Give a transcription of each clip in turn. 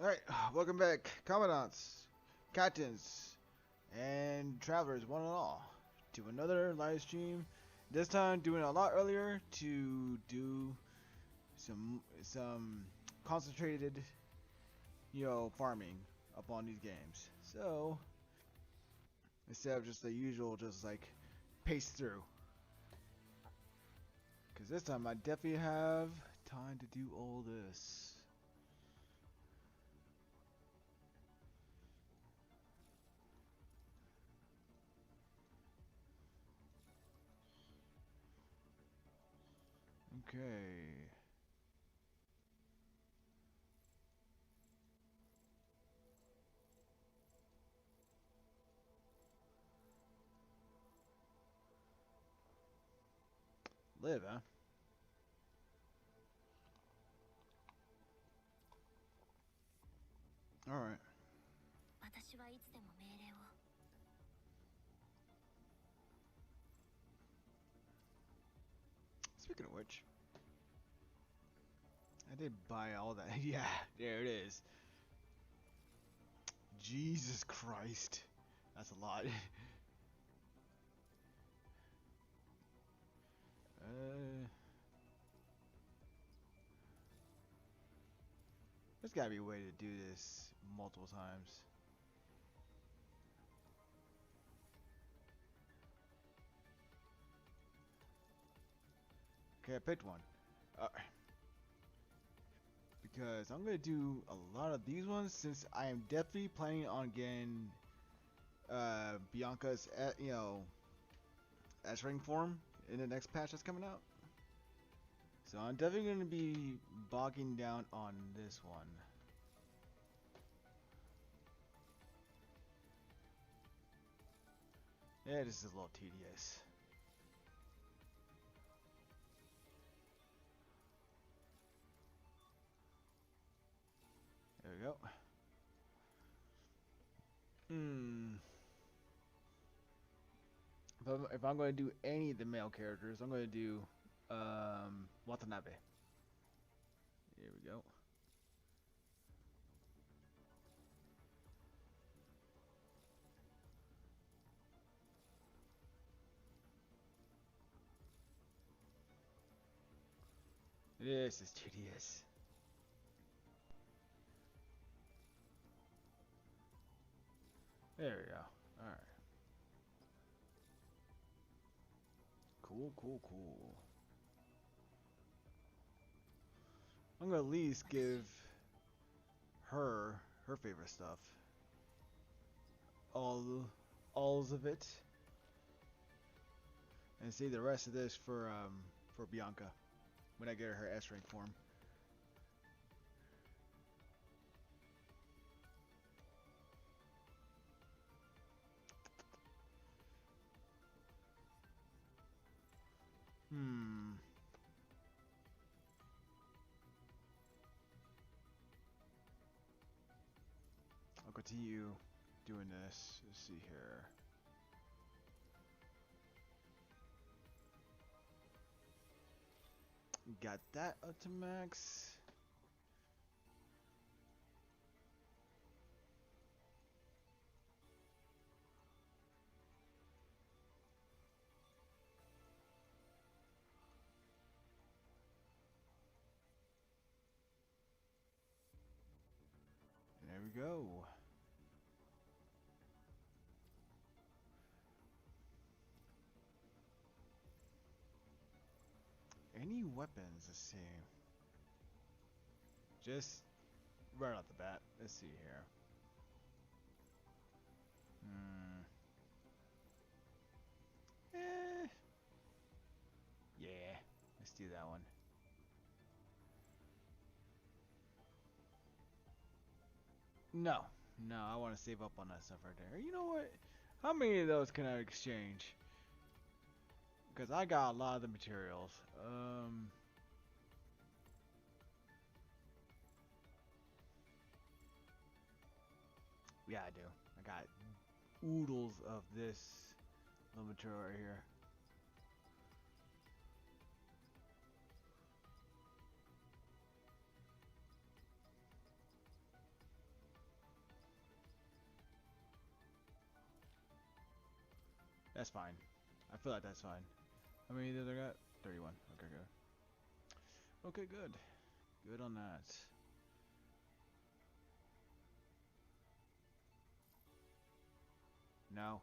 Alright, welcome back, Commandants, Captains, and Travelers, one and all, to another live stream. This time, doing it a lot earlier to do some concentrated, farming up on these games. So, instead of just the usual, just like pace through. Because this time, I definitely have time to do all this. Okay. Live, huh? Alright. Speaking of which, I did buy all that. Yeah, there it is. Jesus Christ. That's a lot. There's gotta be a way to do this multiple times. Okay, I picked one. Because I'm gonna do a lot of these ones since I am definitely planning on getting Bianca's, S-ring form in the next patch that's coming out. So I'm definitely gonna be bogging down on this one. Yeah, this is a little tedious. There we go. If I'm going to do any of the male characters, I'm going to do Watanabe. Here we go. This is tedious. There we go. Alright. Cool, cool, cool. I'm going to at least give her favorite stuff. All of it. And save the rest of this for Bianca when I get her S rank form. I'll continue doing this. Let's see here. Got that up to max. There we go. Any weapons? Let's see. Just right off the bat. Let's see here. Yeah. Let's do that one. No. No, I want to save up on that stuff right there. You know what? How many of those can I exchange? Because I got a lot of the materials. Yeah, I do. I got oodles of this little material right here. That's fine. I feel like that's fine. How many did I got? 31. Okay, good. Okay, good. Good on that. No.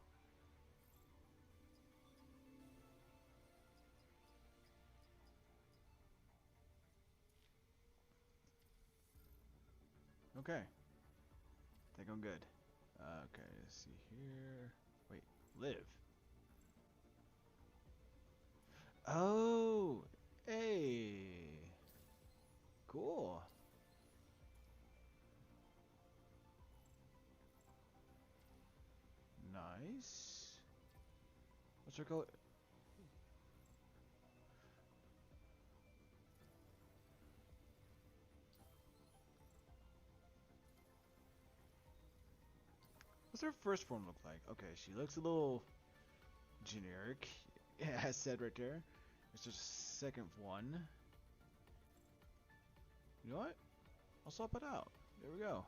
Okay. Think I'm good. Okay, let's see here. Wait, live. Oh, hey. Cool. Nice. What's her color? What's her first form look like? Okay, she looks a little generic. Yeah, as said right there. It's just a second one. You know what? I'll swap it out. There we go.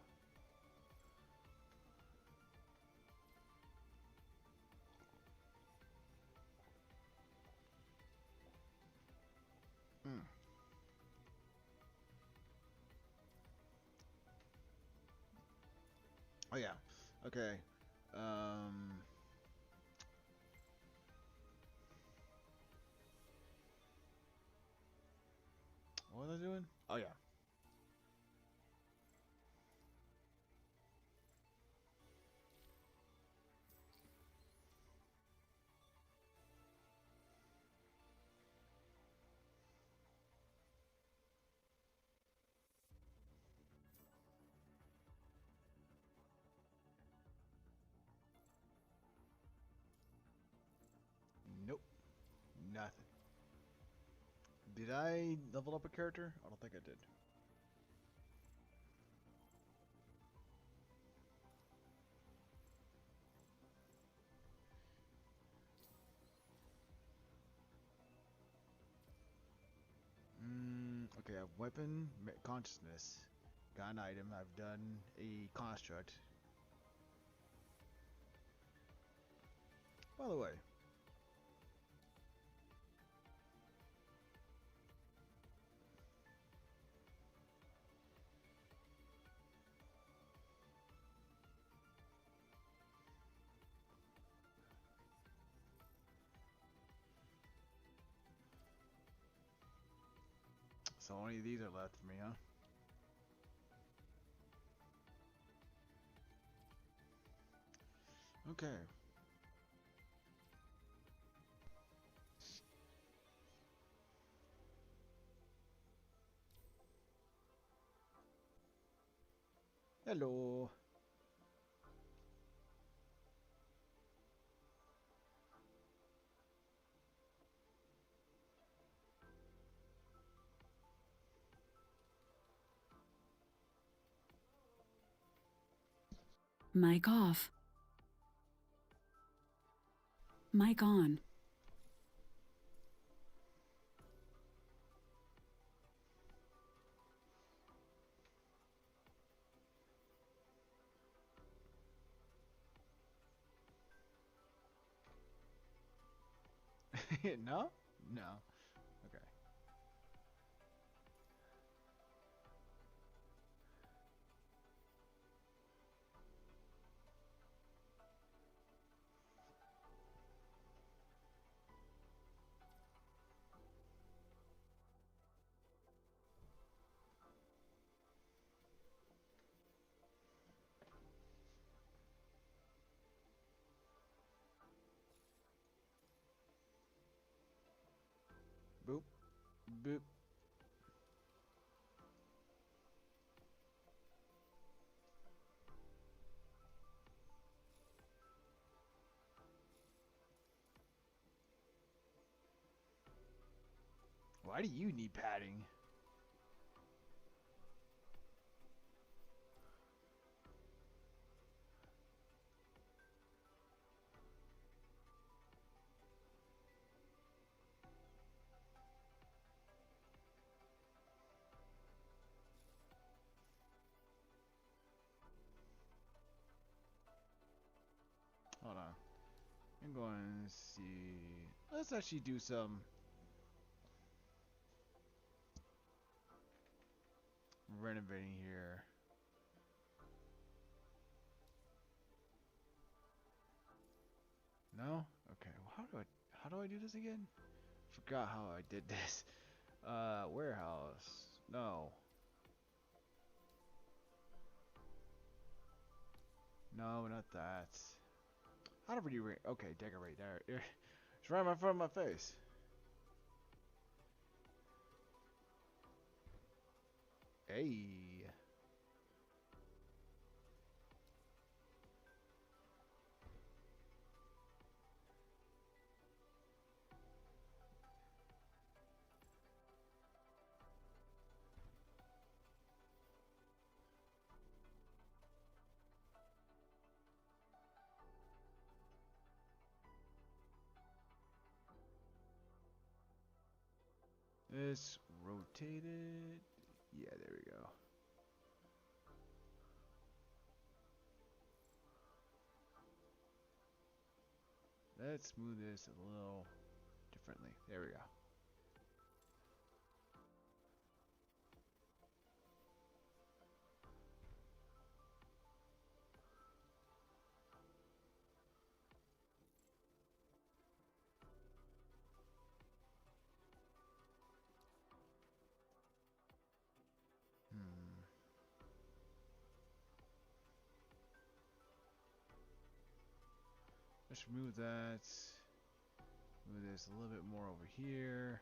Mm. Oh yeah. Okay. Um. What was I doing? Oh yeah. Nope. Nothing. Did I level up a character? I don't think I did. Okay, I have weapon, consciousness, got an item. I've done a construct. By the way, so only these are left for me, huh? Okay. Hello. Mic off. Mic on. No? No. Okay. Boop. Boop. Why do you need padding? Hold on. I'm going to see. Let's actually do some renovating here. No? Okay. Well, how do I do this again? Forgot how I did this. Warehouse. No. No, not that. How do you okay, decorate there. It's right in front of my face. Hey. It's rotated. Yeah, there we go. Let's move this a little differently. There we go. Hmm. Let's remove that. Move this a little bit more over here.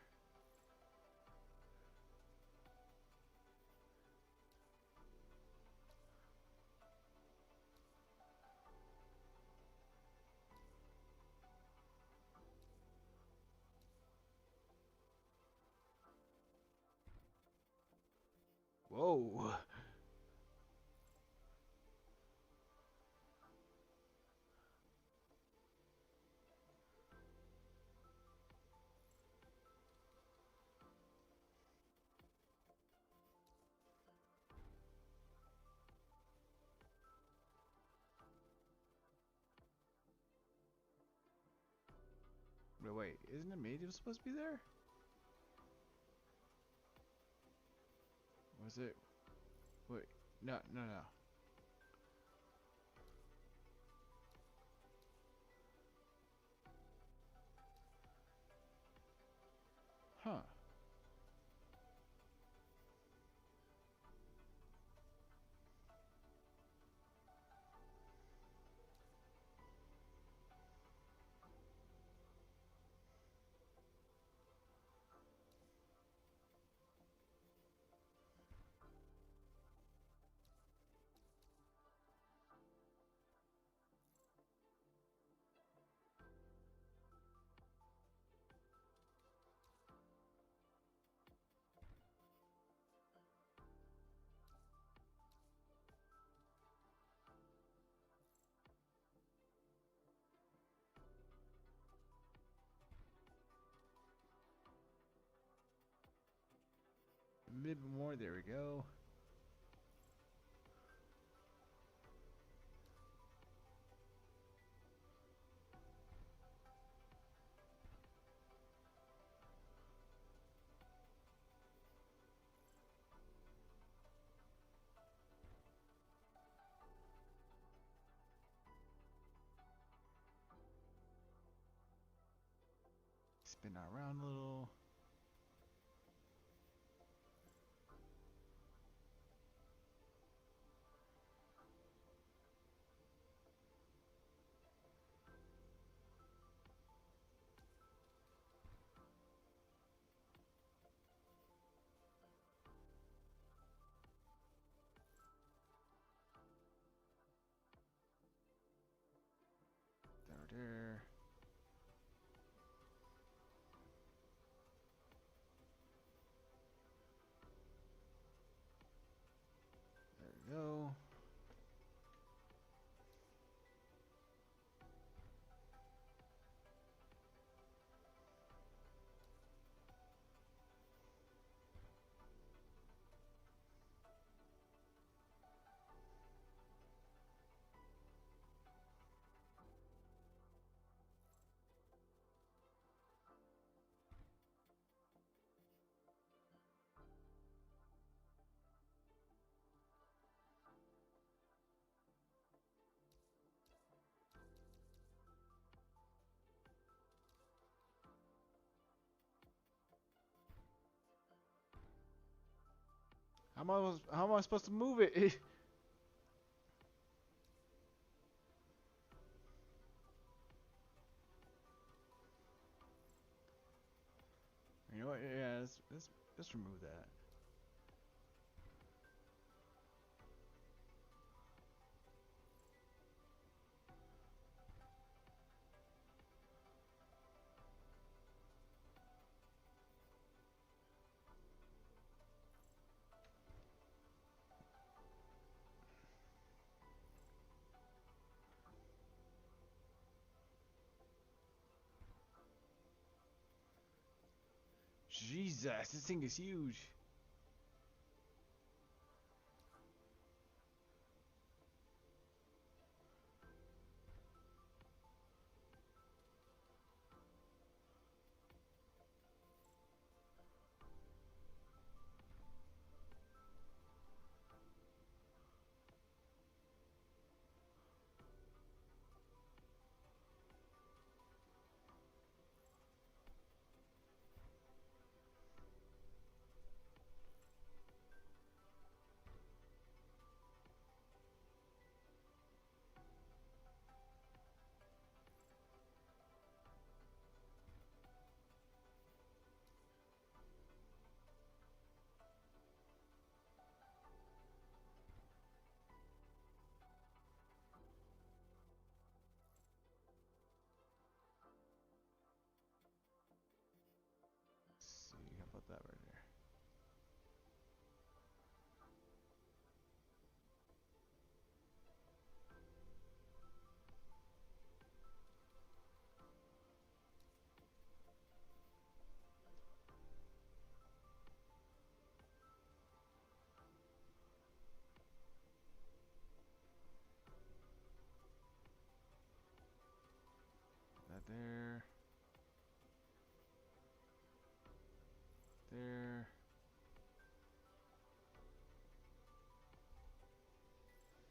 Whoa. Wait, isn't it made? It was supposed to be there? Was it? Wait, no, no, no. Huh. A bit more. There we go. Spin that around a little. There. There we go. How am I supposed to move it? You know what? Yeah, let's remove that. Jesus, this thing is huge. Let's see, how about that right there? That there. There.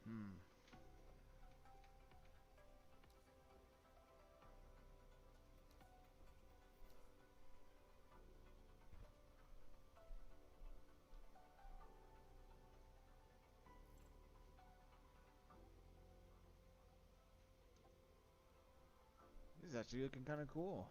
Hmm. This is actually looking kind of cool.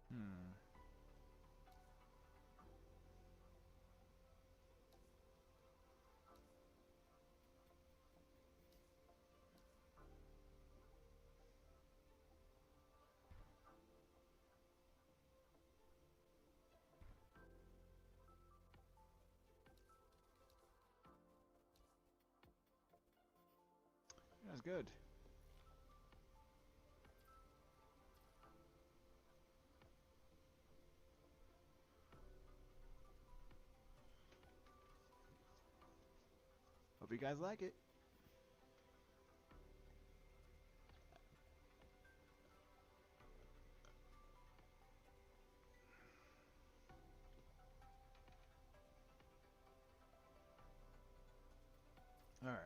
Hmm. That's good. Hope you guys like it. Alright.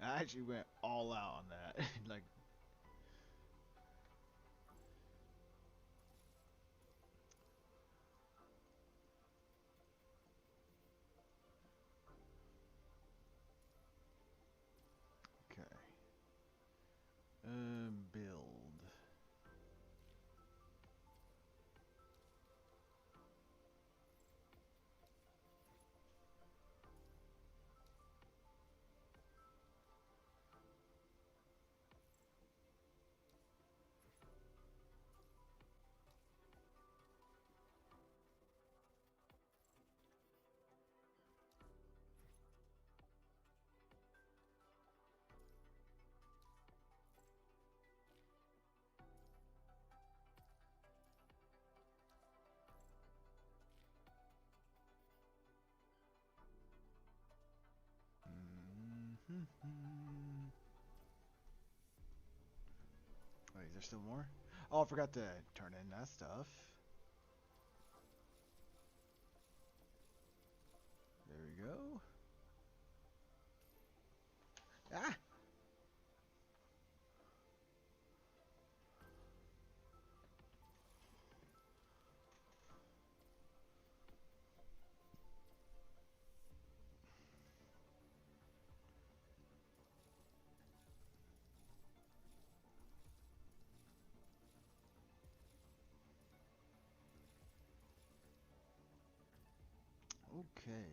I actually went all out on that. Like, okay. Build. there's still more. Oh, I forgot to turn in that stuff. There we go. Ah! Okay.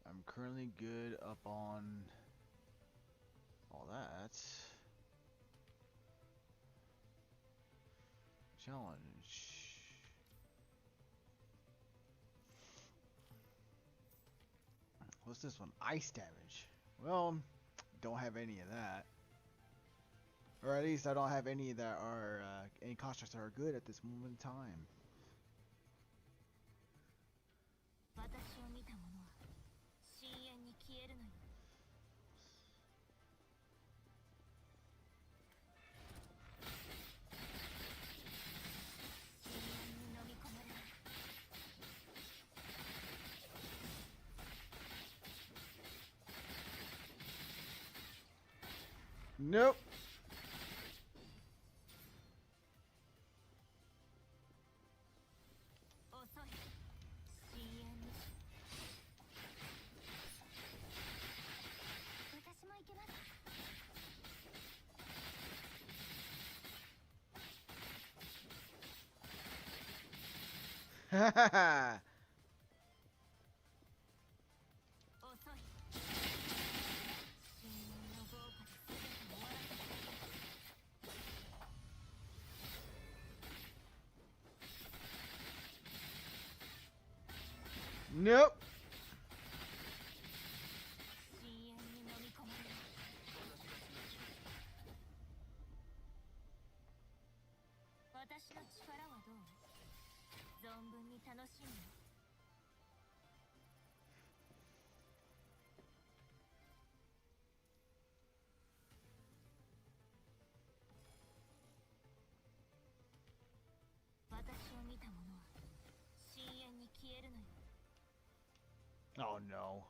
I'm currently good up on all that. Challenge. What's this one? Ice damage. Well, don't have any of that. Or at least I don't have any that are, any constructs that are good at this moment in time. Nope. Nope. Oh no.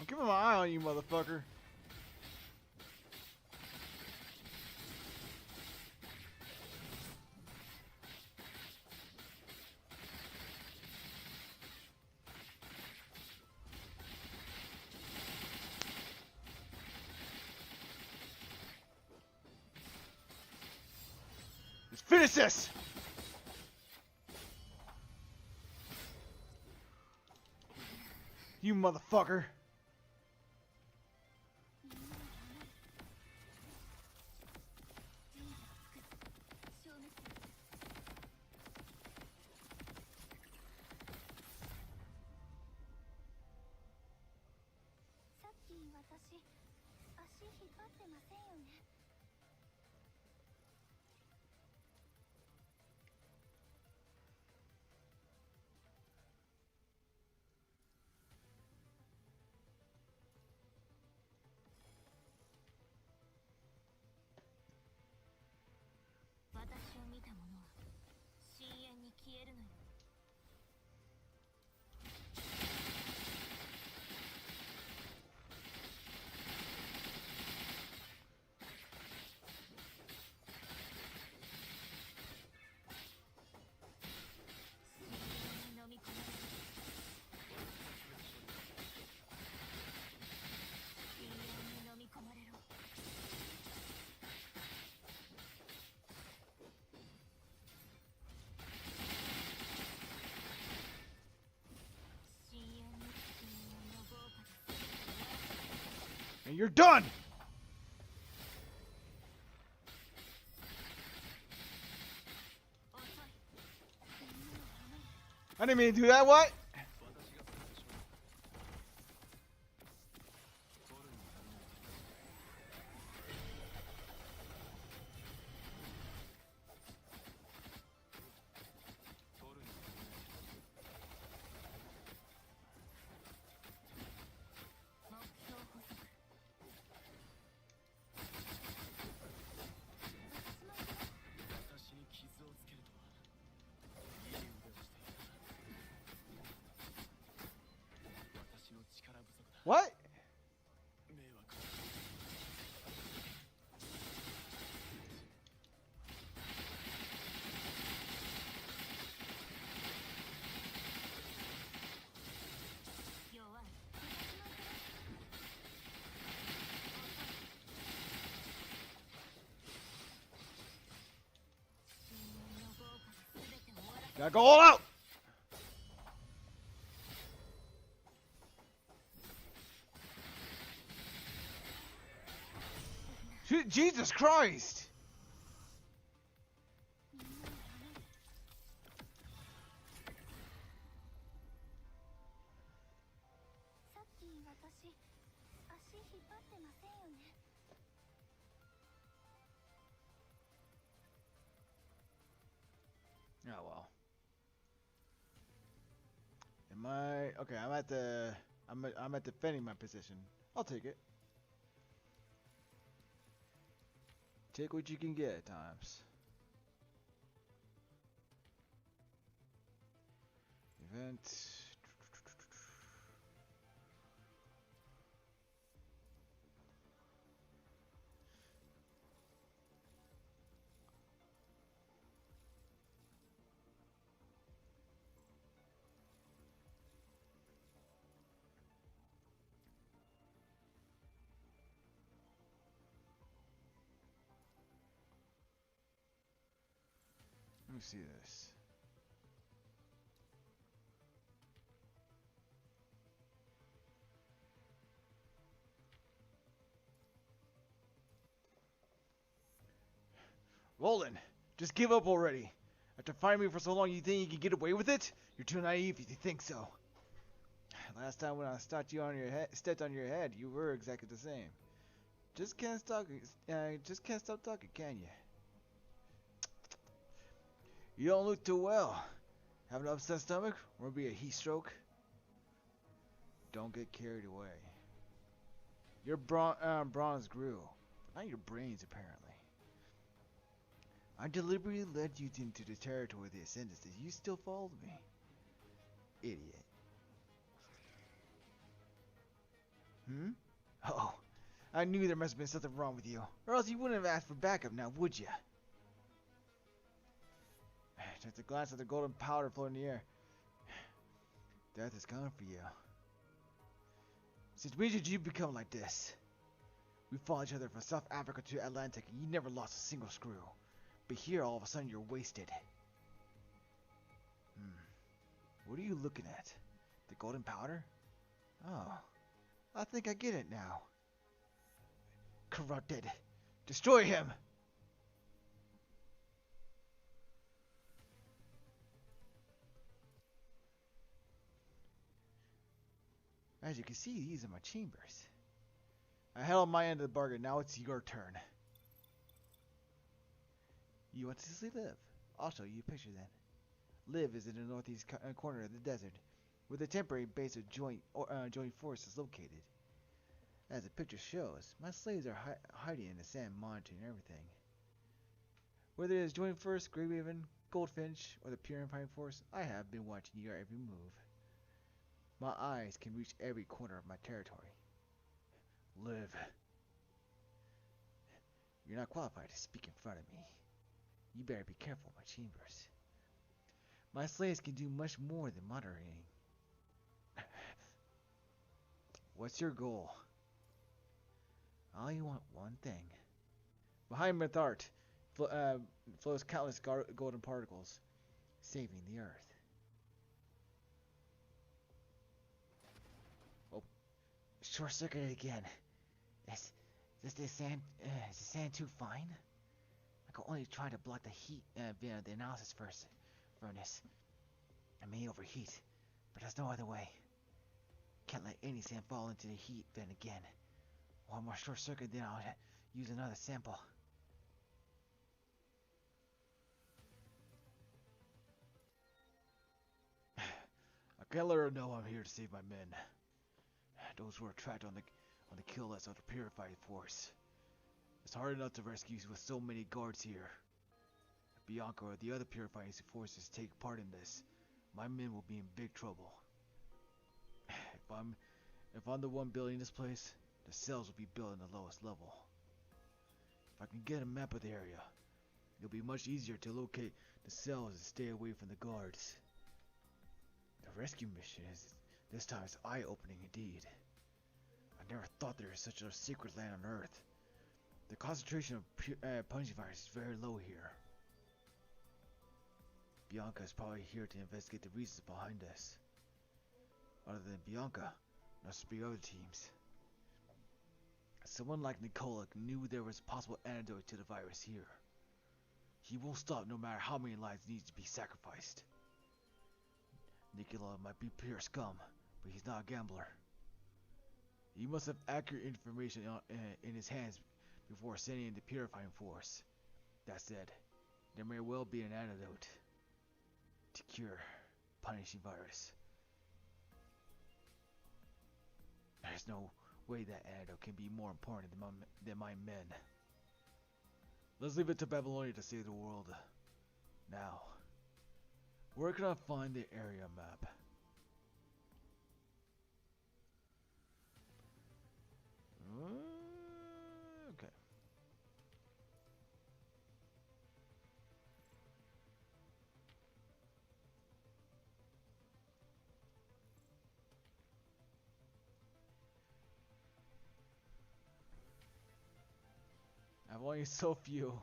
I'm keeping my eye on you, motherfucker. Let's finish this! You motherfucker. And you're done! I didn't mean to do that, what? What? Gotta go all out! Jesus Christ! Oh well. Am I okay? I'm at defending my position. I'll take it. Take what you can get at times. Event. Let me see this. Roland, just give up already. After fighting me for so long, you think you can get away with it? You're too naive if you think so. Last time when I stepped on your head, you were exactly the same. Just can't stop talking, can you? You don't look too well. Have an upset stomach, or be a heat stroke? Don't get carried away. Your bronze grew, but not your brains apparently. I deliberately led you into the territory of the Ascendants. Did you still follow me? Idiot. Oh, I knew there must have been something wrong with you, or else you wouldn't have asked for backup now, would you? Just a glance at the golden powder floating in the air. Death is coming for you. Since when did you become like this? We followed each other from South Africa to Atlantic, and you never lost a single screw. But here, all of a sudden, you're wasted. What are you looking at? The golden powder? Oh, I think I get it now. Corrupted. Destroy him! As you can see, these are my chambers. I held my end of the bargain, now it's your turn. You want to see Liv? I'll show you a picture then. Liv is in the northeast corner of the desert, where the temporary base of joint force is located. As the picture shows, my slaves are hiding in the sand, monitoring everything. Whether it is Joint Force, Grey Raven, Goldfinch, or the Purifying Force, I have been watching your every move. My eyes can reach every corner of my territory. Liv. You're not qualified to speak in front of me. You better be careful of my chambers. My slaves can do much more than moderating. What's your goal? I only want one thing. Behind Mithart flows countless golden particles, saving the Earth. Oh, short-circuited again. Is, is the sand too fine? I can only try to block the heat via the analysis furnace. I may overheat, but there's no other way. Can't let any sand fall into the heat vent again. One more short circuit, then I'll use another sample. I can't let her know I'm here to save my men. Those who are trapped on the kill list of the purified force. It's hard enough to rescue with so many guards here. If Bianca or the other purifying forces take part in this, my men will be in big trouble. If I'm the one building this place, the cells will be built in the lowest level. If I can get a map of the area, it'll be much easier to locate the cells and stay away from the guards. The rescue mission this time is eye-opening indeed. I never thought there was such a secret land on Earth. The concentration of pungivirus is very low here. Bianca is probably here to investigate the reasons behind this. Other than Bianca, there must be other teams. Someone like Nicola knew there was a possible antidote to the virus here. He won't stop no matter how many lives need to be sacrificed. Nicola might be pure scum, but he's not a gambler. He must have accurate information in his hands before sending in the purifying force. That said, there may well be an antidote to cure punishing virus. There's no way that antidote can be more important than my men. Let's leave it to Babylonia to save the world. Now, where can I find the area map? Okay. I've only so few.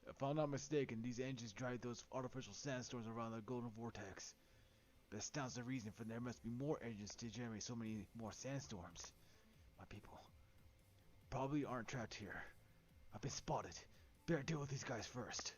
If I'm not mistaken, these engines drive those artificial sandstorms around the golden vortex. That stands the reason for there must be more engines to generate so many more sandstorms. My people probably aren't trapped here. I've been spotted. Better deal with these guys first.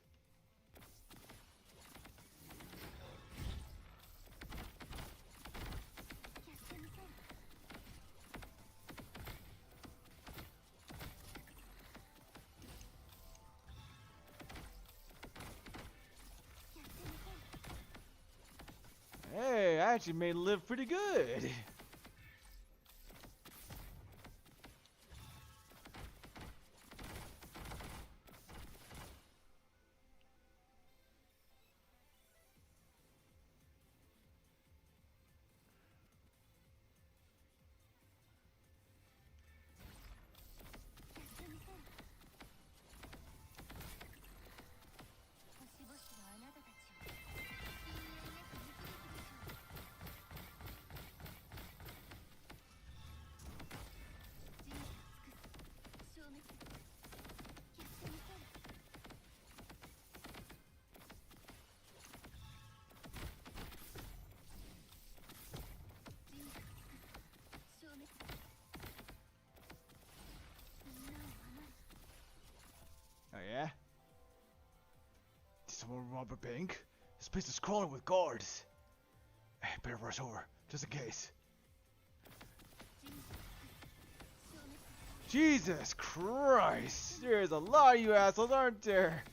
Hey, I actually made it live pretty good. Oh yeah? Did someone rob a bank? This place is crawling with guards. Hey, better rush over, just in case. Jesus Christ! There's a lot of you assholes, aren't there?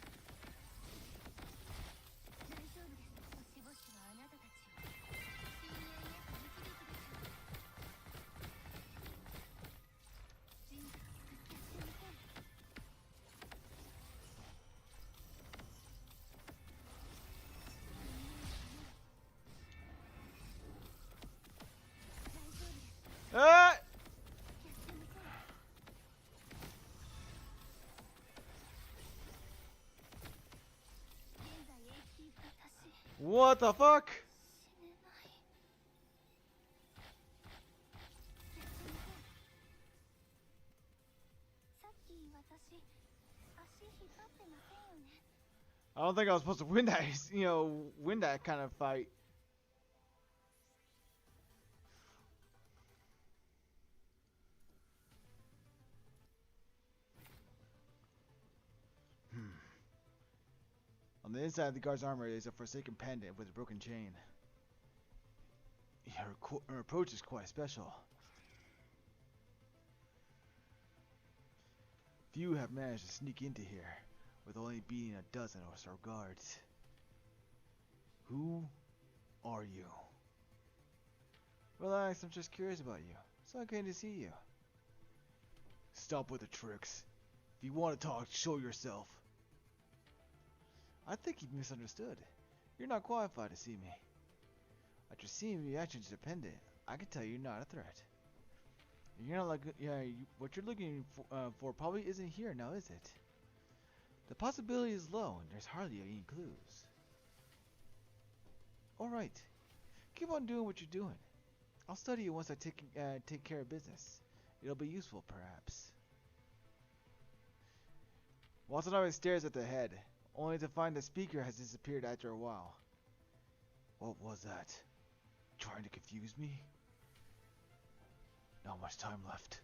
What the fuck? I don't think I was supposed to win that, win that kind of fight. On the inside of the guard's armor is a forsaken pendant with a broken chain. Her approach is quite special. Few have managed to sneak into here, with only being a dozen or so guards. Who are you? Relax, I'm just curious about you. It's okay to see you. Stop with the tricks. If you want to talk, show yourself. I think you misunderstood. You're not qualified to see me. After seeing your reaction to the pendant, I can tell you're not a threat. You're not like, what you're looking for probably isn't here now, is it? The possibility is low, and there's hardly any clues. Alright, keep on doing what you're doing. I'll study you once I take care of business. It'll be useful, perhaps. Watanabe stares at the head, only to find the speaker has disappeared after a while. What was that? Trying to confuse me? Not much time left.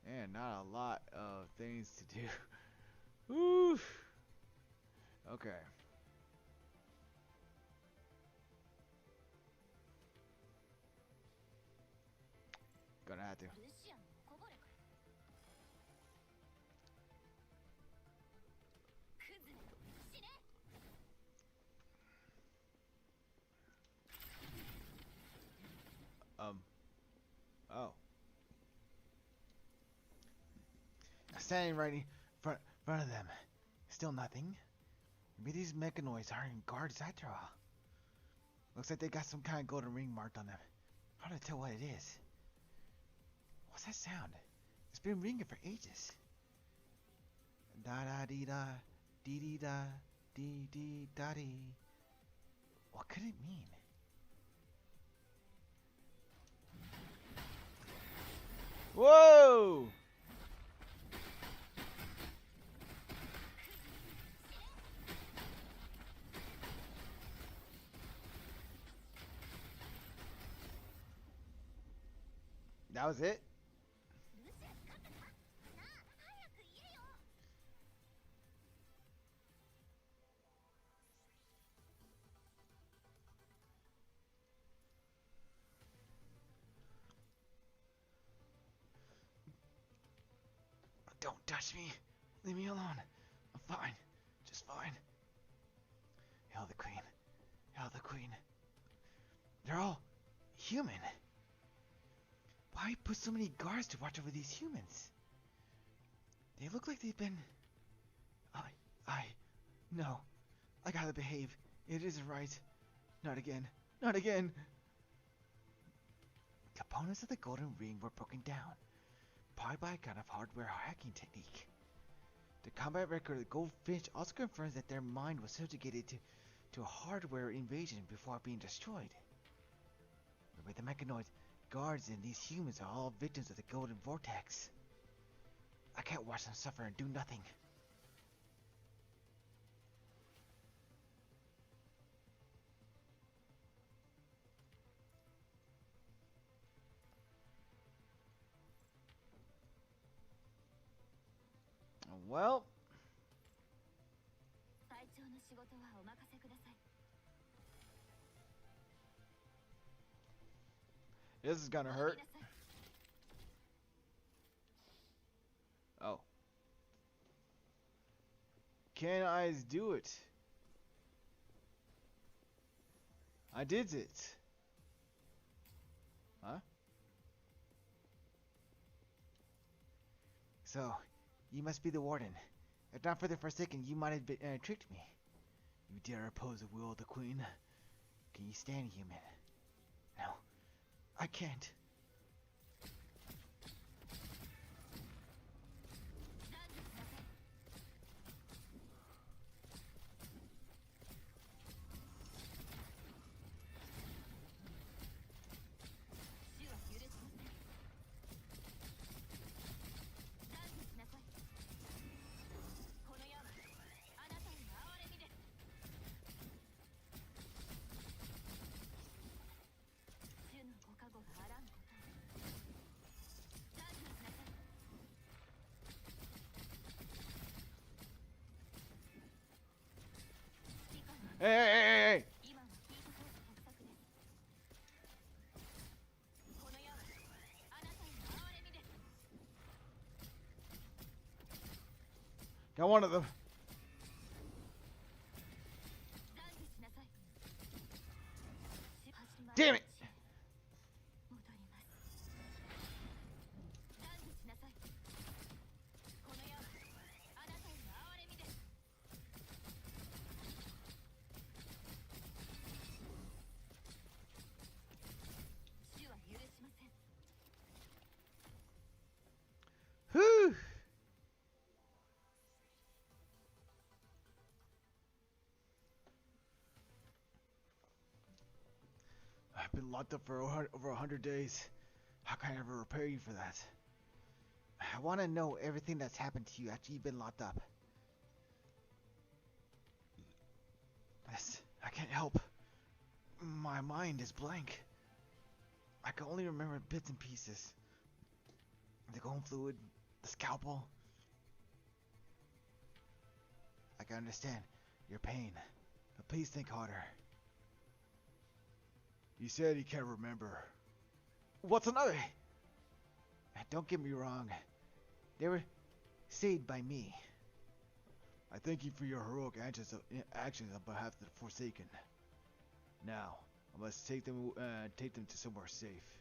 And not a lot of things to do. Woo! Okay. Gonna have to. Oh. Standing right in front of them. Still nothing. Maybe these mechanoids aren't guards after all. Looks like they got some kind of golden ring marked on them. Hard to tell what it is. What's that sound? It's been ringing for ages. Da da dee da, dee dee da, dee dee da dee. What could it mean? Whoa! That was it? Don't touch me. Leave me alone. I'm fine. Just fine. Hail the Queen. Hail the Queen. They're all human. Why put so many guards to watch over these humans? They look like they've been... No. I gotta behave. It isn't right. Not again. Not again. Components of the Golden Ring were broken down, probably by a kind of hardware hacking technique. The combat record of the Goldfinch also confirms that their mind was subjugated to a hardware invasion before being destroyed. With the mechanoid guards and these humans are all victims of the Golden Vortex. I can't watch them suffer and do nothing. Well, this is gonna hurt. Oh. Can I do it? I did it. Huh? So, you must be the warden. If not for the Forsaken, you might have tricked me. You dare oppose the will of the Queen? Can you stand, human? No, I can't. Hey, hey, hey, hey, hey! Got one of them. Damn it! Whew! I've been locked up for over 100 days. How can I ever repay you for that? I want to know everything that's happened to you after you've been locked up. I can't help. My mind is blank. I can only remember bits and pieces. The golden fluid, the scalpel. I can understand your pain, but please think harder. You said you can't remember. What's another? Don't get me wrong. They were saved by me. I thank you for your heroic actions on behalf of the Forsaken. Now, I must take them to somewhere safe.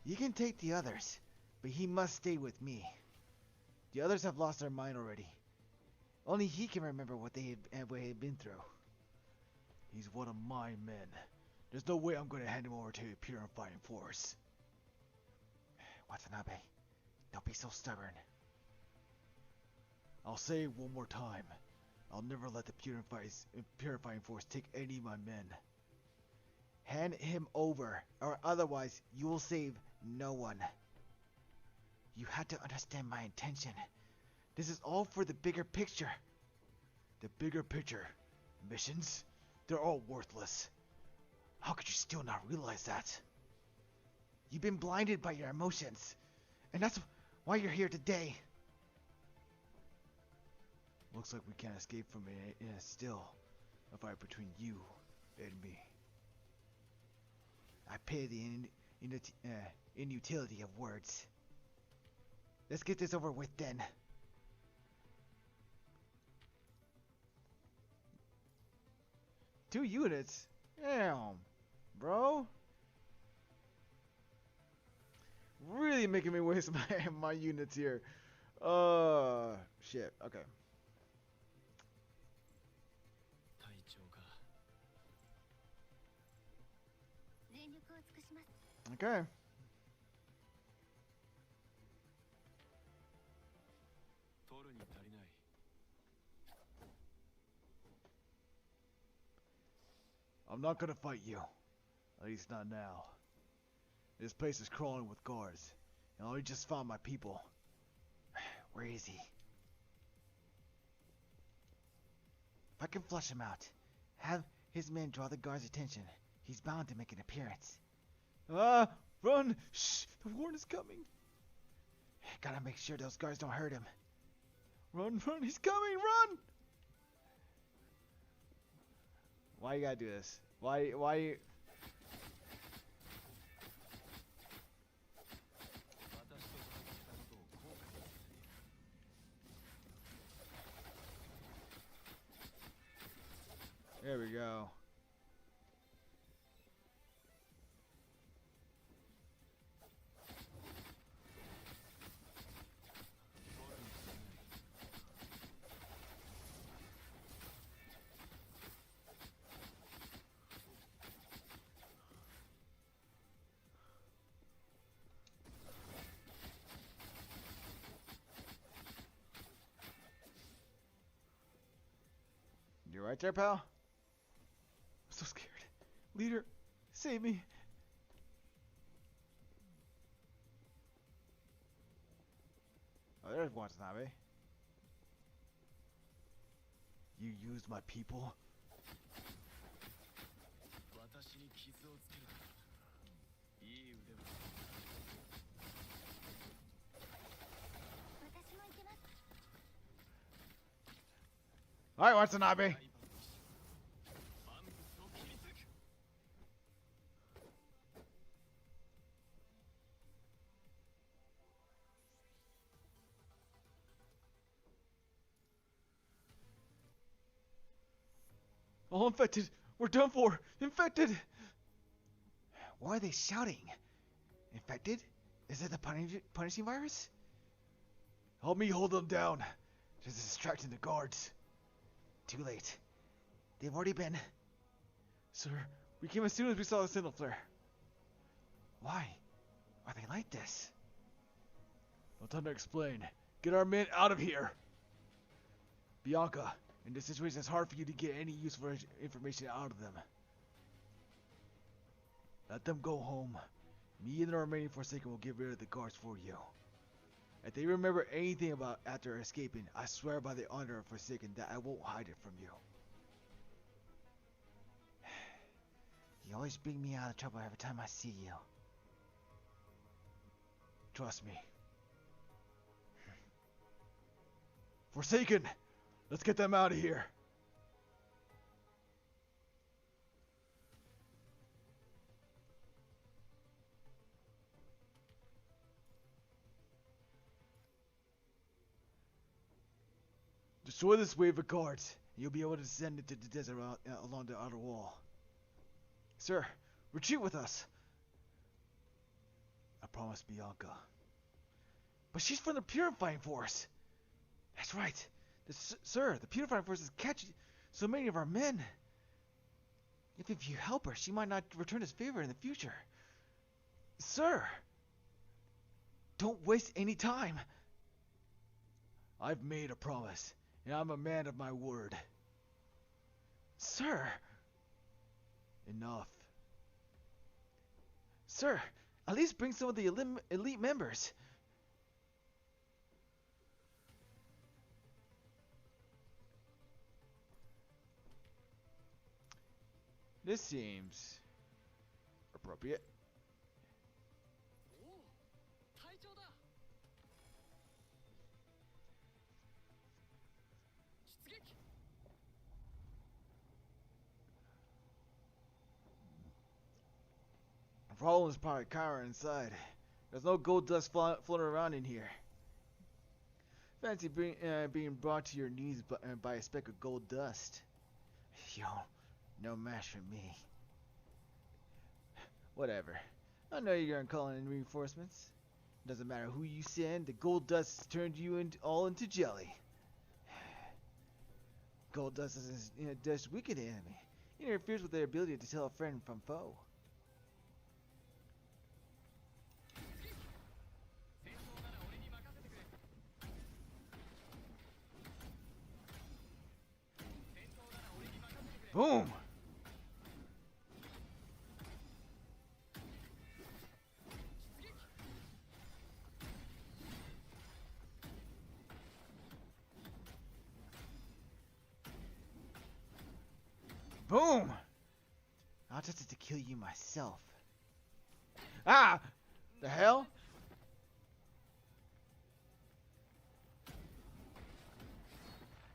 You can take the others, but he must stay with me. The others have lost their mind already. Only he can remember what they had been through. He's one of my men. There's no way I'm going to hand him over to the purifying force. Watanabe, don't be so stubborn. I'll say it one more time. I'll never let the purifying force take any of my men. Hand him over, or otherwise you will save no one. You have to understand my intention. This is all for the bigger picture. The bigger picture? Missions? They're all worthless. How could you still not realize that? You've been blinded by your emotions, and that's why you're here today. Looks like we can't escape from it. Still a fight between you and me. I pay the inutility of words. Let's get this over with then. 2 units? Damn, bro. Really making me waste my units here. Shit. Okay. Okay. I'm not gonna fight you. At least not now. This place is crawling with guards. And I just found my people. Where is he? If I can flush him out, have his men draw the guards' attention, he's bound to make an appearance. Ah! Run! Shh! The warden is coming! Gotta make sure those guards don't hurt him. Run, run! He's coming! Run! Why you gotta do this? Why you... There we go. You right there, pal? I'm so scared. Leader, save me. Oh, there's Watanabe. You used my people? Alright, Watanabe. All infected. We're done for. Infected. Why are they shouting? Infected? Is it the punishing virus? Help me hold them down. Just distracting the guards. Too late. They've already been. Sir, we came as soon as we saw the signal flare. Why are they like this? No time to explain. Get our men out of here. Bianca, in this situation it's hard for you to get any useful information out of them. Let them go home. Me and the remaining Forsaken will get rid of the guards for you. If they remember anything about after escaping, I swear by the honor of Forsaken that I won't hide it from you. You always bring me out of trouble every time I see you. Trust me. Forsaken! Let's get them out of here. Destroy this wave of guards, and you'll be able to send it to the desert along the outer wall. Sir, retreat with us. I promise, Bianca. But she's from the Purifying Force. That's right. Sir, the Purifying Force is catching so many of our men. If you help her, she might not return his favor in the future. Sir! Don't waste any time. I've made a promise, and I'm a man of my word. Sir! Enough. Sir, at least bring some of the elite members. This seems appropriate. The problem is probably Kyra inside. There's no gold dust floating around in here. Fancy being brought to your knees by a speck of gold dust. Yo, no match for me. Whatever. I know you're gonna call in reinforcements. Doesn't matter who you send, the gold dust has turned you all into jelly. Gold dust is a just wicked enemy. It interferes with their ability to tell a friend from foe. Boom! Boom! I'll just to kill you myself. Ah! The hell?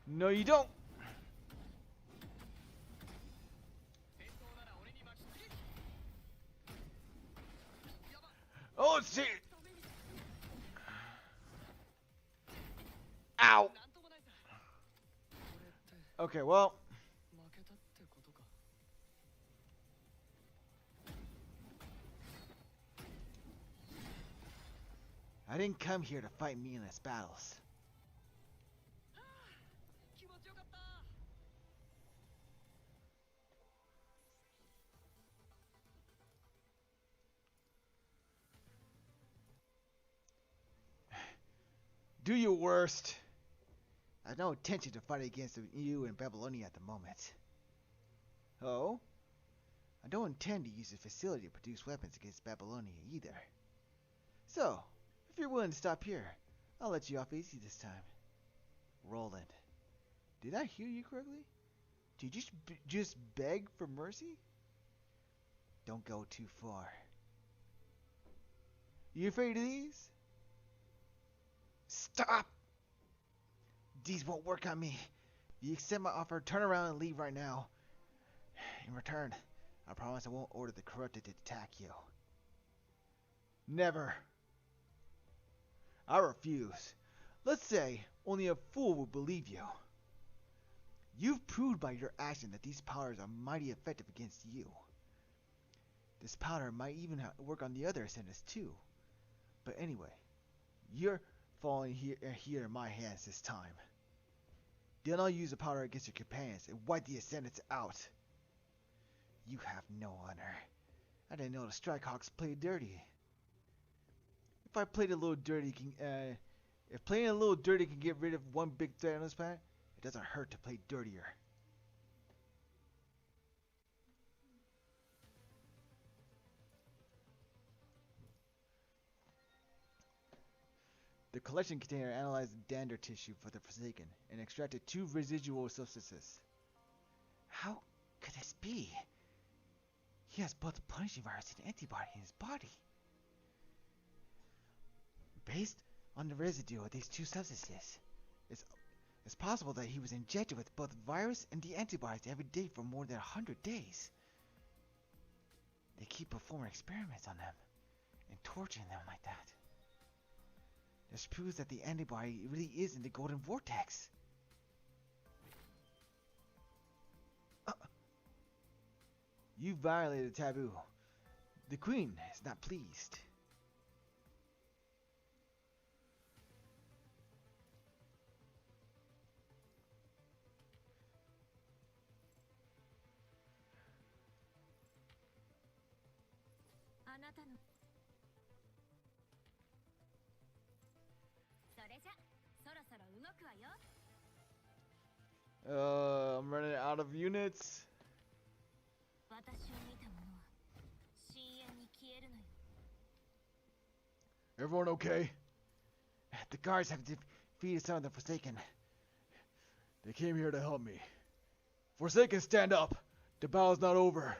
No, you don't. Oh, shit! Ow! Okay, well. I didn't come here to fight meaningless battles. Do your worst. I have no intention to fight against you in Babylonia at the moment. Oh? I don't intend to use the facility to produce weapons against Babylonia either. So, if you're willing to stop here, I'll let you off easy this time. Roland. Did I hear you correctly? Did you just beg for mercy? Don't go too far. You afraid of these? Stop! These won't work on me. If you accept my offer, turn around and leave right now. In return, I promise I won't order the corrupted to attack you. Never. I refuse. Let's say only a fool would believe you. You've proved by your action that these powers are mighty effective against you. This powder might even work on the other ascendants too. But anyway, you're falling here in my hands this time. Then I'll use the powder against your companions and wipe the ascendants out. You have no honor. I didn't know the Strikehawks played dirty. If I played a little dirty, if playing a little dirty can get rid of one big threat on this planet, it doesn't hurt to play dirtier. The collection container analyzed the dander tissue for the Forsaken and extracted 2 residual substances. How could this be? He has both the punishing virus and antibody in his body. Based on the residue of these 2 substances, it's possible that he was injected with both the virus and the antibodies every day for more than 100 days. They keep performing experiments on them and torturing them like that. This proves that the antibody really is in the golden vortex. You violated taboo. The Queen is not pleased. I'm running out of units. Everyone okay? The guards have defeated some of the Forsaken. They came here to help me. Forsaken, stand up! The battle's not over.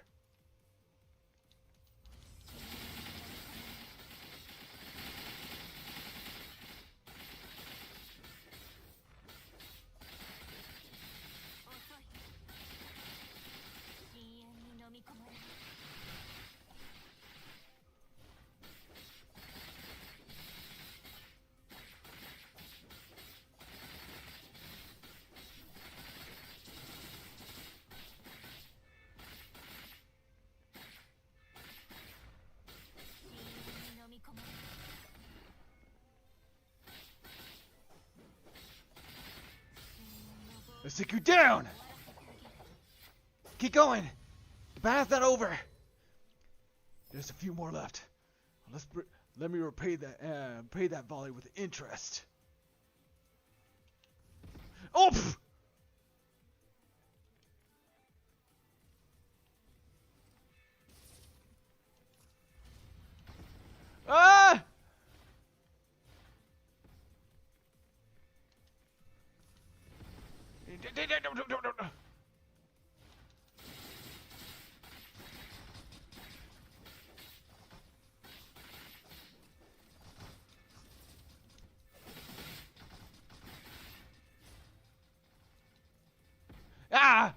Let's take you down! Keep going! The battle's not over! There's a few more left. Let me repay that volley with interest. Oh! Pff! Ah! Ah!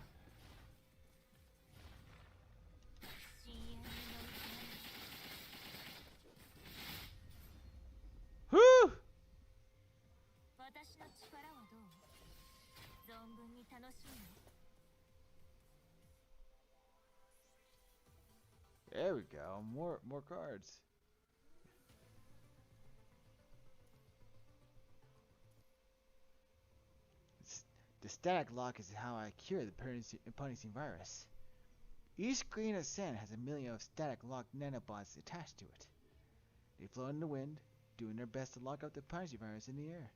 Whew! There we go. More cards. The static lock is how I cure the punishing virus. Each grain of sand has 1 million of static lock nanobots attached to it. They float in the wind, doing their best to lock up the punishing virus in the air.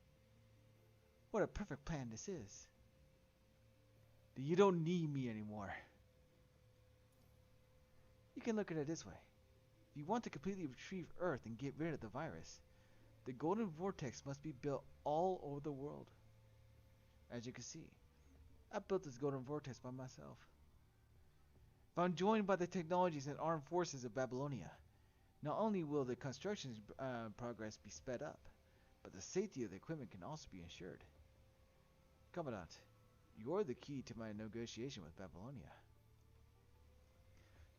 What a perfect plan this is. You don't need me anymore. You can look at it this way. If you want to completely retrieve Earth and get rid of the virus, the golden vortex must be built all over the world. As you can see, I built this golden vortex by myself. If I'm joined by the technologies and armed forces of Babylonia, not only will the construction progress be sped up, but the safety of the equipment can also be ensured. Commandant, you're the key to my negotiation with Babylonia.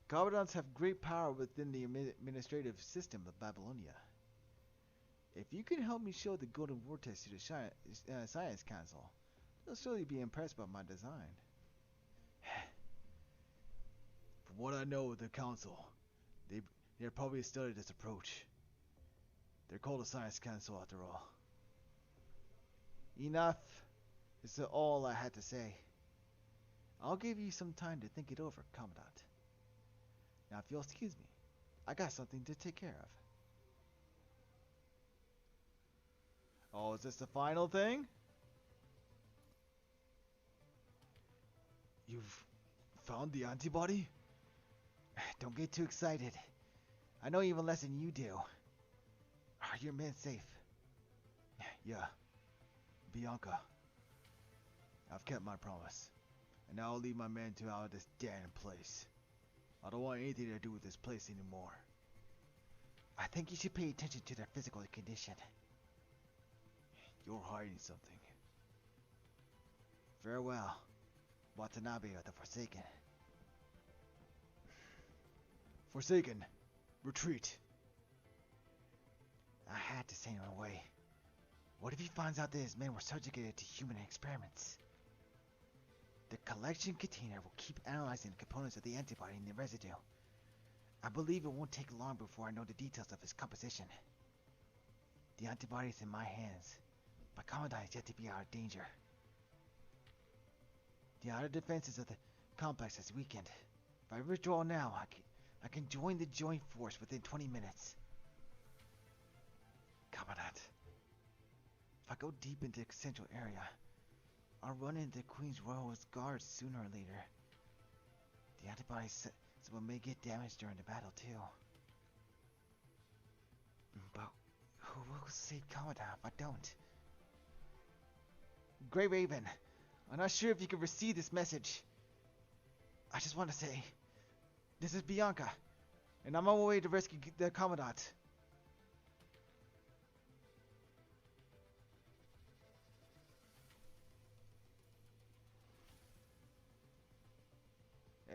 Commandants have great power within the administrative system of Babylonia. If you can help me show the golden vortex to the Science Council, He'll surely be impressed by my design. From what I know of the council, they're probably studied this approach. They're called a science council after all. Enough. This is all I had to say. I'll give you some time to think it over, Commandant. Now, if you'll excuse me, I got something to take care of. Oh, is this the final thing? You've found the antibody? Don't get too excited. I know even less than you do. Are your men safe? Yeah. Bianca. I've kept my promise. And now I'll leave my men to out of this damn place. I don't want anything to do with this place anymore. I think you should pay attention to their physical condition. You're hiding something. Farewell, Watanabe of the Forsaken. Forsaken, retreat. I had to send him away. What if he finds out that his men were subjugated to human experiments? The collection container will keep analyzing the components of the antibody and the residue. I believe it won't take long before I know the details of its composition. The antibody is in my hands. My Commandant is yet to be out of danger. The outer defenses of the complex has weakened. If I withdraw now, I can join the joint force within 20 minutes. Commandant, if I go deep into the central area, I'll run into the Queen's Royal Guards sooner or later. The antibodies may get damaged during the battle too. But who will save Commandant if I don't? Grey Raven, I'm not sure if you can receive this message. I just want to say, this is Bianca, and I'm on my way to rescue the Commandant.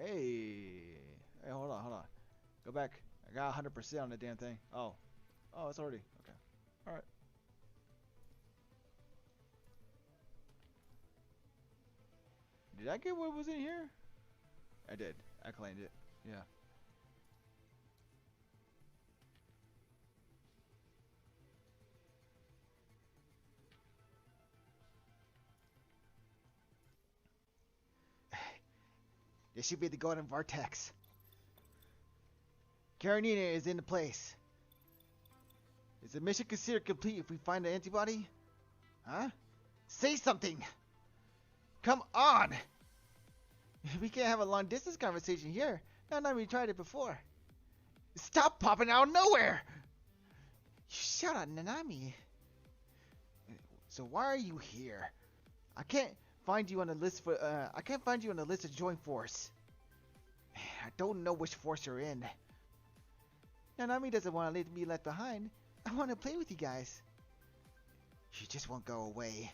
Hey, hold on. Go back. I got 100% on the damn thing. Oh, it's already okay. All right. Did I get what was in here? I did. I claimed it. Yeah. This should be the golden vortex. Karenina is in the place. Is the mission considered complete if we find the antibody? Huh? Say something! Come on! We can't have a long distance conversation here. Not that we tried it before. Stop popping out of nowhere! You shot at Nanami. So why are you here? I can't find you on the list for I can't find you on the list of joint force. I don't know which force you're in. Nanami doesn't want to be left behind. I want to play with you guys. You just won't go away.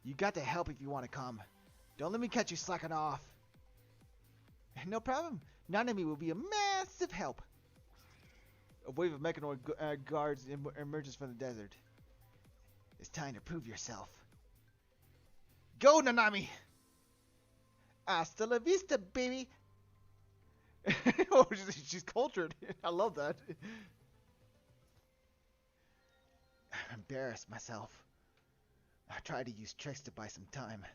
You got to help if you want to come. Don't let me catch you slacking off. No problem. Nanami will be a massive help. A wave of mechanoid guards emerges from the desert. It's time to prove yourself. Go, Nanami! Hasta la vista, baby! Oh, she's cultured. I love that. I'm embarrassed myself. I tried to use tricks to buy some time,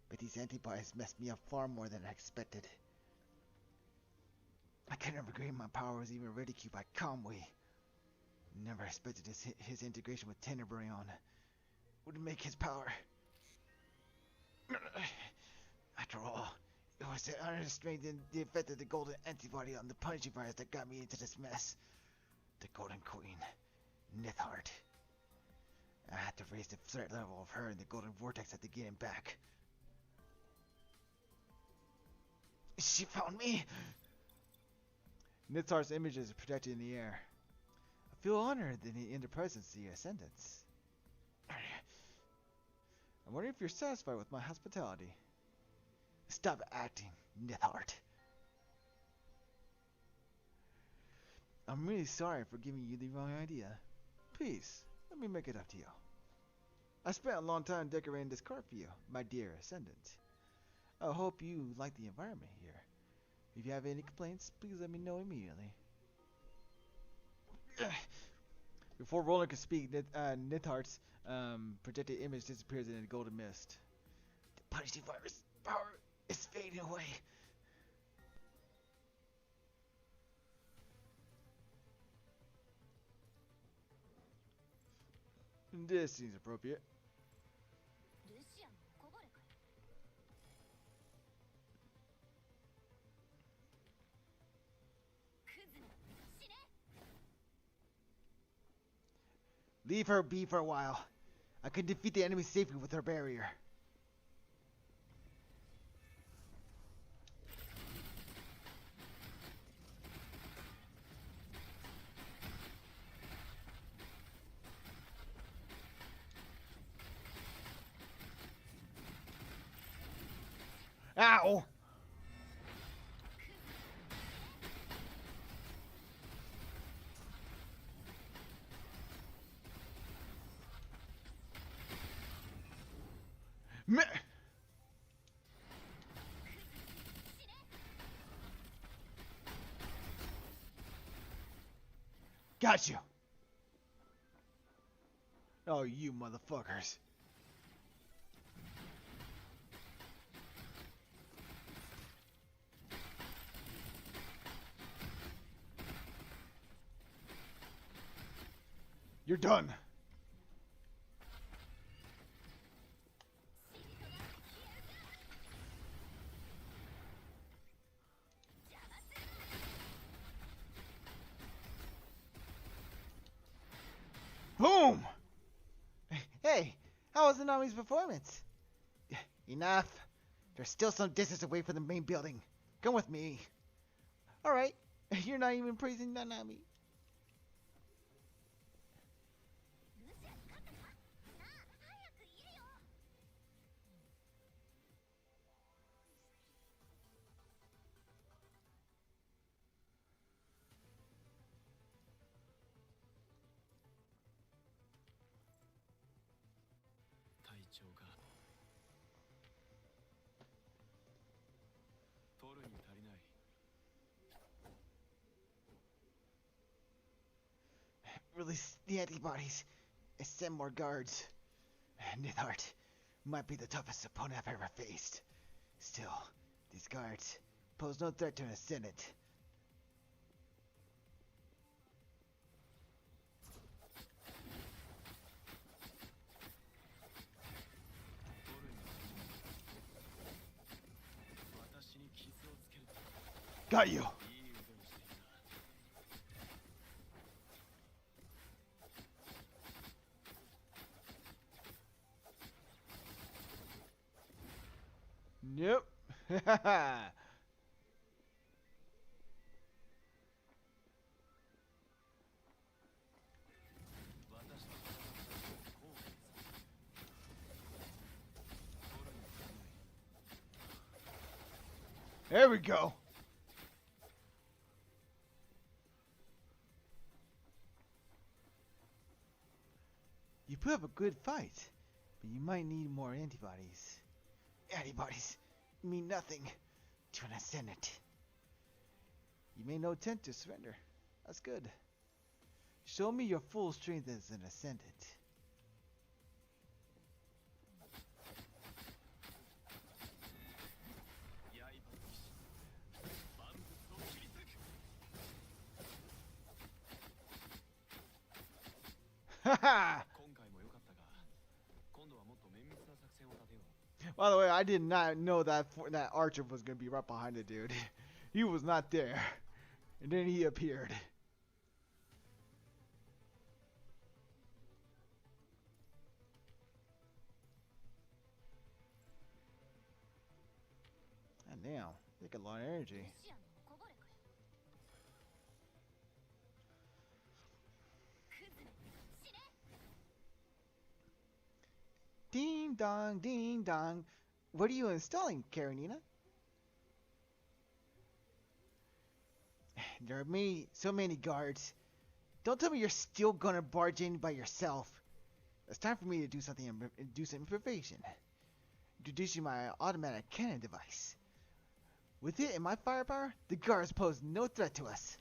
but these antibodies messed me up far more than I expected. I couldn't regain my powers even ridiculed by Conway. Never expected his integration with Tenebraeon would make his power. After all, it was the understrength and the effect of the golden antibody on the punishing virus that got me into this mess. The Golden Queen, Nithard. I had to raise the threat level of her and the Golden Vortex at the getting back. She found me! Nithard's image is projected in the air. I feel honored in the presence of the Ascendants. I'm wondering if you're satisfied with my hospitality. Stop acting, Nithard. I'm really sorry for giving you the wrong idea. Please, let me make it up to you. I spent a long time decorating this car for you, my dear Ascendant. I hope you like the environment here. If you have any complaints, please let me know immediately. Before Roland could speak, Nithart's projected image disappears in a golden mist. The punishing virus power is fading away. This seems appropriate. Leave her be for a while. I can defeat the enemy safely with her barrier. Ow! Me Got you! Oh, you motherfuckers. You're done. Boom! Hey, how was Nanami's performance? Enough. There's still some distance away from the main building. Come with me. Alright, you're not even praising Nanami. Release the antibodies and send more guards. Nithart might be the toughest opponent I've ever faced. Still, these guards pose no threat to an Ascendant. Got you! Yep. There we go. You put up a good fight, but you might need more antibodies. Antibodies mean nothing to an Ascendant. You made no attempt to surrender. That's good. Show me your full strength as an Ascendant. Haha! By the way, I did not know that that Archer was gonna be right behind the dude. He was not there, and then he appeared. And now, take a lot of energy. Ding dong, ding dong. What are you installing, Karenina? There are so many guards. Don't tell me you're still gonna barge in by yourself. It's time for me to do some improvisation. Introducing my automatic cannon device. With it and my firepower, the guards pose no threat to us.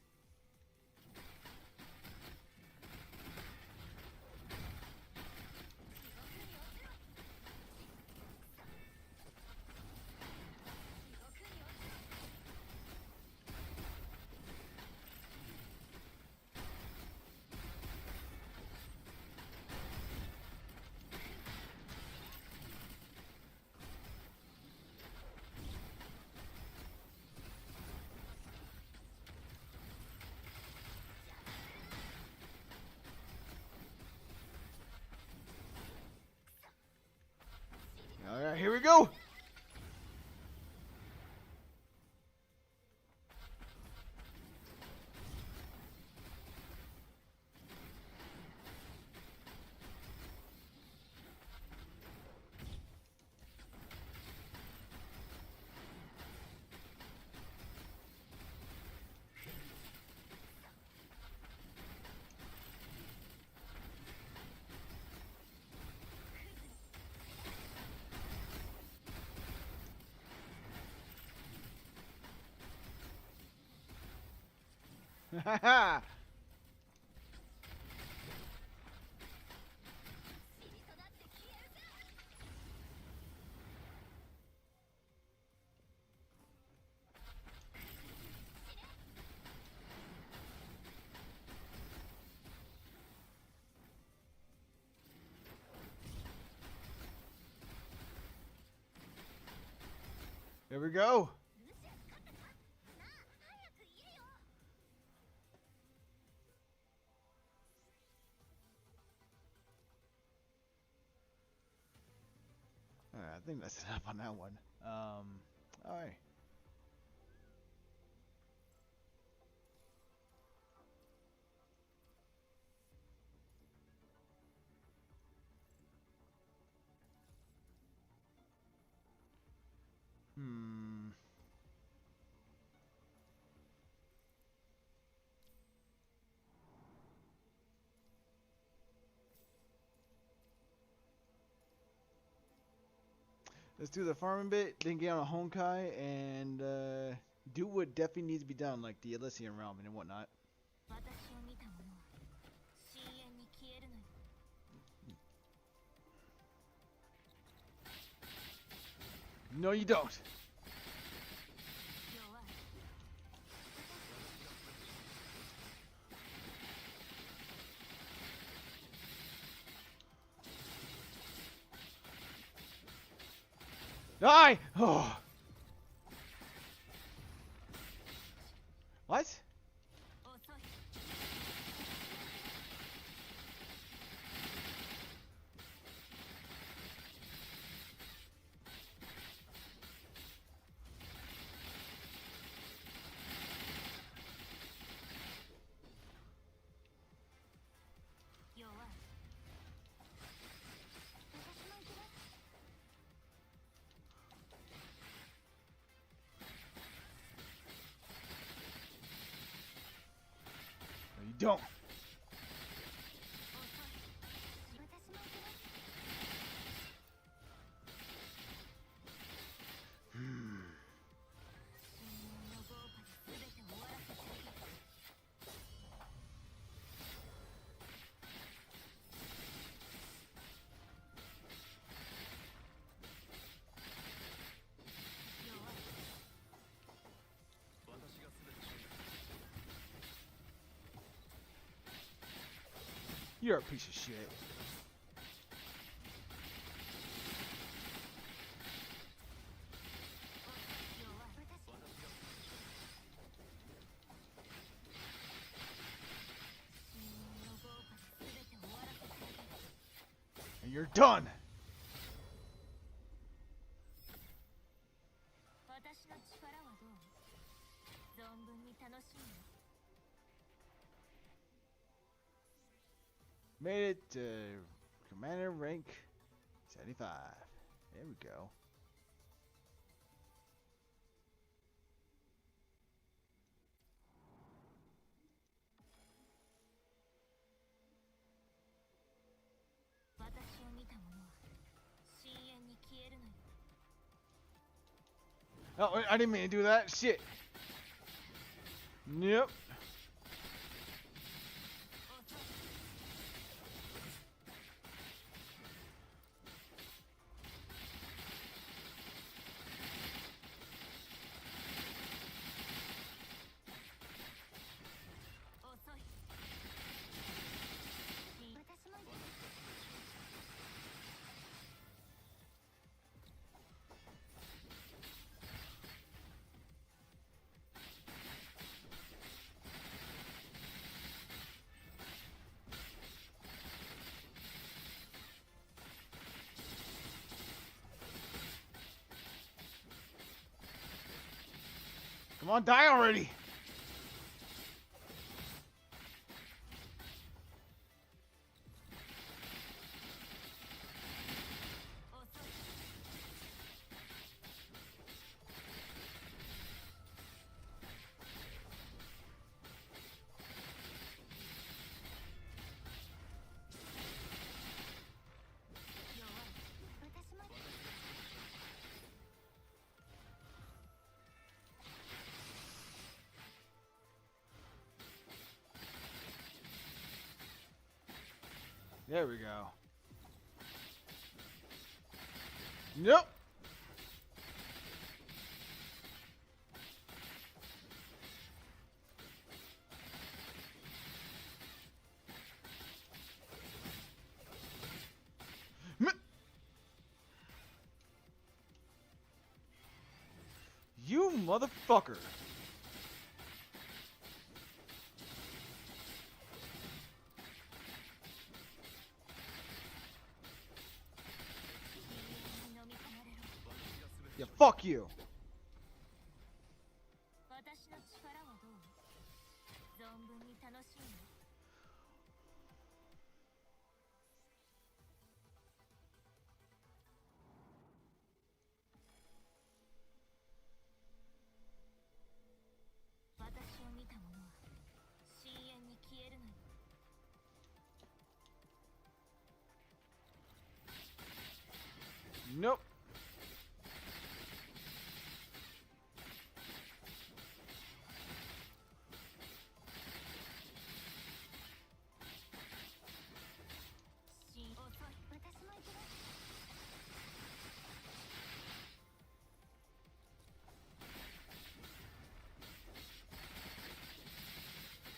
Alright, here we go! Haha! Here we go! Alright, I think that's enough on that one. Alright. Let's do the farming bit, then get on a Honkai, and do what definitely needs to be done, like the Elysian Realm and whatnot. No, you don't. Die! Oh. What? No, you don't. You're a piece of shit. And you're done. Made it to Commander rank 75. There we go. Oh, wait, I didn't mean to do that. Shit. Yep. Come on, die already. There we go. Nope. You motherfucker. Yeah, fuck you. Nope.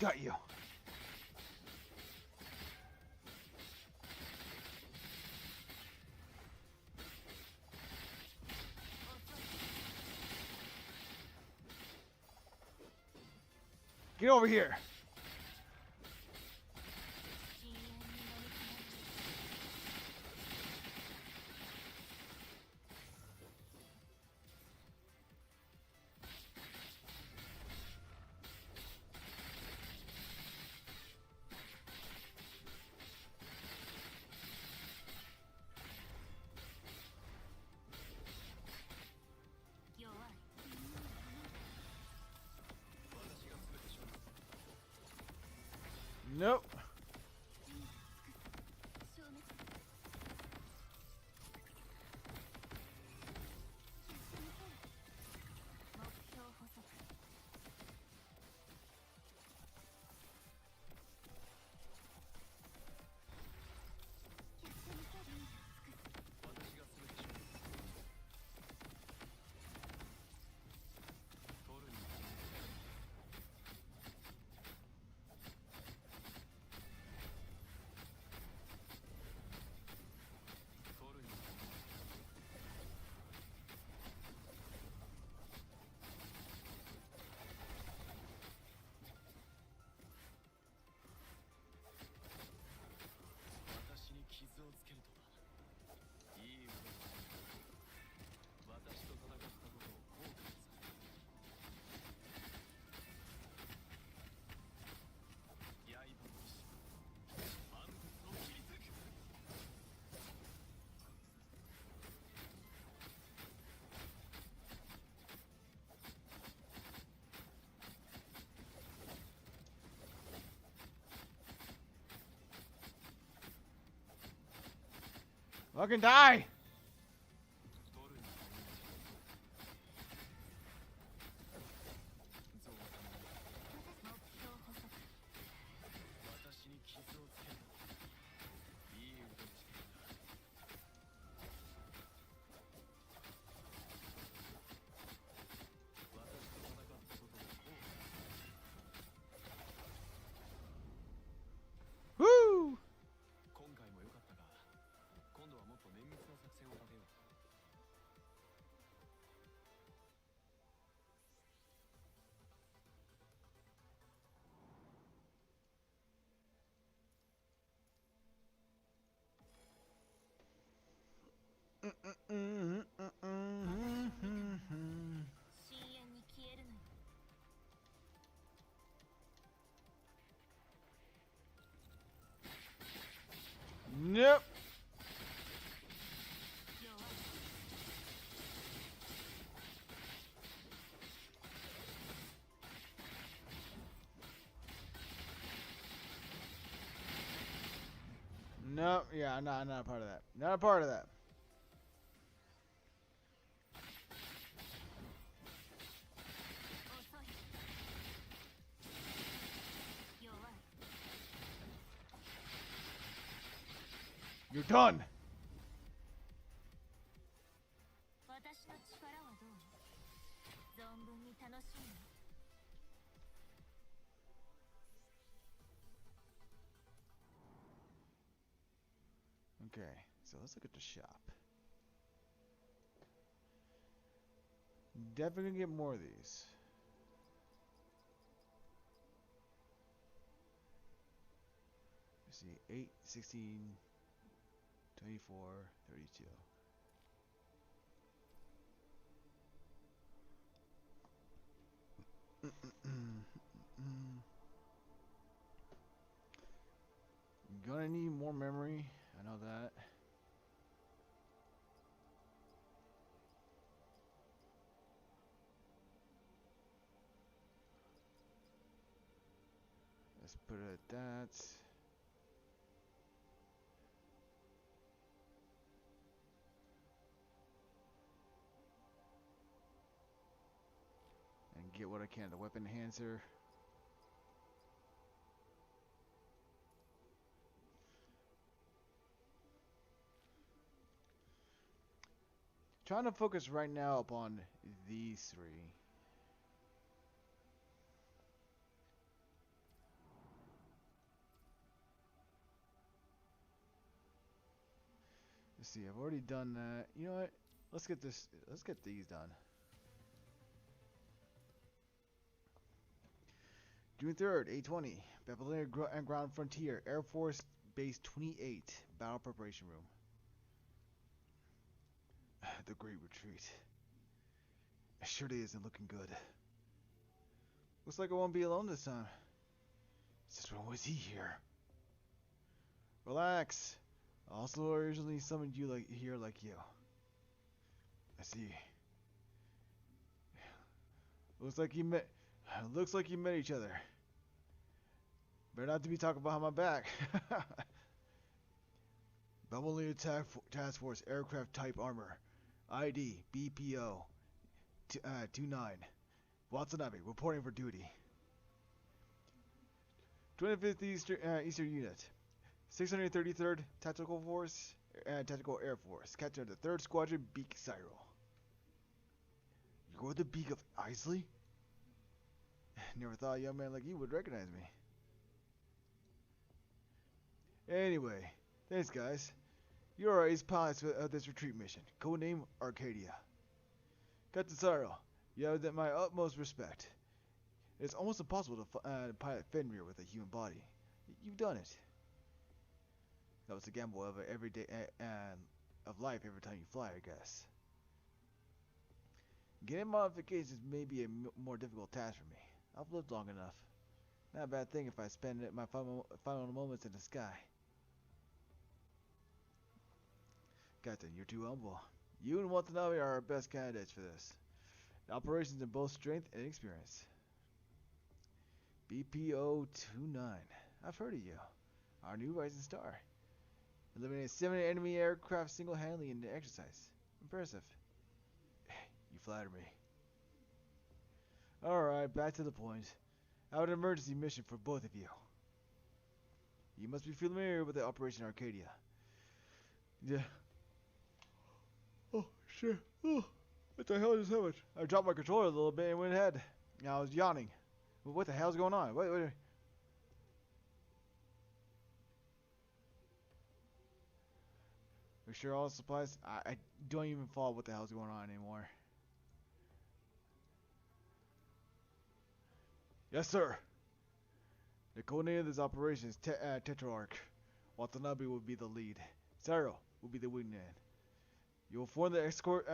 Got you. Get over here. Nope. Fucking die! Nope. Nope. Yeah, I'm not a part of that. Not a part of that. You're done. Okay, so let's look at the shop. Definitely gonna get more of these. Let's see, 8, 16, 24, 32. Gonna need more memory. I know that. Let's put it at that. And get what I can. The weapon enhancer. Trying to focus right now upon these three. Let's see, I've already done that. You know what? Let's get this. Let's get these done. June 3rd, 8:20. Babylonian and Ground Frontier, Air Force Base 28, Battle Preparation Room. The Great Retreat. It surely isn't looking good. Looks like I won't be alone this time. Since when was he here? Relax. I also originally summoned you here like you. I see. Looks like you met each other. Better not to be talking behind my back. Babylonian Task Force Aircraft Type Armor. ID BPO 29. Watanabe reporting for duty. 25th Eastern Unit. 633rd Tactical Force, Tactical Air Force. Captain of the 3rd Squadron, Beak Cyril. You're the Beak of Isley? Never thought a young man like you would recognize me. Anyway, thanks guys. You're our ace pilots of this retreat mission. Codename Arcadia. Captain Cyril, you have my utmost respect. It's almost impossible to pilot Fenrir with a human body. You've done it. That was a gamble of every day of life every time you fly, I guess. Getting modifications may be a more difficult task for me. I've lived long enough. Not a bad thing if I spend my final moments in the sky. Captain, you're too humble. You and Watanabe are our best candidates for this. The operations in both strength and experience. BPO-29. I've heard of you. Our new rising star. Eliminated 7 enemy aircraft single-handedly in the exercise. Impressive. You flatter me. Alright, back to the point. I have an emergency mission for both of you. You must be familiar with the Operation Arcadia. Yeah. Oh, shit. Oh, what the hell just happened? I dropped my controller a little bit and went ahead. Now I was yawning. What the hell's going on? Wait. We sure all the supplies? I don't even follow what the hell's going on anymore. Yes, sir. The codename of this operation is Tetrarch. Watanabe will be the lead. Cyril will be the wingman. You will form the escort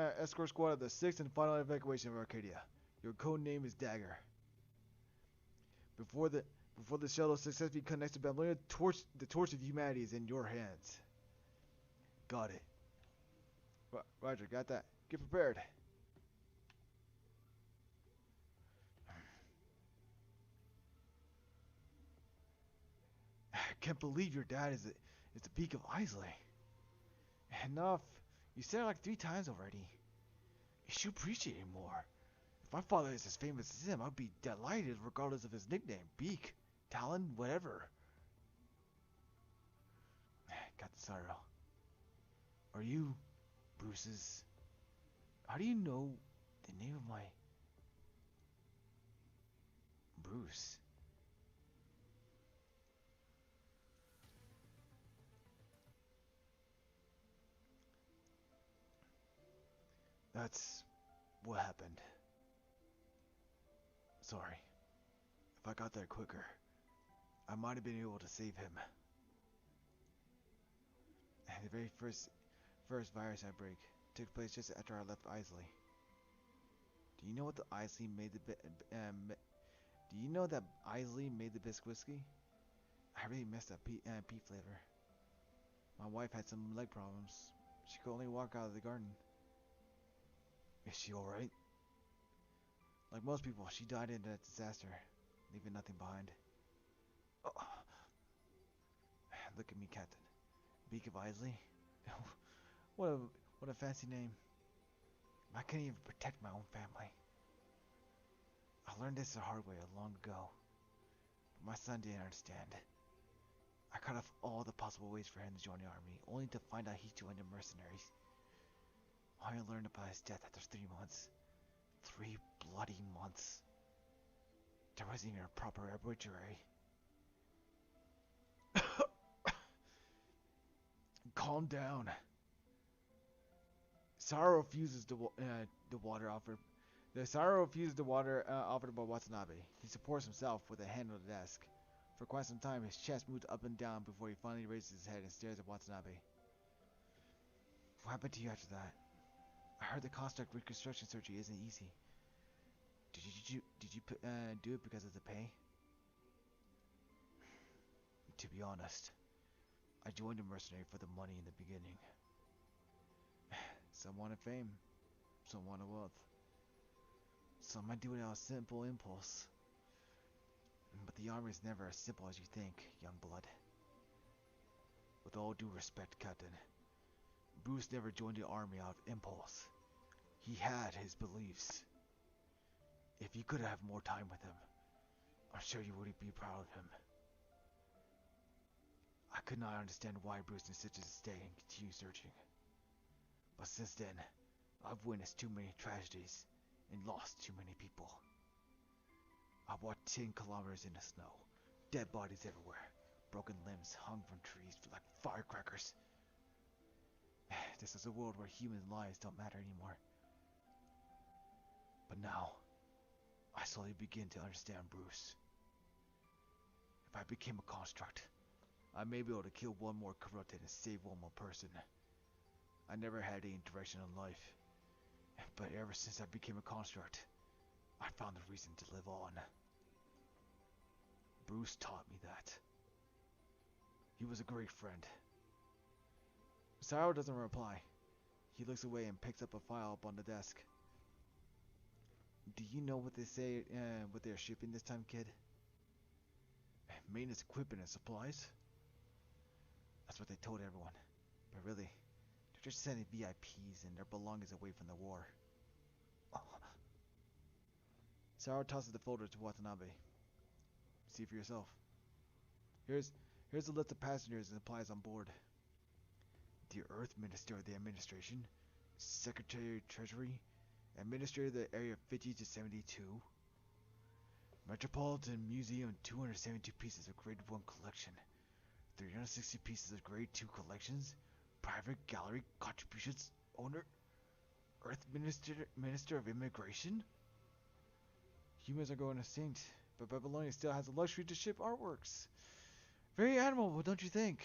squad of the 6th and final evacuation of Arcadia. Your code name is Dagger. Before the shuttle successfully connects to Babylonia, the torch of humanity is in your hands. Got it. Roger, got that. Get prepared. I can't believe your dad is the Beak of Isley. Enough. You said it like 3 times already. You should appreciate it more. If my father is as famous as him, I'd be delighted regardless of his nickname. Beak, Talon, whatever. Got the sorrow. Are you Bruce's? How do you know the name of my Bruce? That's what happened. Sorry. If I got there quicker, I might have been able to save him. The very first virus outbreak took place just after I left Isley. Do you know what the Isley made the Do you know that Isley made the best whiskey? I really missed that peat flavor. My wife had some leg problems. She could only walk out of the garden. Is she alright? Like most people, she died in that disaster, leaving nothing behind. Oh. Look at me, Captain. Beak of Isley? what a fancy name. I couldn't even protect my own family. I learned this the hard way long ago. But my son didn't understand. I cut off all the possible ways for him to join the army, only to find out he joined the mercenaries. I learned about his death after 3 months. 3 bloody months. There wasn't even a proper obituary. Calm down. Sorrow refuses the water offered. The Sorrow refuses the water offered by Watanabe. He supports himself with a hand on the desk. For quite some time, his chest moved up and down before he finally raises his head and stares at Watanabe. What happened to you after that? I heard the construct reconstruction surgery isn't easy. Did you do it because of the pay? To be honest, I joined the mercenary for the money in the beginning. Some wanted fame, some wanted wealth. Some might do it out of simple impulse. But the army is never as simple as you think, young blood. With all due respect, Captain, Bruce never joined the army out of impulse. He had his beliefs. If you could have more time with him, I'm sure you would be proud of him. I could not understand why Bruce insisted to stay and continue searching. But since then, I've witnessed too many tragedies and lost too many people. I've walked 10 kilometers in the snow, dead bodies everywhere, broken limbs hung from trees like firecrackers. This is a world where human lives don't matter anymore. But now, I slowly begin to understand Bruce. If I became a construct, I may be able to kill one more corrupted and save one more person. I never had any direction in life, but ever since I became a construct, I found a reason to live on. Bruce taught me that. He was a great friend. Cyril doesn't reply. He looks away and picks up a file up on the desk. Do you know what they say, what they're shipping this time, kid? Maintenance equipment and supplies? That's what they told everyone. But really, they're just sending VIPs and their belongings away from the war. Oh. Cyril tosses the folder to Watanabe. See for yourself. Here's a list of passengers and supplies on board. The Earth Minister of the Administration, Secretary of Treasury, Administrator of the Area 50 to 72, Metropolitan Museum 272 pieces of Grade 1 collection, 360 pieces of Grade 2 collections, Private Gallery contributions owner, Earth Minister of Immigration. Humans are going extinct, but Babylonia still has the luxury to ship artworks. Very admirable, don't you think?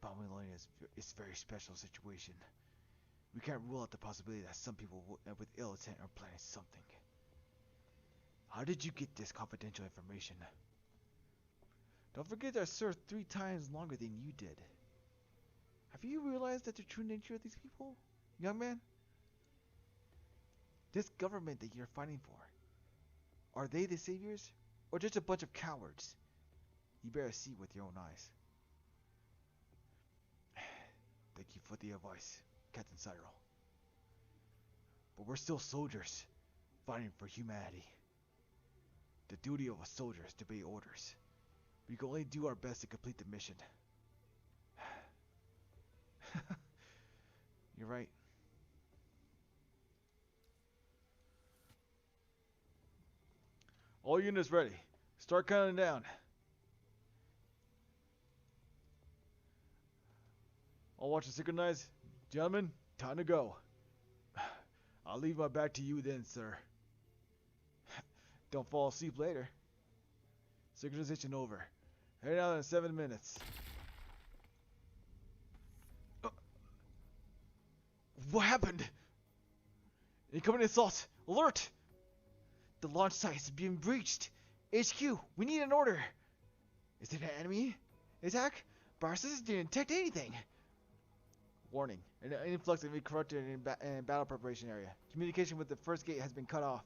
Babylonia is a very special situation. We can't rule out the possibility that some people with ill intent are planning something. How did you get this confidential information? Don't forget I served 3 times longer than you did. Have you realized that the true nature of these people, young man? This government that you're fighting for, are they the saviors or just a bunch of cowards? You better see with your own eyes. Thank you for the advice, Captain Cyril. But we're still soldiers, fighting for humanity. The duty of a soldier is to obey orders. We can only do our best to complete the mission. You're right. All units ready. Start counting down. All watchers synchronize. Gentlemen, time to go. I'll leave my back to you then, sir. Don't fall asleep later. Synchronization over. Heading out in 7 minutes. What happened? Incoming assault! Alert! The launch site is being breached. HQ, we need an order. Is it an enemy attack? Our systems didn't detect anything. Warning. An influx of corrupted in battle preparation area. Communication with the first gate has been cut off.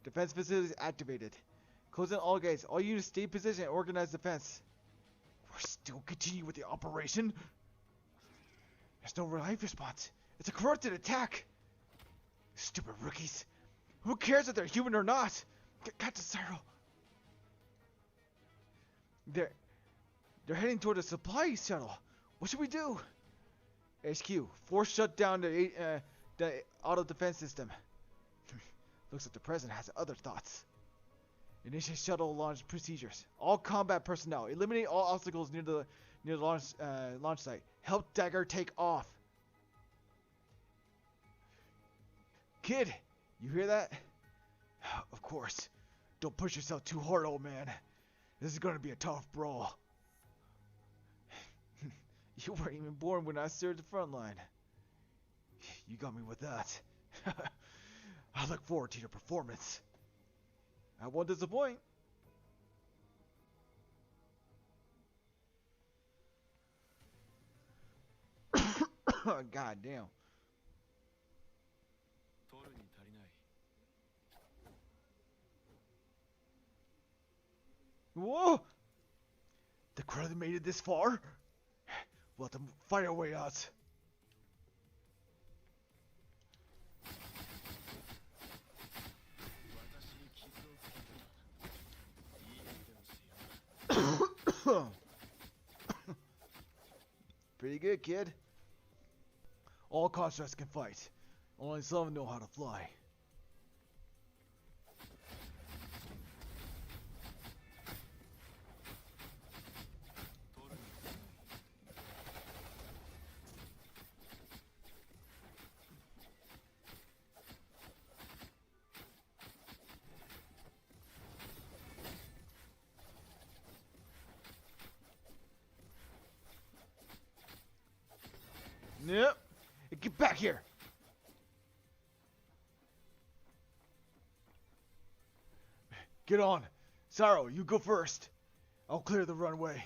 Defense facilities activated. Closing all gates. All units stay in position and organize defense. We're still continuing with the operation? There's no life response. It's a corrupted attack. Stupid rookies. Who cares if they're human or not? Captain Cyril. They're heading toward a supply shuttle. What should we do? HQ, force shut down the auto defense system. Looks like the president has other thoughts. Initiate shuttle launch procedures. All combat personnel, eliminate all obstacles near the launch site. Help Dagger take off. Kid, you hear that? Of course. Don't push yourself too hard, old man. This is gonna be a tough brawl. You weren't even born when I served the front line. You got me with that. I look forward to your performance. I won't disappoint. God damn. Whoa! The crowd made it this far? We'll have to fight our way out. Pretty good, kid. All constructs can fight. Only some know how to fly. Yep. Get back here. Get on. Cyril, you go first. I'll clear the runway.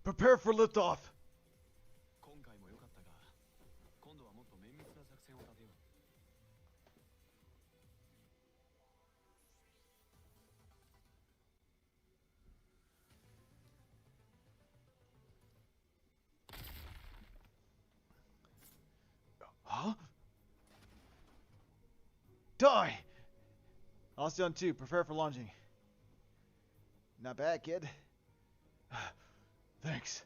Prepare for liftoff. Huh? Die! Alcyon 2, prepare for launching. Not bad, kid. Thanks.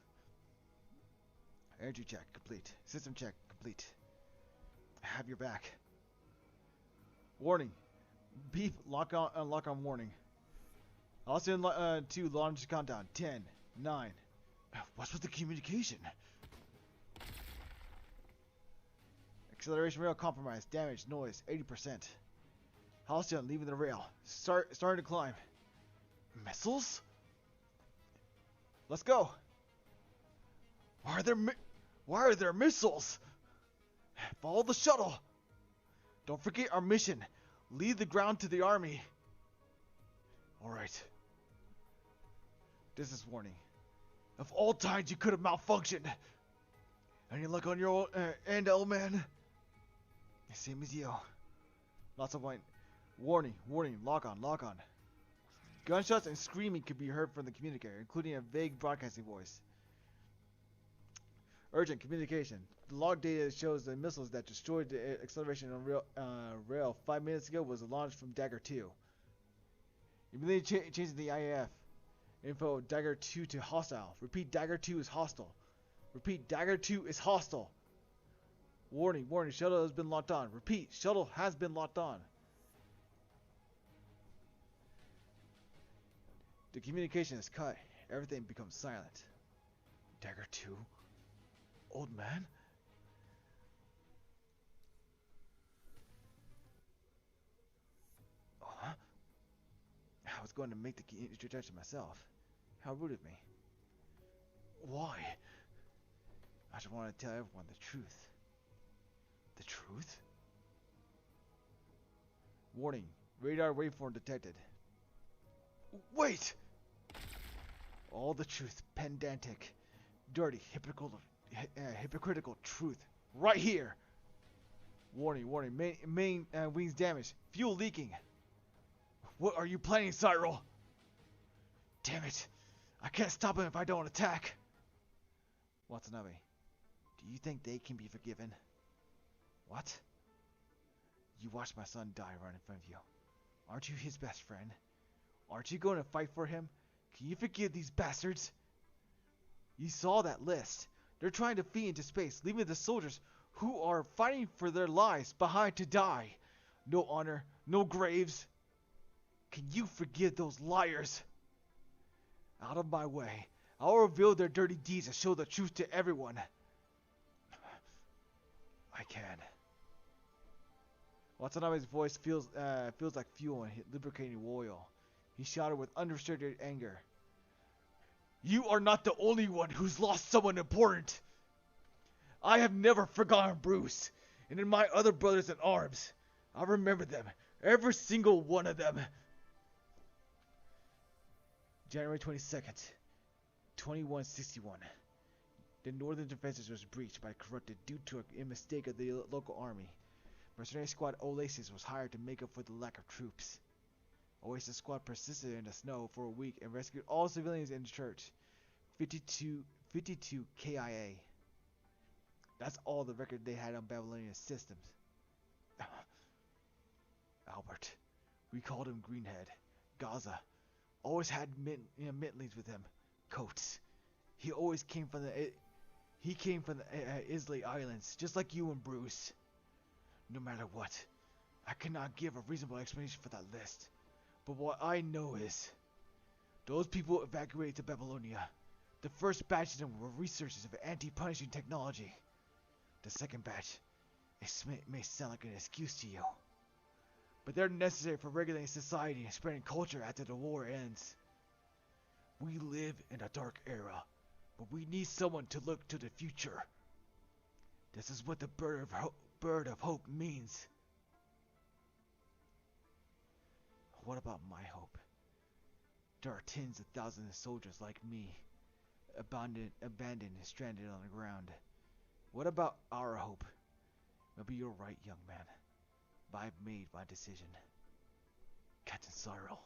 Energy check complete. System check complete. I have your back. Warning. Beep. Lock on warning. Alcyon 2 launch countdown. 10, 9. What's with the communication? Acceleration rail compromised. Damage. Noise. 80%. Halcyon leaving the rail. Starting to climb. Missiles? Let's go. Why are there missiles? Follow the shuttle. Don't forget our mission. Lead the ground to the army. Alright. This is warning. Of all times you could have malfunctioned. Any luck on your end, old man? Same as you. Lots of white. Warning, lock on. Gunshots and screaming could be heard from the communicator, including a vague broadcasting voice. Urgent communication. The log data shows the missiles that destroyed the acceleration on rail 5 minutes ago was launched from Dagger 2. Immediately changing the IAF info Dagger 2 to hostile. Repeat, Dagger 2 is hostile. Repeat, Dagger 2 is hostile. Warning, shuttle has been locked on. Repeat, shuttle has been locked on. The communication is cut. Everything becomes silent. Dagger 2? Old man? Huh? I was going to make the introduction myself. How rude of me. Why? I just want to tell everyone the truth. The truth? Warning. Radar waveform detected. Wait! All the truth. Pedantic. Dirty. Hypocritical truth. Right here! Warning. Main wings damaged. Fuel leaking. What are you planning, Cyril? Damn it. I can't stop him if I don't attack. Watanabe. Do you think they can be forgiven? What? You watched my son die right in front of you. Aren't you his best friend? Aren't you going to fight for him? Can you forgive these bastards? You saw that list. They're trying to flee into space, leaving the soldiers who are fighting for their lives behind to die. No honor, no graves. Can you forgive those liars? Out of my way. I'll reveal their dirty deeds and show the truth to everyone. I can. Watanabe's voice feels like fuel and lubricating oil. He shouted with unrestricted anger. You are not the only one who's lost someone important. I have never forgotten Bruce, and in my other brothers in arms, I remember them, every single one of them. January 22nd, 2161. The northern defenses was breached by corrupted due to a mistake of the local army. Mercenary squad Oasis was hired to make up for the lack of troops. Oasis squad persisted in the snow for a week and rescued all civilians in the church. 52 KIA. That's all the record they had on Babylonian systems. Albert. We called him Greenhead. Gaza. Always had Mitlings with him. Coats. He always came from the Islay Islands, just like you and Bruce. No matter what, I cannot give a reasonable explanation for that list. But what I know is, those people evacuated to Babylonia. The first batch of them were researchers of anti-punishing technology. The second batch, it may sound like an excuse to you, but they're necessary for regulating society and spreading culture after the war ends. We live in a dark era, but we need someone to look to the future. This is what the bird of hope means. What about my hope? There are tens of thousands of soldiers like me, abandoned and stranded on the ground. What about our hope? Maybe you're right, young man, but I've made my decision. Captain Cyril.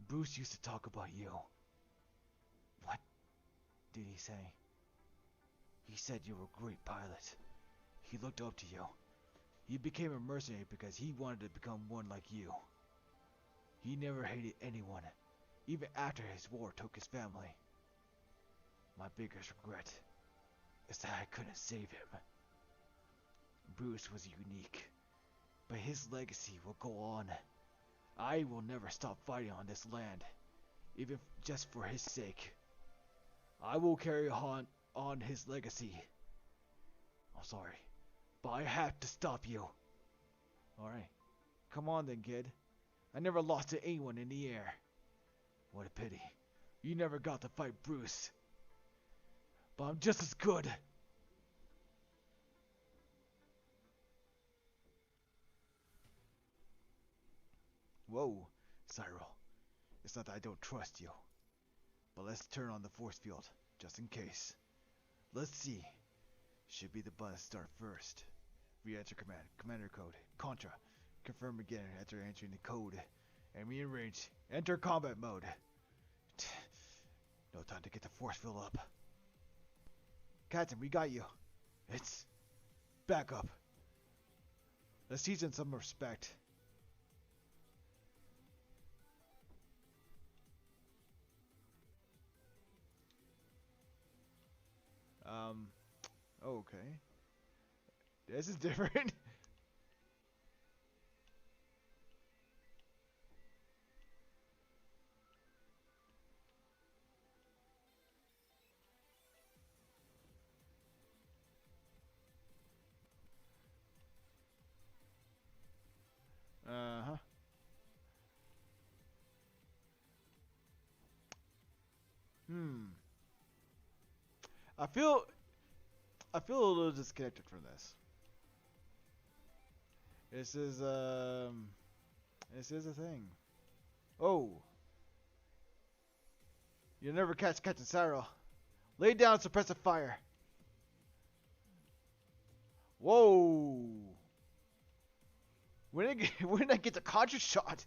Bruce used to talk about you. What did he say? He said you were a great pilot. He looked up to you. He became a mercenary because he wanted to become one like you. He never hated anyone, even after his war took his family. My biggest regret is that I couldn't save him. Bruce was unique, but his legacy will go on. I will never stop fighting on this land, even just for his sake. I will carry on his legacy. I'm sorry, but I have to stop you. Alright, Come on then, kid. I never lost to anyone in the air. What a pity. You never got to fight Bruce. But I'm just as good. Whoa, Cyril. It's not that I don't trust you. But let's turn on the force field, just in case. Let's see. Should be the button start first. Re-enter command. Commander code. Contra. Confirm again after entering the code. Enemy in range. Enter combat mode. No time to get the force field up. Captain, we got you. It's back up. Let's teach them some respect. Okay. This is different. Uh-huh. Hmm. I feel a little disconnected from this. This is a thing. Oh. You'll never catch Captain Cyril. Lay down suppressive fire. Whoa. When did I get the contra shot?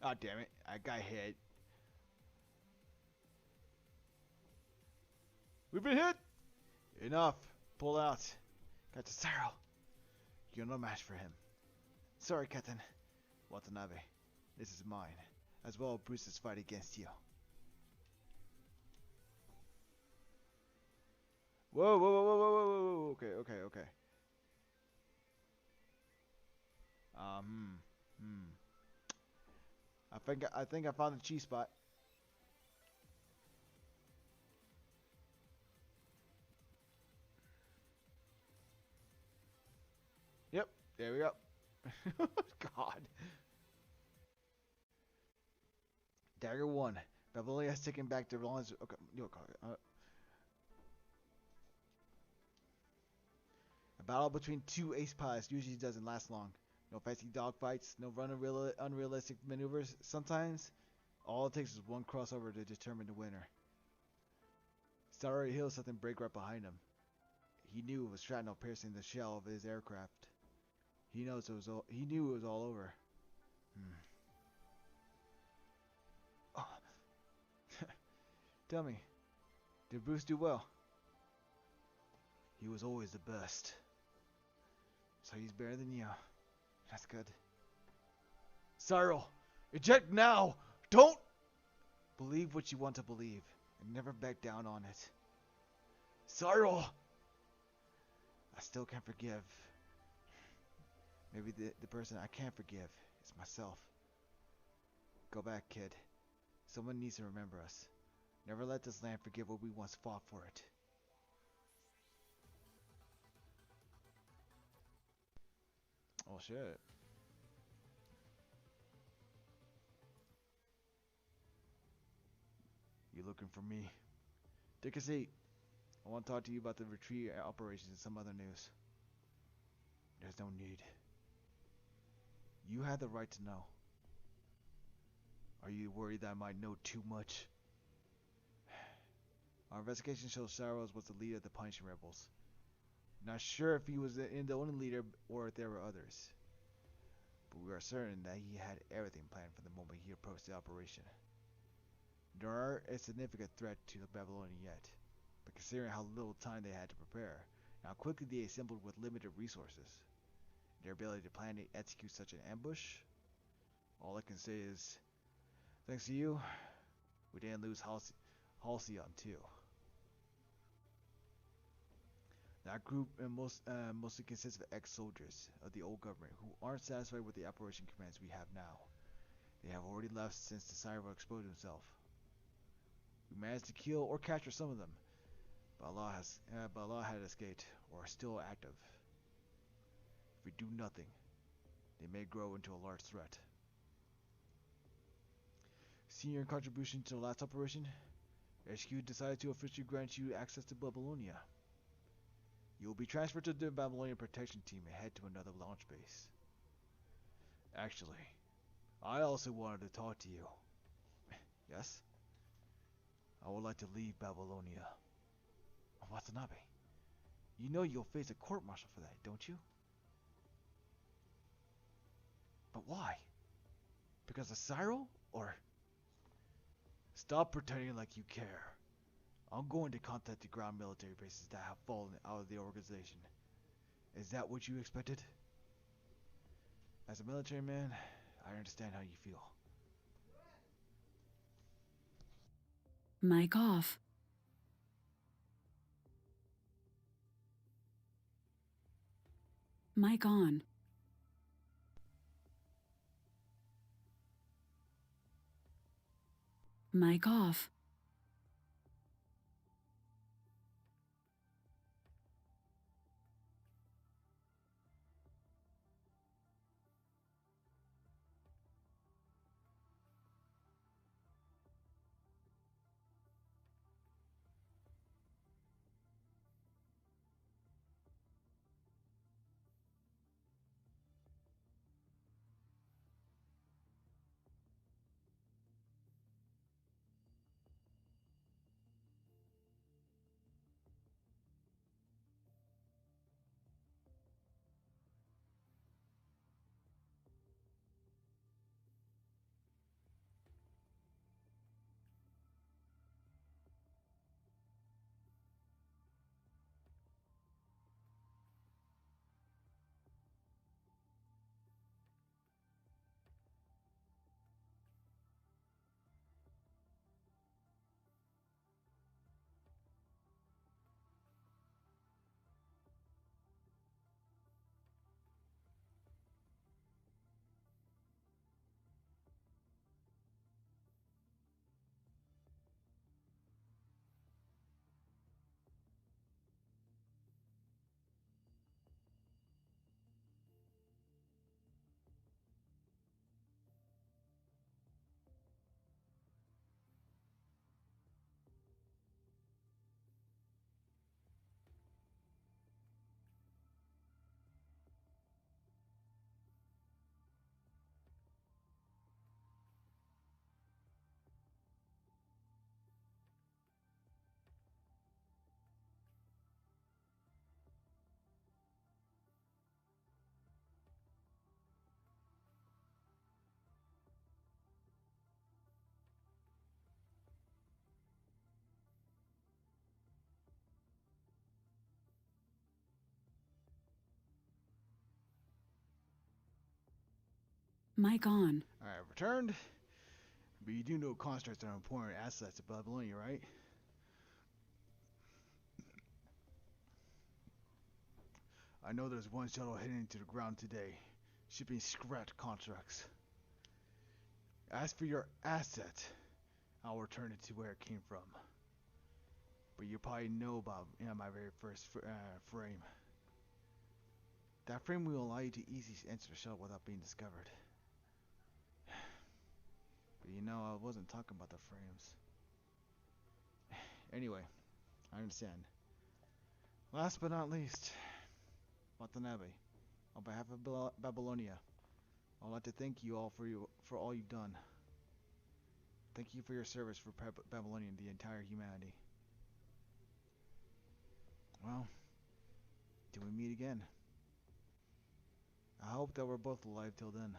Oh damn it! I got hit. We've been hit. Enough. Pull out. Captain Cyril. You're no match for him. Sorry, Captain Watanabe. This is mine, as well as Bruce's fight against you. Whoa, whoa, whoa, whoa, whoa, whoa, whoa. Okay, okay, okay. I think I found the cheese spot. Yep, there we go. God. Dagger 1. Babylonia has taken back the Rollins. Okay, a battle between two ace pilots usually doesn't last long. No fancy dogfights, no unrealistic maneuvers. Sometimes, all it takes is one crossover to determine the winner. Starry Hill something break right behind him. He knew it was shrapnel piercing the shell of his aircraft. He knew it was all over. Oh. Tell me, did Bruce do well? He was always the best. So he's better than you. That's good. Cyril, eject now! Don't believe what you want to believe and never back down on it. Cyril! I still can't forgive. Maybe the person I can't forgive is myself. Go back, kid. Someone needs to remember us. Never let this land forget what we once fought for it. Oh shit. You looking for me? Take a seat. I want to talk to you about the retreat operations and some other news. There's no need. You had the right to know. Are you worried that I might know too much? Our investigation shows Saros was the leader of the Punishing Rebels. Not sure if he was the only leader or if there were others. But we are certain that he had everything planned from the moment he approached the operation. There are a significant threat to the Babylonian yet, but considering how little time they had to prepare, and how quickly they assembled with limited resources, their ability to plan and execute such an ambush, all I can say is, thanks to you, we didn't lose Halcyon too. That group mostly consists of ex-soldiers of the old government who aren't satisfied with the operation commands we have now. They have already left since the Cyber exploded himself. We managed to kill or capture some of them, but a lot had escaped or are still active. If we do nothing, they may grow into a large threat. Seeing your contribution to the last operation, HQ decided to officially grant you access to Babylonia. You will be transferred to the Babylonian protection team and head to another launch base. Actually, I also wanted to talk to you. Yes? I would like to leave Babylonia. Watanabe, you know you'll face a court-martial for that, don't you? But why? Because of Cyril? Or... Stop pretending like you care. I'm going to contact the ground military bases that have fallen out of the organization. Is that what you expected? As a military man, I understand how you feel. Mic off. Mic on. Mic off. Mic on. Alright, returned. But you do know constructs are important assets of Babylonia, right? I know there's one shuttle heading into the ground today, shipping scrap constructs. As for your asset, I'll return it to where it came from. But you probably know about my very first frame. That frame will allow you to easily enter the shuttle without being discovered. But you know, I wasn't talking about the frames. Anyway, I understand. Last but not least, Watanabe, on behalf of Babylonia, I'd like to thank you all for all you've done. Thank you for your service for Babylonia and the entire humanity. Well, till we meet again. I hope that we're both alive till then.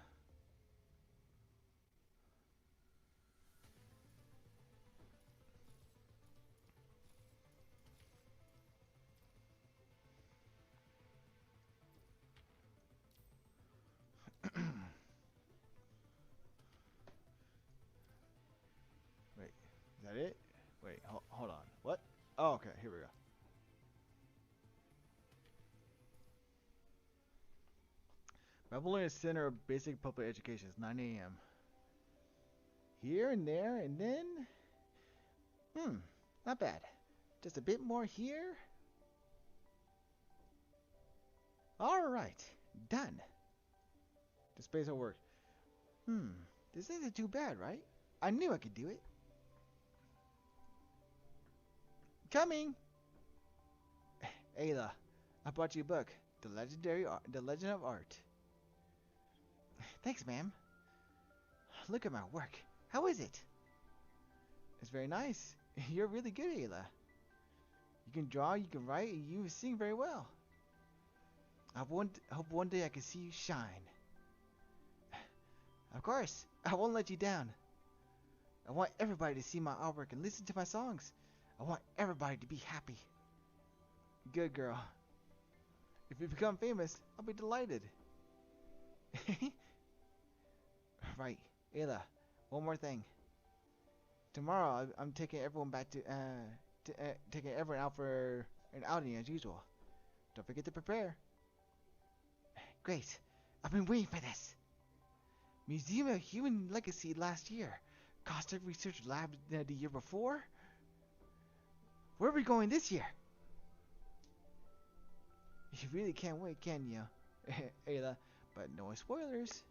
Wait, is that it? Wait, hold on. What? Oh, okay, here we go. Revelation Center of Basic Public Education is 9 a.m. Here and there, and then... not bad. Just a bit more here. Alright, done. The space will work. This isn't too bad, right? I knew I could do it. Coming! Ayla, I brought you a book. The Legend of Art. Thanks, ma'am. Look at my work. How is it? It's very nice. You're really good, Ayla. You can draw, you can write, and you sing very well. I hope one day I can see you shine. Of course, I won't let you down. I want everybody to see my artwork and listen to my songs. I want everybody to be happy. Good girl. If you become famous, I'll be delighted. Right, Ayla, one more thing. Tomorrow, I'm taking everyone back to, taking everyone out for an outing as usual. Don't forget to prepare. Great. I've been waiting for this. Museum of Human Legacy last year. Costa Research Lab the year before. Where are we going this year? You really can't wait, can you, Ayla? But no spoilers.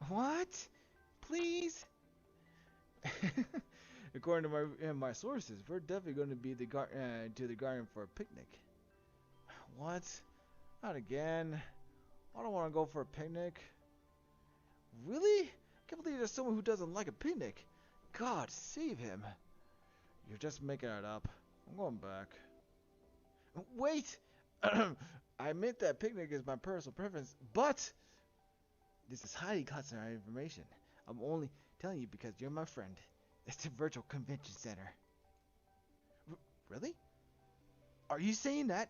What? Please? According to my sources, we're definitely going to be to the garden for a picnic. What? Not again. I don't want to go for a picnic. Really? I can't believe there's someone who doesn't like a picnic. God, save him. You're just making it up. I'm going back. Wait! I admit that picnic is my personal preference, but this is highly classified information. I'm only telling you because you're my friend. It's the virtual convention center. Really? Are you saying that?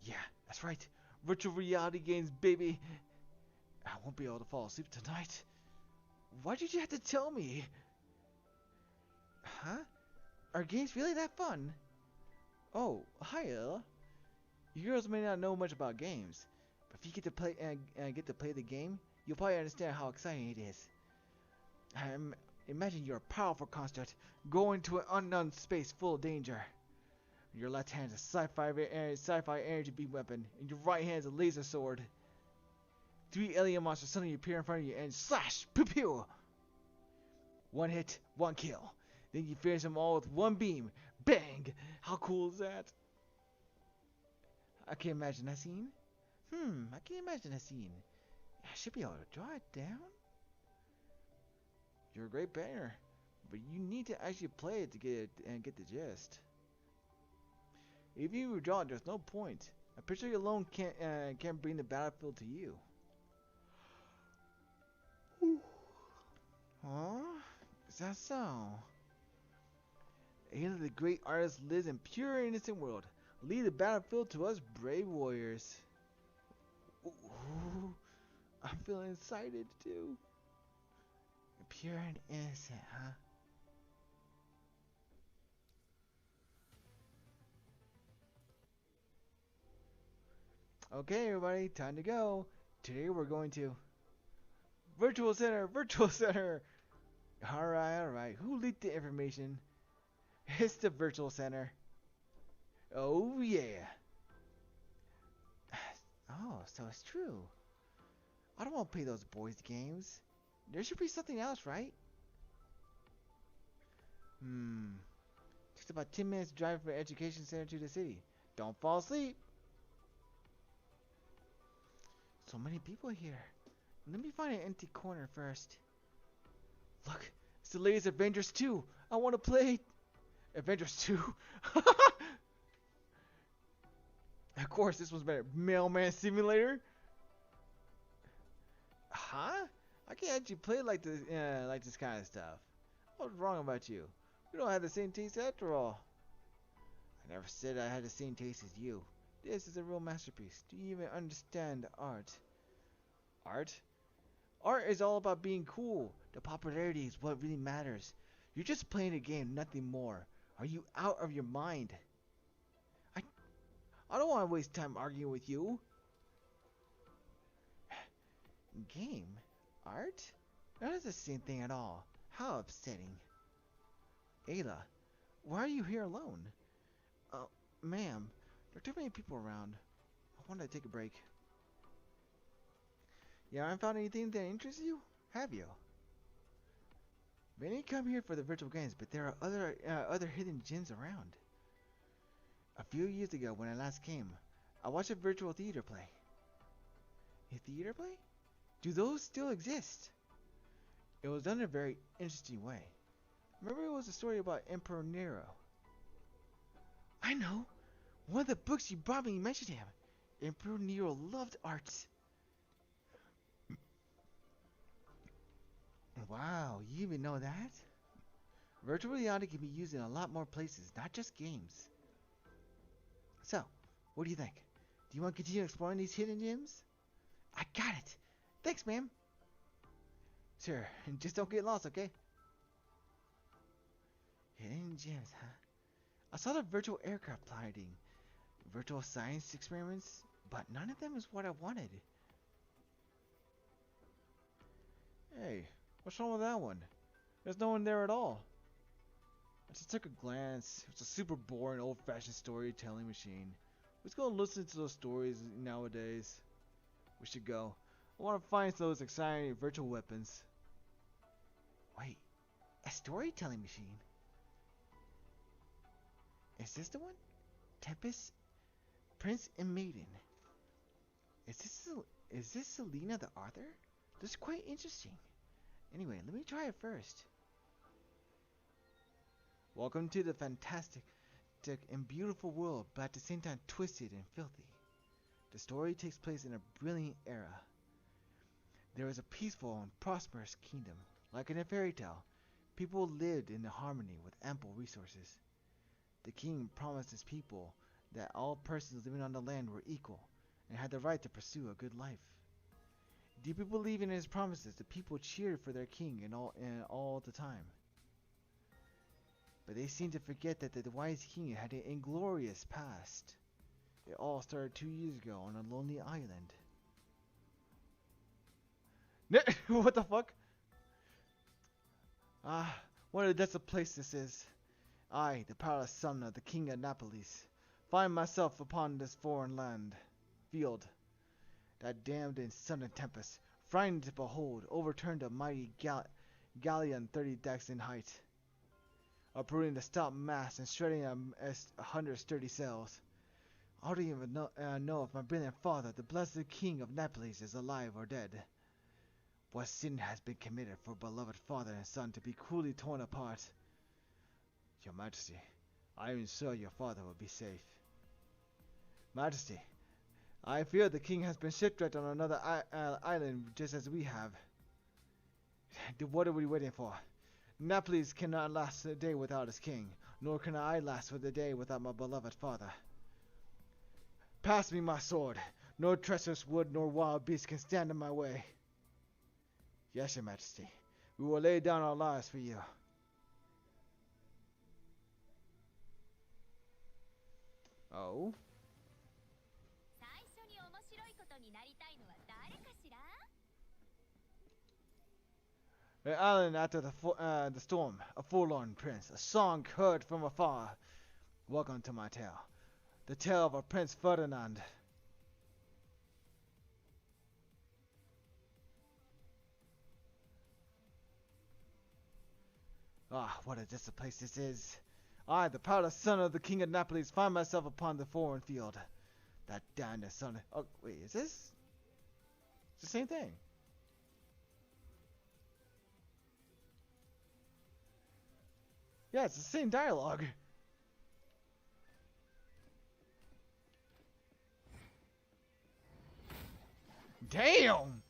Yeah, that's right. Virtual reality games, baby. I won't be able to fall asleep tonight. Why did you have to tell me? Huh? Are games really that fun? Oh, hi, Ella. You girls may not know much about games, but if you get to play the game, you'll probably understand how exciting it is. Imagine you're a powerful construct going to an unknown space full of danger. Your left hand is a sci-fi energy beam weapon, and your right hand is a laser sword. 3 alien monsters suddenly appear in front of you and slash! Pew pew! One hit, one kill. Then you finish them all with one beam. Bang! How cool is that? I can't imagine that scene. I can't imagine that scene. I should be able to draw it down. You're a great painter, but you need to actually play it to get the gist. If you draw it, there's no point. A picture alone can't bring the battlefield to you. Huh? Is that so? Ayla the great artist lives in pure innocent world. Lead the battlefield to us brave warriors. Ooh, I'm feeling excited too. Pure and innocent, huh? Okay, everybody, time to go. Today we're going to Virtual Center, Virtual Center. Alright. Who leaked the information? It's the Virtual Center. Oh, yeah. Oh, so it's true. I don't want to play those boys' games. There should be something else, right? Just about 10 minutes drive from the education center to the city. Don't fall asleep. So many people here. Let me find an empty corner first. Look, it's the latest Avengers 2. I want to play Avengers 2. Of course, this one's better. Mailman Simulator. Huh? I can't actually play like this kind of stuff. What's wrong about you? We don't have the same taste after all. I never said I had the same taste as you. This is a real masterpiece. Do you even understand art? Art? Art is all about being cool. The popularity is what really matters. You're just playing a game, nothing more. Are you out of your mind? I don't want to waste time arguing with you. Game? Art? That is the same thing at all. How upsetting. Ayla, why are you here alone? Ma'am, there are too many people around. I wanted to take a break. You haven't found anything that interests you? Have you? Many come here for the virtual games, but there are other hidden gems around. A few years ago, when I last came, I watched a virtual theater play. A theater play? Do those still exist? It was done in a very interesting way. Remember, it was a story about Emperor Nero. I know! One of the books you brought me mentioned him. Emperor Nero loved arts. Wow, you even know that? Virtual reality can be used in a lot more places, not just games. So, what do you think? Do you want to continue exploring these hidden gems? I got it! Thanks, ma'am! Sure, and just don't get lost, okay? Hidden gems, huh? I saw the virtual aircraft piloting, virtual science experiments, but none of them is what I wanted. Hey, what's wrong with that one? There's no one there at all. I just took a glance. It's a super boring, old-fashioned storytelling machine. Who's gonna listen to those stories nowadays? We should go. I want to find those exciting virtual weapons. Wait, a storytelling machine? Is this the one? Tempest, Prince and Maiden. Is this Selena the author? This is quite interesting. Anyway, let me try it first. Welcome to the fantastic and beautiful world, but at the same time twisted and filthy. The story takes place in a brilliant era. There is a peaceful and prosperous kingdom. Like in a fairy tale, people lived in harmony with ample resources. The king promised his people that all persons living on the land were equal and had the right to pursue a good life. Deeply believing in his promises, the people cheered for their king and all the time. But they seemed to forget that the wise king had an inglorious past. It all started 2 years ago on a lonely island. What the fuck? What a desolate place this is. I, the powerless son of the king of Naples, find myself upon this foreign field. That damned and sudden tempest, frightening to behold, overturned a mighty galleon 30 decks in height, uprooting the stout mast and shredding 100 sturdy sails. I don't even know if my brilliant father, the blessed king of Naples, is alive or dead. What sin has been committed for beloved father and son to be cruelly torn apart? Your Majesty, I am sure your father will be safe. Majesty, I fear the king has been shipwrecked on another island just as we have. What are we waiting for? Naples cannot last a day without its king, nor can I last for the day without my beloved father. Pass me my sword. No treacherous wood nor wild beast can stand in my way. Yes, your Majesty, we will lay down our lives for you. Oh? An island after the storm, a forlorn prince, a song heard from afar. Welcome to my tale, the tale of our Prince Ferdinand. Ah, what a desolate place this is. I, the proudest son of the king of Naples, find myself upon the foreign field. That damned son. Oh, wait, is this? It's the same thing. Yeah, it's the same dialogue. Damn!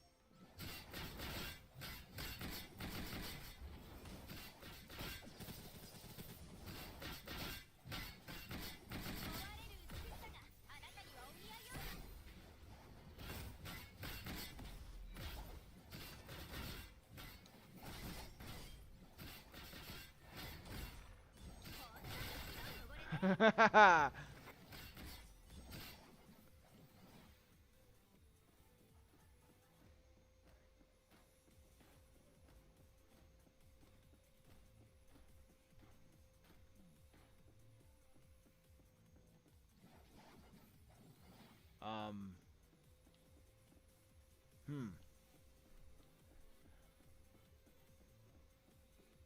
Hmm.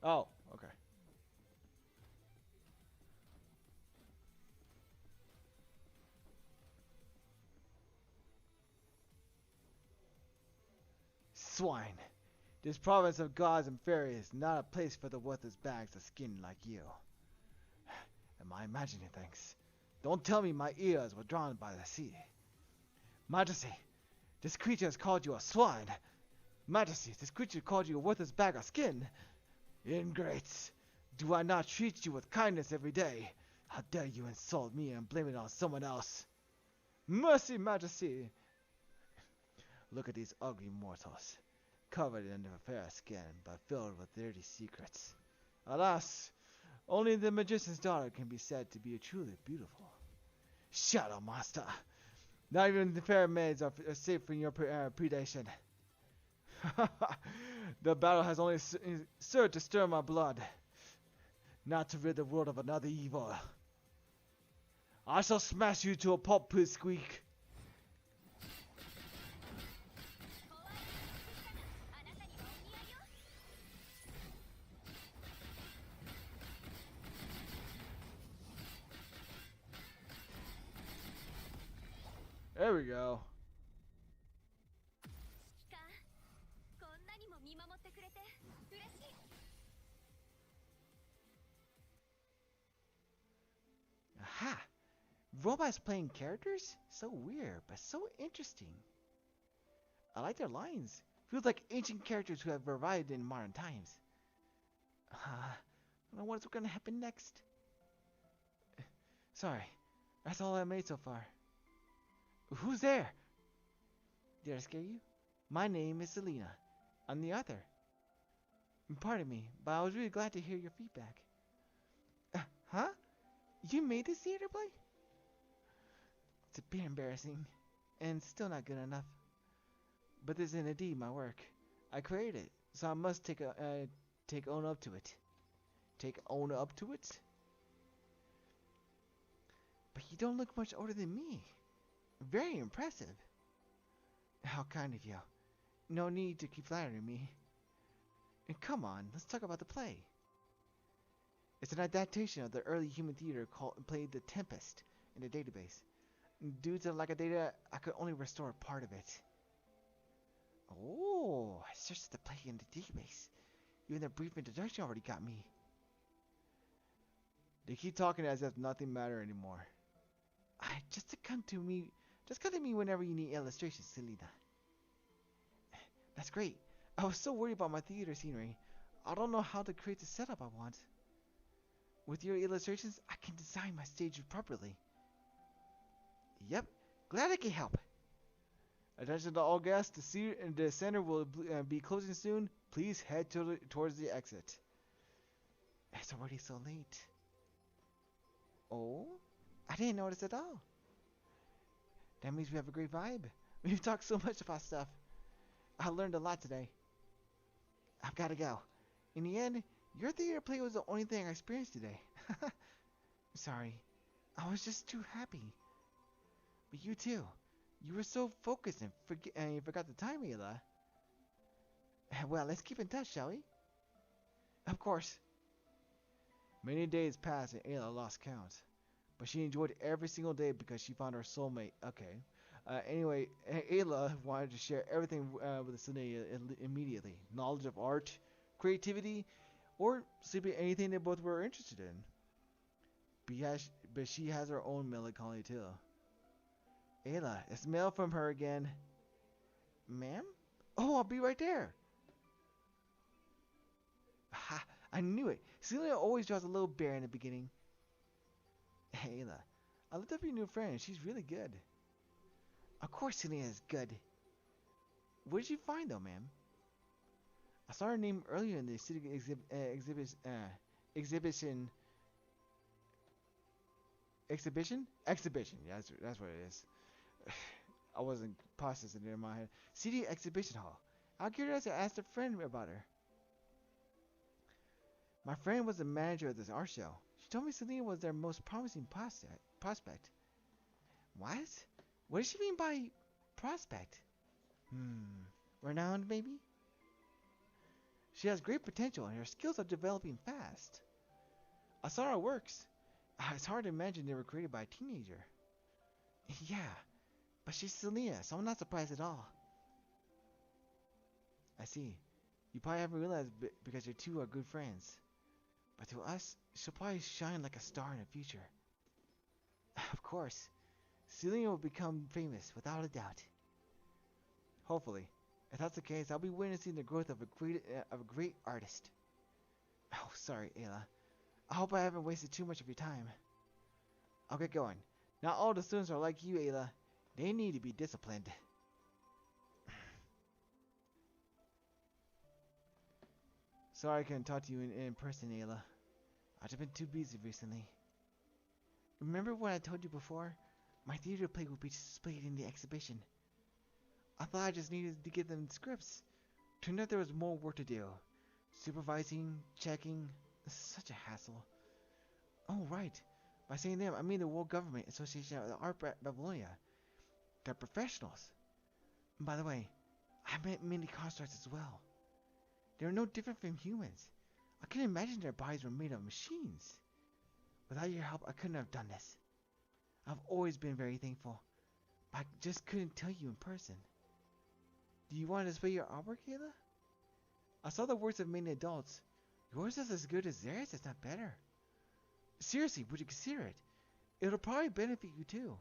Oh, okay. Swine. This province of gods and fairies is not a place for the worthless bags of skin like you. Am I imagining things? Don't tell me my ears were drawn by the sea. Majesty, this creature has called you a swine. Majesty, this creature called you a worthless bag of skin. Ingrates, do I not treat you with kindness every day? How dare you insult me and blame it on someone else? Mercy, Majesty! Look at these ugly mortals, covered in a fair skin, but filled with dirty secrets. Alas, only the magician's daughter can be said to be truly beautiful. Shadow Master! Not even the fair maids are safe from your predation. The battle has only served to stir my blood, not to rid the world of another evil. I shall smash you to a pulp, please squeak. There we go. Aha! Robots playing characters? So weird, but so interesting. I like their lines. Feels like ancient characters who have arrived in modern times. I don't know what's gonna happen next. Sorry, that's all I made so far. Who's there? Did I scare you? My name is Selena. I'm the author. Pardon me, but I was really glad to hear your feedback. Huh? You made this theater play? It's a bit embarrassing, and still not good enough. But this is indeed my work. I created it, so I must take own up to it. Take own up to it? But you don't look much older than me. Very impressive. How kind of you. No need to keep flattering me. And come on, let's talk about the play. It's an adaptation of the early human theater played The Tempest in the database. Due to lack of data, I could only restore part of it. Oh, I searched the play in the database. Even the brief introduction already got me. They keep talking as if nothing matters anymore. Just come to me whenever you need illustrations, Selena. That's great. I was so worried about my theater scenery. I don't know how to create the setup I want. With your illustrations, I can design my stage properly. Yep, glad I can help. Attention to all guests, the center will be closing soon. Please head towards the exit. It's already so late. Oh? I didn't notice at all. That means we have a great vibe. We've talked so much about stuff. I learned a lot today. I've got to go. In the end, your theater play was the only thing I experienced today. Sorry. I was just too happy. But you too. You were so focused and you forgot the time, Ayla. Well, let's keep in touch, shall we? Of course. Many days passed and Ayla lost count. But she enjoyed every single day because she found her soulmate. Okay. Anyway, Ayla wanted to share everything with Selena immediately. Knowledge of art, creativity, or simply anything they both were interested in. But she has her own melancholy too. Ayla, it's mail from her again. Ma'am? Oh, I'll be right there. Ha! I knew it. Selena always draws a little bear in the beginning. Ayla, I looked up your new friend. She's really good. Of course Selena is good. What did you find though, ma'am? I saw her name earlier in the city exhibition. Exhibition. Yeah, that's what it is. I wasn't processing it in my head. City Exhibition Hall. Out of curiosity, I asked a friend about her. My friend was the manager of this art show. She told me Selena was their most promising prospect. What? What does she mean by prospect? Renowned, maybe? She has great potential and her skills are developing fast. I saw her works. It's hard to imagine they were created by a teenager. Yeah, but she's Selena, so I'm not surprised at all. I see. You probably haven't realized because you two are good friends. But to us, she'll probably shine like a star in the future. Of course, Selena will become famous without a doubt. Hopefully. If that's the case, I'll be witnessing the growth of a great artist. Oh, sorry, Ayla. I hope I haven't wasted too much of your time. I'll get going. Not all the students are like you, Ayla. They need to be disciplined. Sorry I couldn't talk to you in person, Ayla. I've just been too busy recently. Remember what I told you before? My theater play will be displayed in the exhibition. I thought I just needed to give them scripts. Turned out there was more work to do. Supervising, checking, such a hassle. Oh, right. By saying them, I mean the World Government Association of the Art Babylonia. They're professionals. And by the way, I met many constructs as well. They're no different from humans. I couldn't imagine their bodies were made of machines. Without your help, I couldn't have done this. I've always been very thankful, but I just couldn't tell you in person. Do you want to display your artwork, Kayla? I saw the works of many adults. Yours is as good as theirs, if not better. Seriously, would you consider it? It'll probably benefit you too.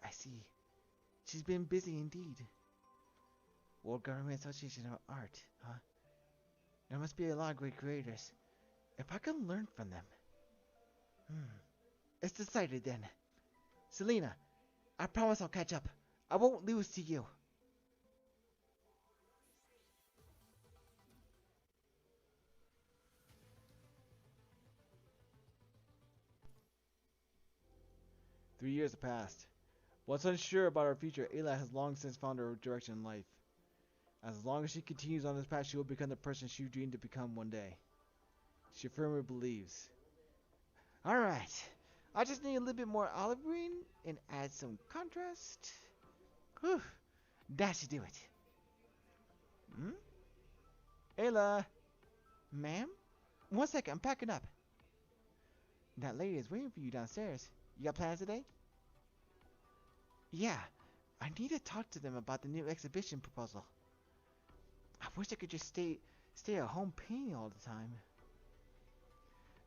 I see. She's been busy indeed. World Government Association of Art, huh? There must be a lot of great creators. If I can learn from them. It's decided then. Selena, I promise I'll catch up. I won't lose to you. Three years have passed. Once unsure about her future, Ayla has long since found her direction in life. As long as she continues on this path, she will become the person she dreamed to become one day. She firmly believes. Alright. I just need a little bit more olive green and add some contrast. Whew. That should do it. Ayla! Ma'am? 1 second, I'm packing up. That lady is waiting for you downstairs. You got plans today? Yeah. I need to talk to them about the new exhibition proposal. I wish I could just stay at home painting all the time.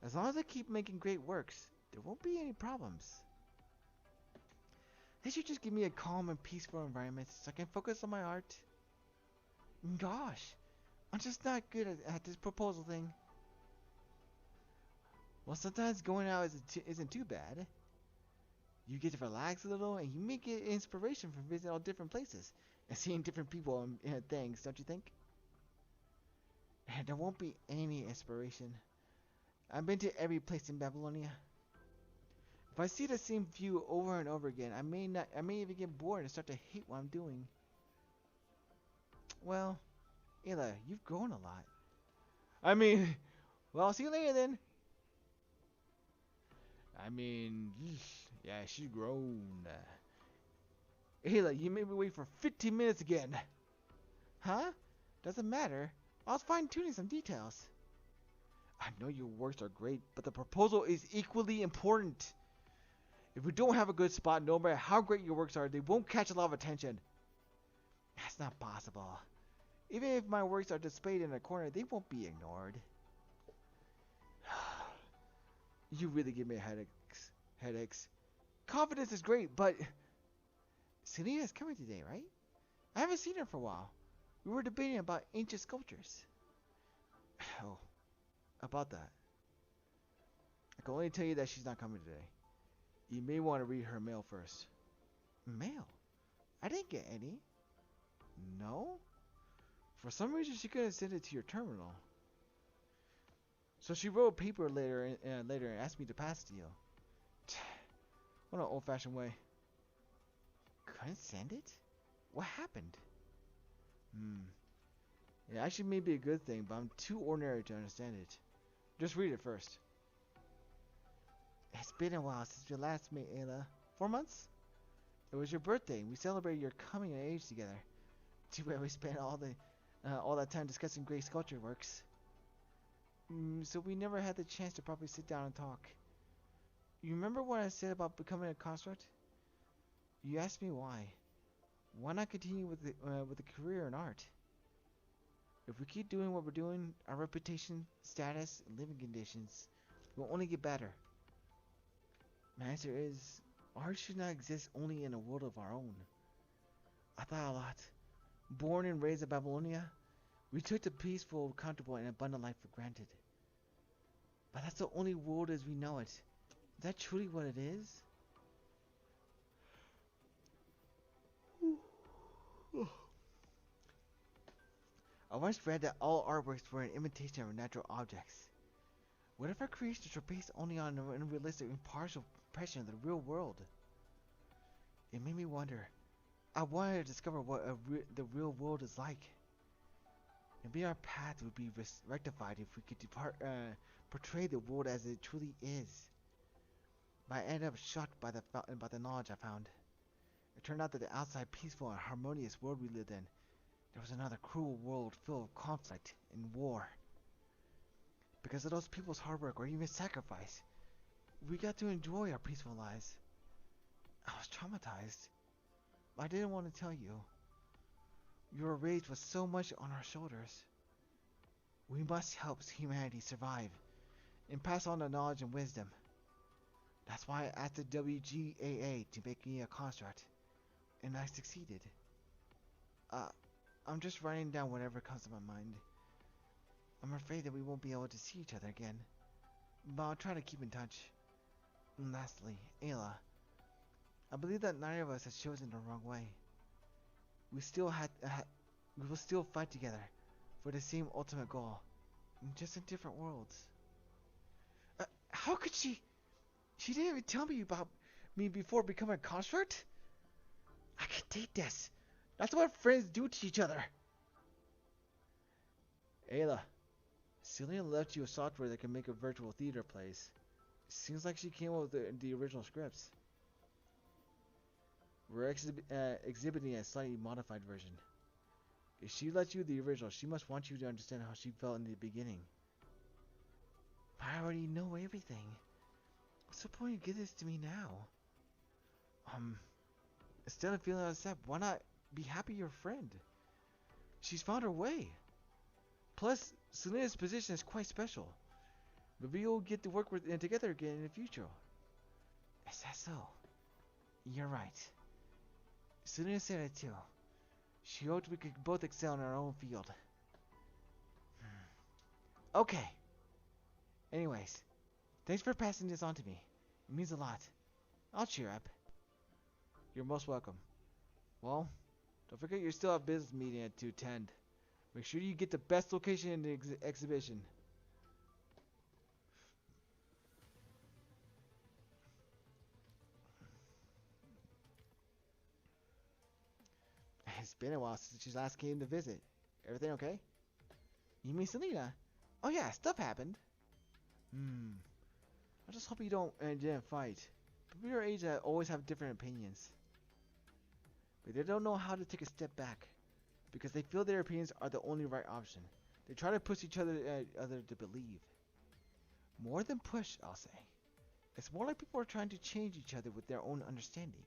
As long as I keep making great works, there won't be any problems. They should just give me a calm and peaceful environment so I can focus on my art. Gosh, I'm just not good at this proposal thing. Well, sometimes going out isn't too bad. You get to relax a little and you may get inspiration from visiting all different places and seeing different people and things, don't you think? And there won't be any inspiration. I've been to every place in Babylonia. If I see the same view over and over again, I may even get bored and start to hate what I'm doing. Well, Ayla, you've grown a lot. I mean, Well, I'll see you later then. yeah, she's grown. Ayla, you made me wait for 15 minutes again. Huh? Doesn't matter. I was fine-tuning some details. I know your works are great, but the proposal is equally important. If we don't have a good spot, no matter how great your works are, they won't catch a lot of attention. That's not possible. Even if my works are displayed in a corner, they won't be ignored. You really give me headaches. Confidence is great, but Selena's coming today, right? I haven't seen her for a while. We were debating about ancient sculptures. oh, about that. I can only tell you that she's not coming today. You may want to read her mail first. Mail? I didn't get any. No? For some reason, she couldn't send it to your terminal. So she wrote a paper later and asked me to pass it to you. What an old-fashioned way. Couldn't send it? What happened? It actually may be a good thing, but I'm too ordinary to understand it. Just read it first. It's been a while since we last met, Ayla. 4 months? It was your birthday, and we celebrated your coming of age together. Too bad we spent all that time discussing great sculpture works. So we never had the chance to properly sit down and talk. You remember what I said about becoming a construct? You asked me why. Why not continue with a career in art? If we keep doing what we're doing, our reputation, status, and living conditions will only get better. My answer is, art should not exist only in a world of our own. I thought a lot. Born and raised in Babylonia, we took the peaceful, comfortable, and abundant life for granted. But that's the only world as we know it. Is that truly what it is? I once read that all artworks were an imitation of natural objects. What if our creations were based only on an unrealistic, impartial impression of the real world? It made me wonder. I wanted to discover what the real world is like. Maybe our path would be rectified if we could portray the world as it truly is. But I ended up shocked by the knowledge I found. It turned out that the outside peaceful and harmonious world we lived in, there was another cruel world filled with conflict and war. Because of those people's hard work or even sacrifice, we got to enjoy our peaceful lives. I was traumatized. I didn't want to tell you. You were raised with so much on our shoulders. We must help humanity survive and pass on the knowledge and wisdom. That's why I asked the WGAA to make me a construct, and I succeeded. I'm just writing down whatever comes to my mind. I'm afraid that we won't be able to see each other again, but I'll try to keep in touch. And lastly, Ayla. I believe that neither of us has chosen the wrong way. We will still fight together for the same ultimate goal, just in different worlds. How could she? She didn't even tell me about me before becoming a construct? I can date this. That's what friends do to each other. Ayla, Celia left you a software that can make a virtual theater plays. Seems like she came up with the original scripts. We're exhibiting a slightly modified version. If she lets you the original, she must want you to understand how she felt in the beginning. I already know everything. What's the point of giving this to me now? Instead of feeling upset, why not be happy you're a friend? She's found her way. Plus, Selena's position is quite special. Maybe you'll get to work together again in the future. Is that so? You're right. Selena said it too. She hoped we could both excel in our own field. Okay. Anyways, thanks for passing this on to me. It means a lot. I'll cheer up. You're most welcome. Well, don't forget you still have business meeting to attend. Make sure you get the best location in the exhibition. It's been a while since you last came to visit. Everything okay? You mean Selena? Oh yeah, stuff happened. I just hope you didn't fight. People your age always have different opinions. But they don't know how to take a step back. Because they feel their opinions are the only right option. They try to push each other to believe. More than push, I'll say. It's more like people are trying to change each other with their own understanding.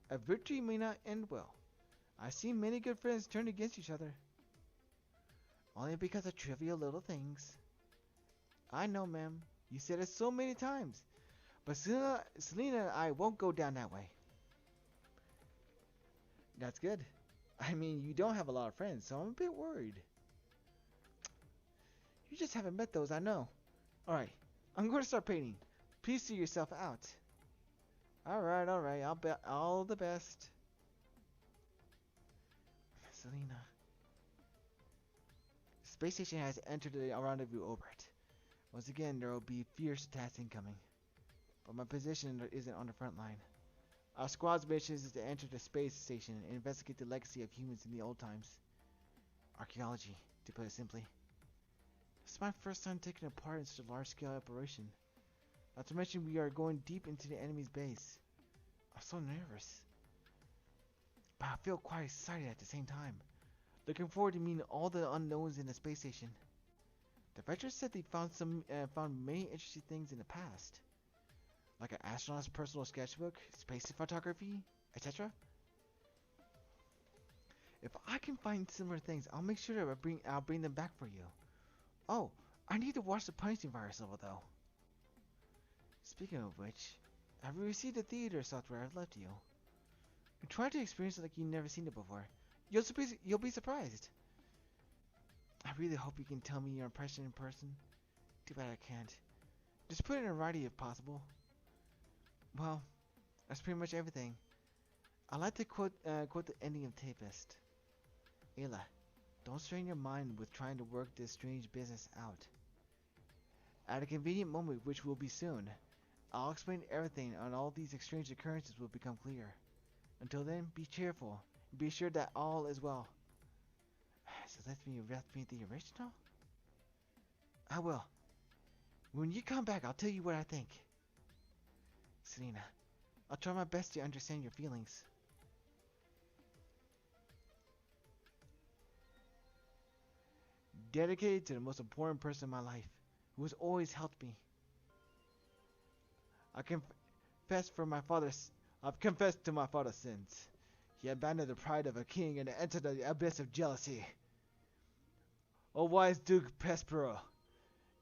A victory may not end well. I've seen many good friends turn against each other. Only because of trivial little things. I know, ma'am. You said it so many times. But Selena and I won't go down that way. That's good. I mean, you don't have a lot of friends, so I'm a bit worried. You just haven't met those, I know. Alright, I'm going to start painting. Please see yourself out. Alright, I'll bet all the best. Selena. The space station has entered the rendezvous orbit. Once again, there will be fierce attacks incoming. But my position isn't on the front line. Our squad's mission is to enter the space station and investigate the legacy of humans in the old times. Archaeology, to put it simply. This is my first time taking part in such a large-scale operation. Not to mention we are going deep into the enemy's base. I'm so nervous. But I feel quite excited at the same time. Looking forward to meeting all the unknowns in the space station. The veterans said they found many interesting things in the past, like an astronaut's personal sketchbook, space photography, etc. If I can find similar things, I'll make sure that I'll bring them back for you. Oh, I need to watch the punishing virus level though. Speaking of which, have you received the theater software I've left you? Try to experience it like you've never seen it before. You'll be surprised. I really hope you can tell me your impression in person. Too bad I can't. Just put it in writing if possible. Well, that's pretty much everything. I like to quote the ending of Tapest. Ayla, don't strain your mind with trying to work this strange business out. At a convenient moment, which will be soon, I'll explain everything and all these strange occurrences will become clear. Until then, be cheerful. Be sure that all is well. So let me read the original? I will. When you come back, I'll tell you what I think. Selena, I'll try my best to understand your feelings. Dedicated to the most important person in my life, who has always helped me. I've confessed to my father's sins. He abandoned the pride of a king and entered the abyss of jealousy. O wise Duke Pespero,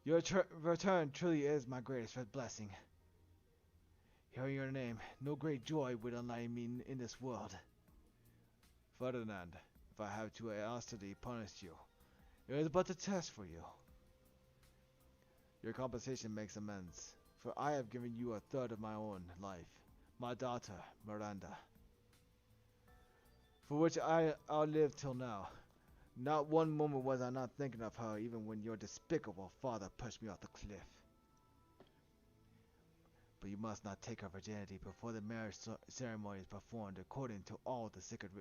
your return truly is my greatest blessing. Hearing your name, no great joy would enlighten me in this world. Ferdinand, if I have too hastily punished you, it is but a test for you. Your compensation makes amends, for I have given you a third of my own life, my daughter, Miranda, for which I'll live till now. Not one moment was I not thinking of her, even when your despicable father pushed me off the cliff. But you must not take her virginity before the marriage ceremony is performed according to all the sacred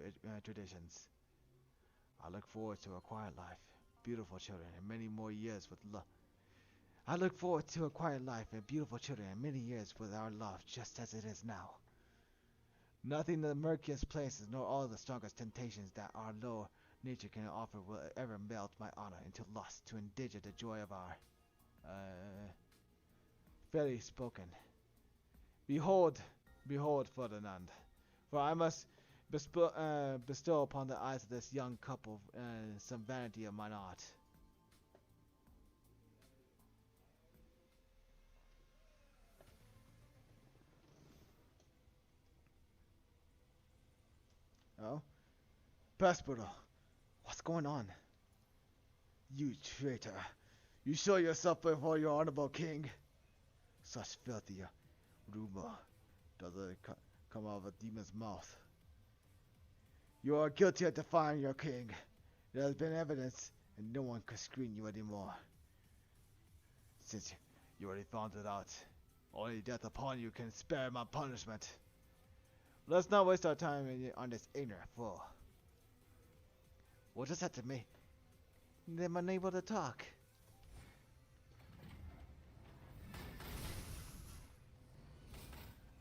traditions. I look forward to a quiet life, beautiful children, and many more years with love. I look forward to a quiet life and beautiful children and many years with our love, just as it is now. Nothing in the murkiest places, nor all the strongest temptations that our low nature can offer will ever melt my honor into lust to endanger the joy of our, fairly spoken. Behold, Ferdinand, for I must bestow upon the eyes of this young couple some vanity of mine art. Oh? Pespero, what's going on? You traitor! You show yourself before your honorable king? Such filthy rumor doesn't come out of a demon's mouth. You are guilty of defying your king. There has been evidence, and no one can screen you anymore. Since you already found it out, only death upon you can spare my punishment. Let's not waste our time on this ignorant fool. What does that to me? I'm unable to talk.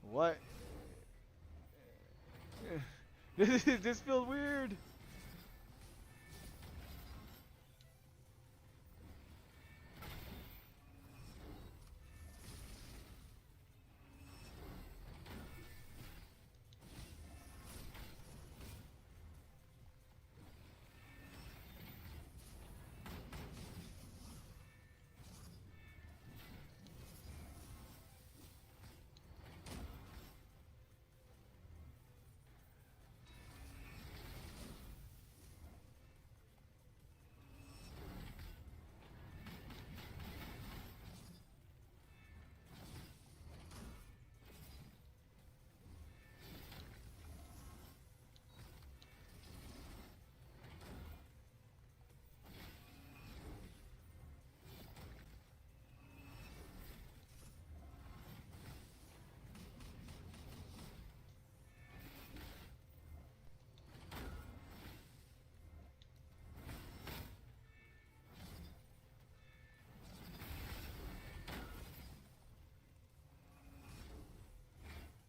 What? This feels weird.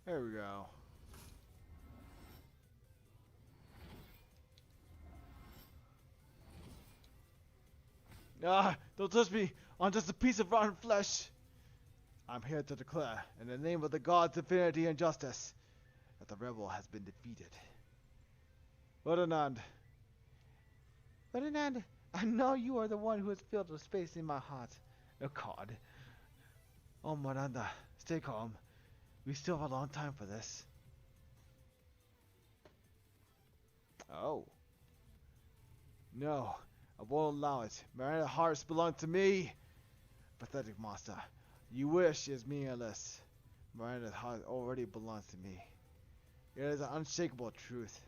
There we go. Ah, don't touch me! I'm just a piece of rotten flesh! I'm here to declare, in the name of the gods' infinity and justice, that the rebel has been defeated. Ferdinand, Ferdinand, I know you are the one who has filled the space in my heart. Oh God. oh Miranda, stay calm. We still have a long time for this. Oh. No, I won't allow it. Miranda's hearts belong to me. Pathetic monster. You wish is meaningless. Miranda's heart already belongs to me. It is an unshakable truth.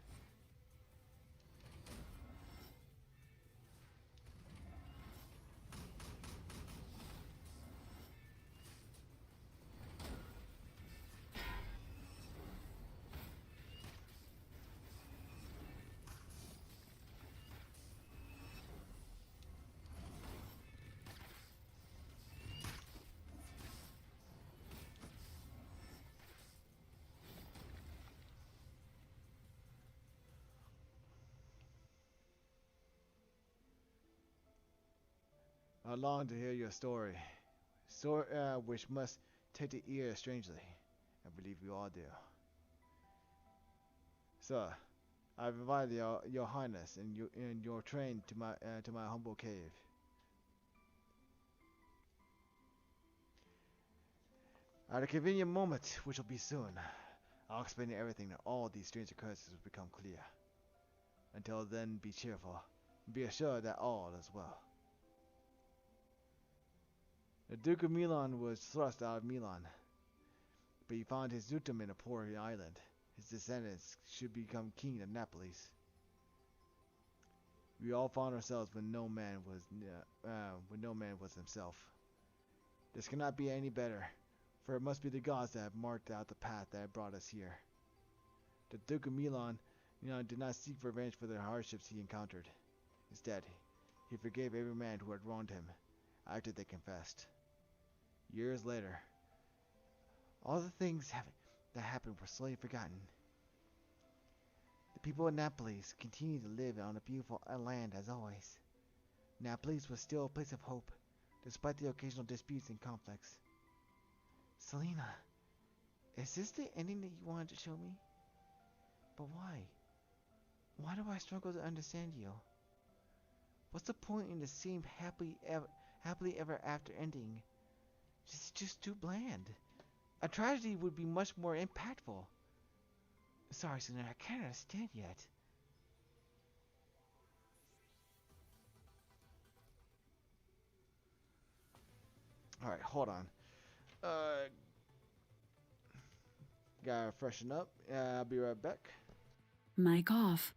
I long to hear your story. Story which must take the ear strangely. I believe we all do. Sir, I've invited your highness and your train to my humble cave. At a convenient moment, which will be soon, I'll explain everything that all these strange occurrences will become clear. Until then, be cheerful, and be assured that all is well. The Duke of Milan was thrust out of Milan, but he found his dukedom in a poor island. His descendants should become king of Naples. We all found ourselves when no man was himself. This cannot be any better, for it must be the gods that have marked out the path that have brought us here. The Duke of Milan, did not seek revenge for the hardships he encountered. Instead, he forgave every man who had wronged him, after they confessed. Years later, all the things that happened were slowly forgotten. The people of Naples continued to live on a beautiful land as always. Naples was still a place of hope, despite the occasional disputes and conflicts. Selena, is this the ending that you wanted to show me? But why? Why do I struggle to understand you? What's the point in the same happily ever after ending? It's just too bland. A tragedy would be much more impactful. Sorry, Selena, I can't understand yet. Alright, hold on. Gotta freshen up. I'll be right back. Mic off.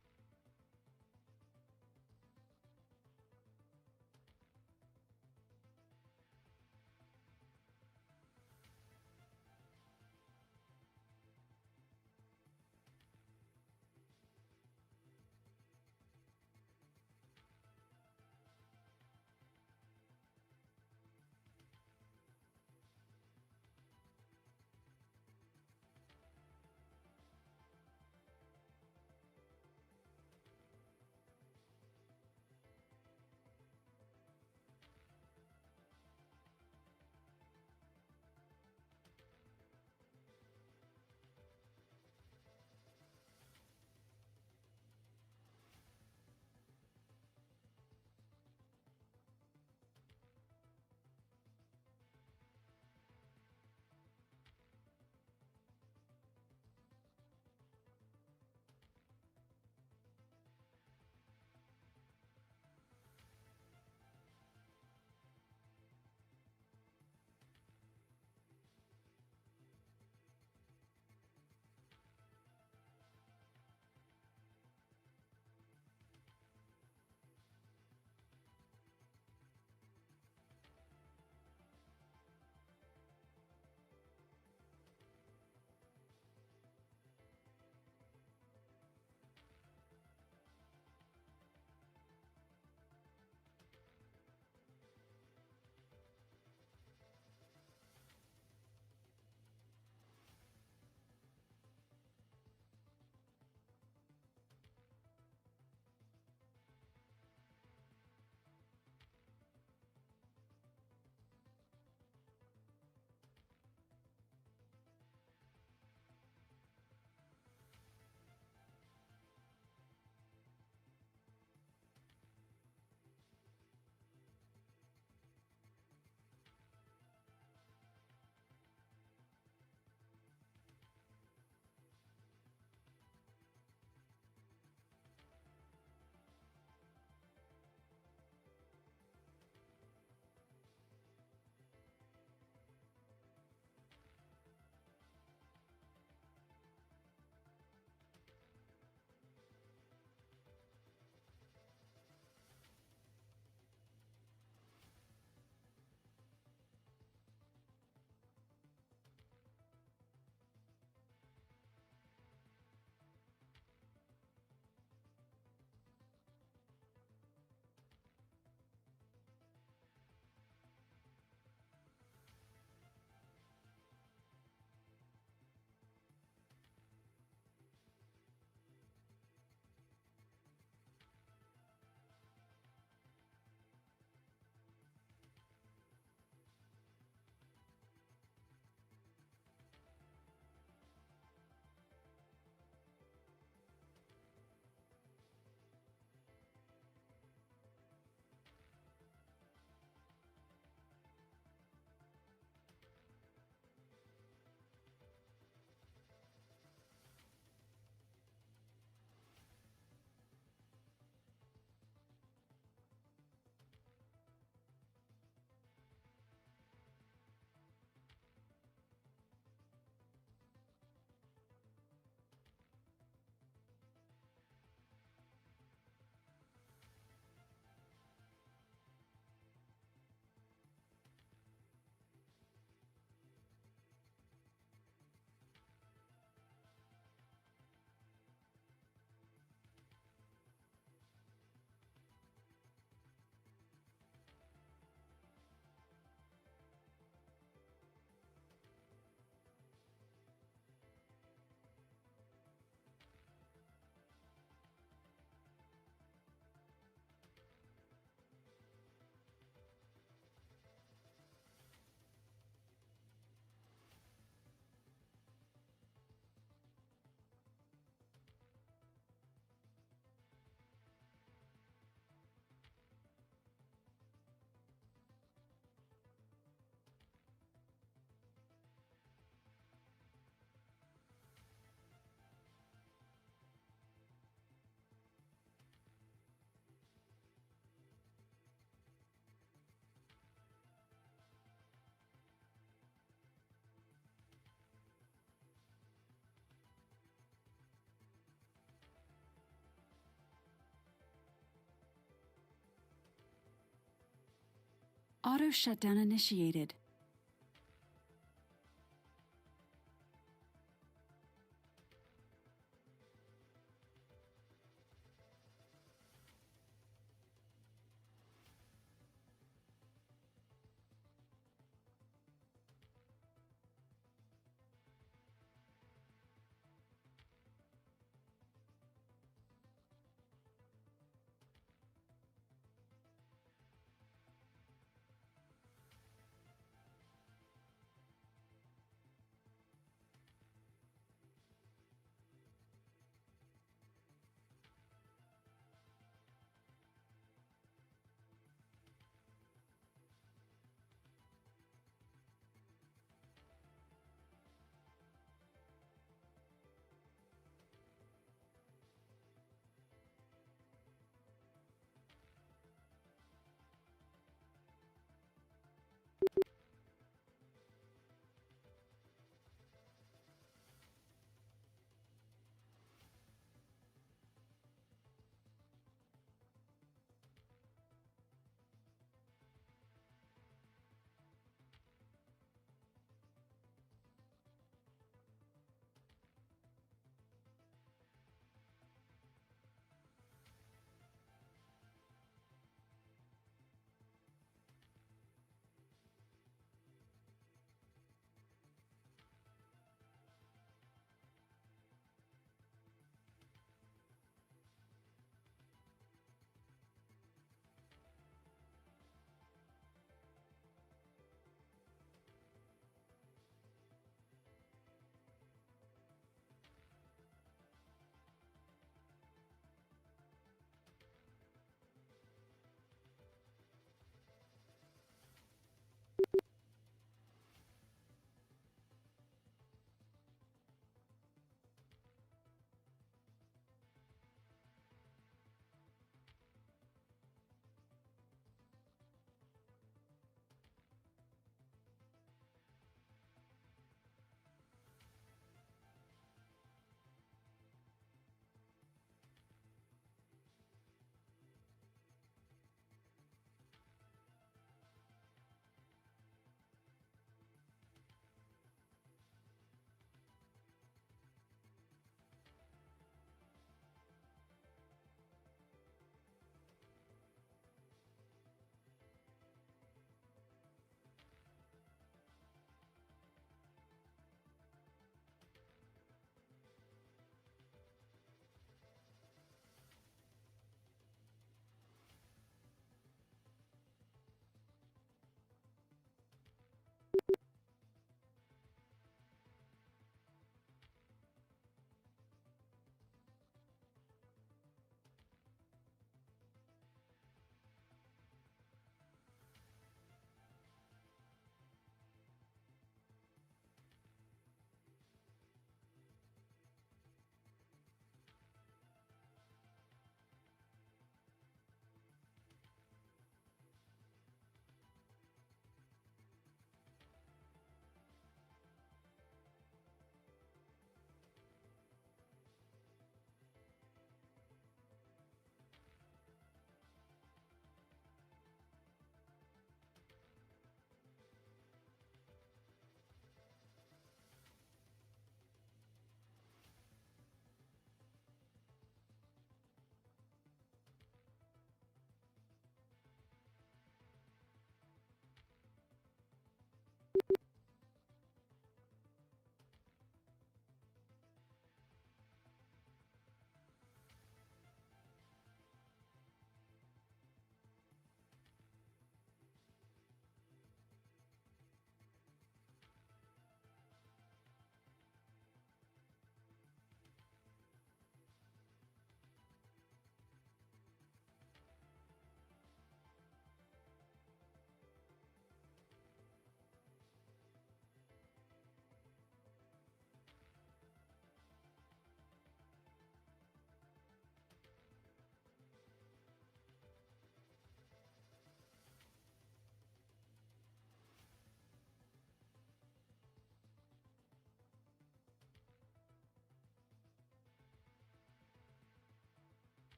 Auto shutdown initiated.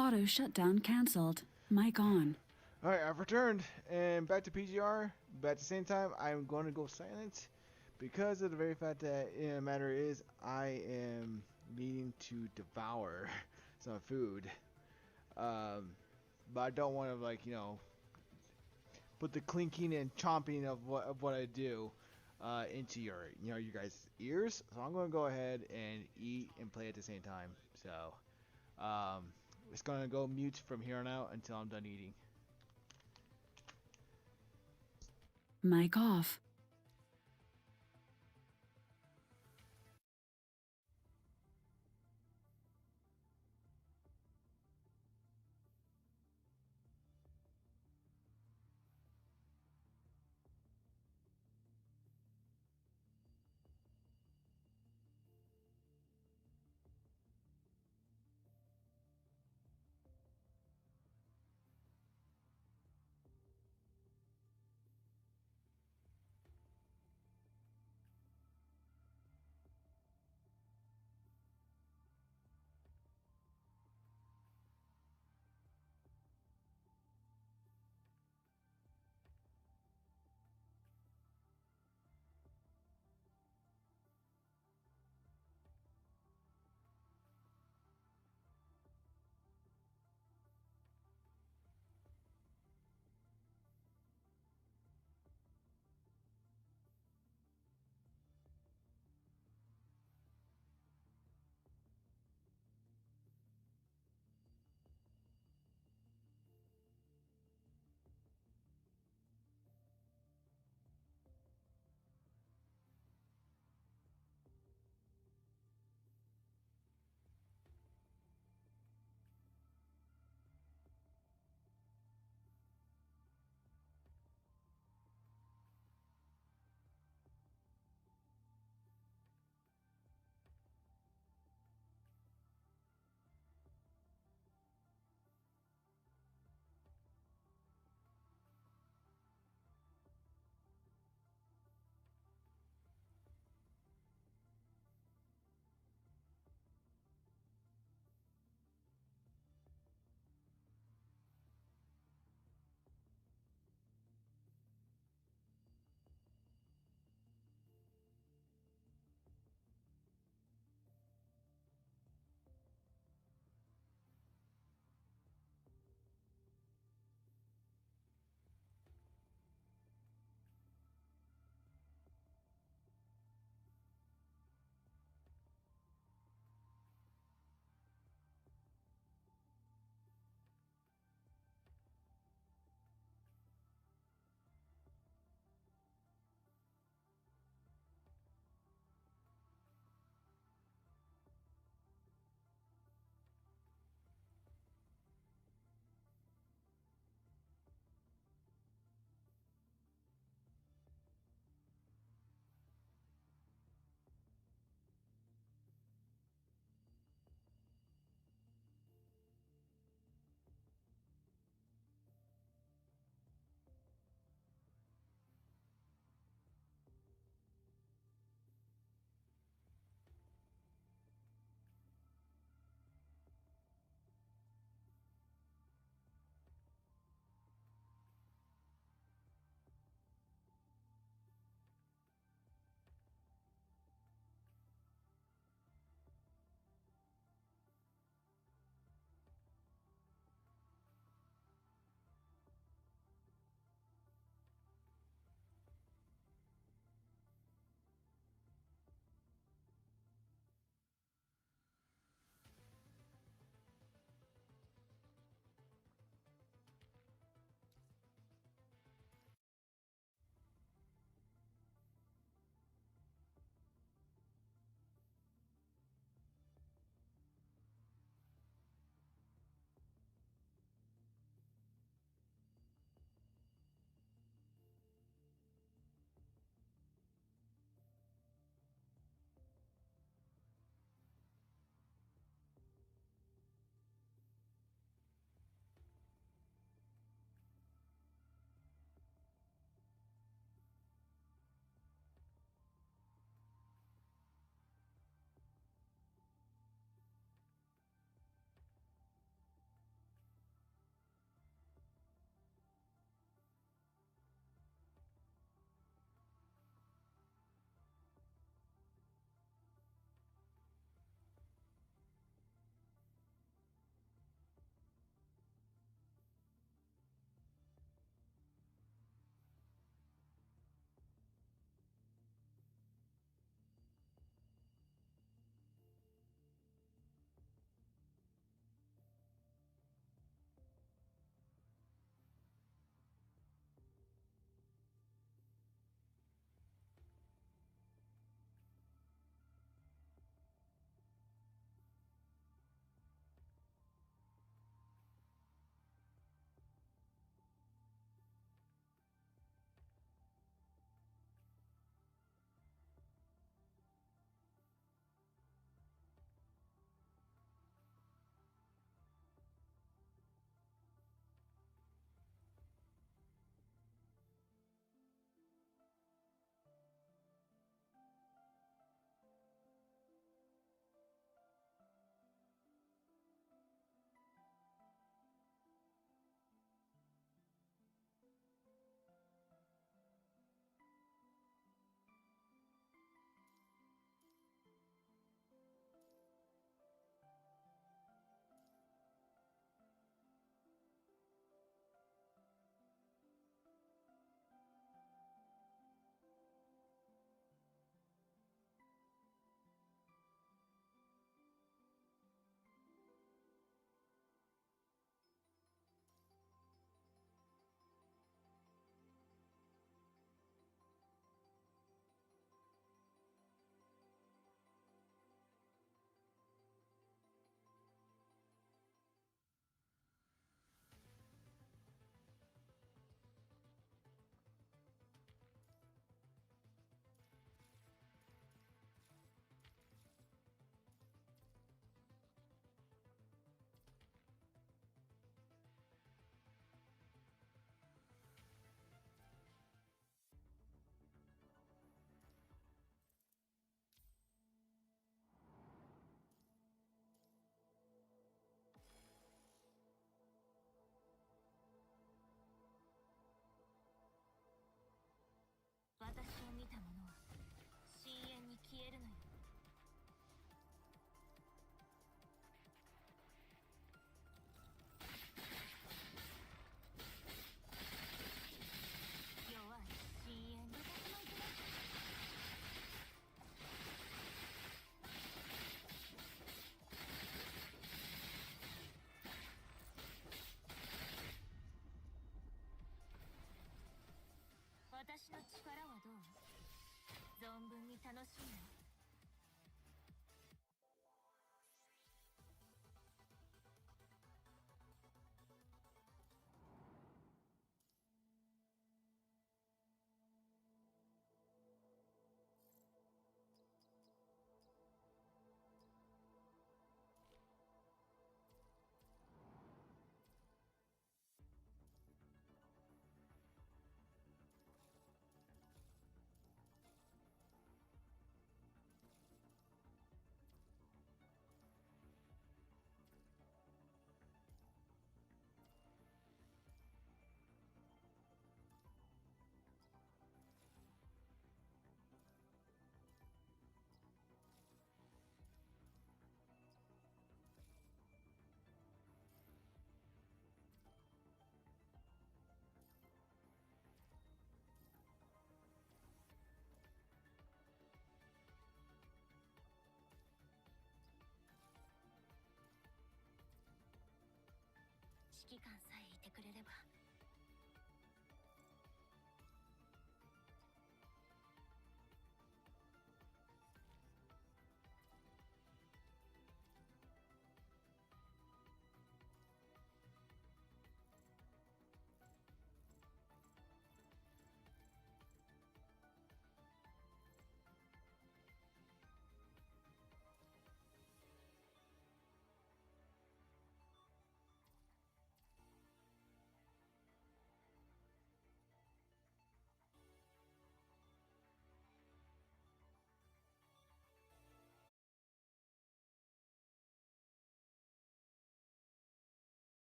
Auto shutdown cancelled. Mic on. Alright, I've returned and back to PGR, but at the same time, I'm going to go silent because of the very fact that the matter is I am needing to devour some food. But I don't want to, like, put the clinking and chomping of what I do into your you guys' ears. So I'm going to go ahead and eat and play at the same time. So it's going to go mute from here on out until I'm done eating. Mic off. 私の力はどう？存分に楽しんで。指揮官さえいてくれれば。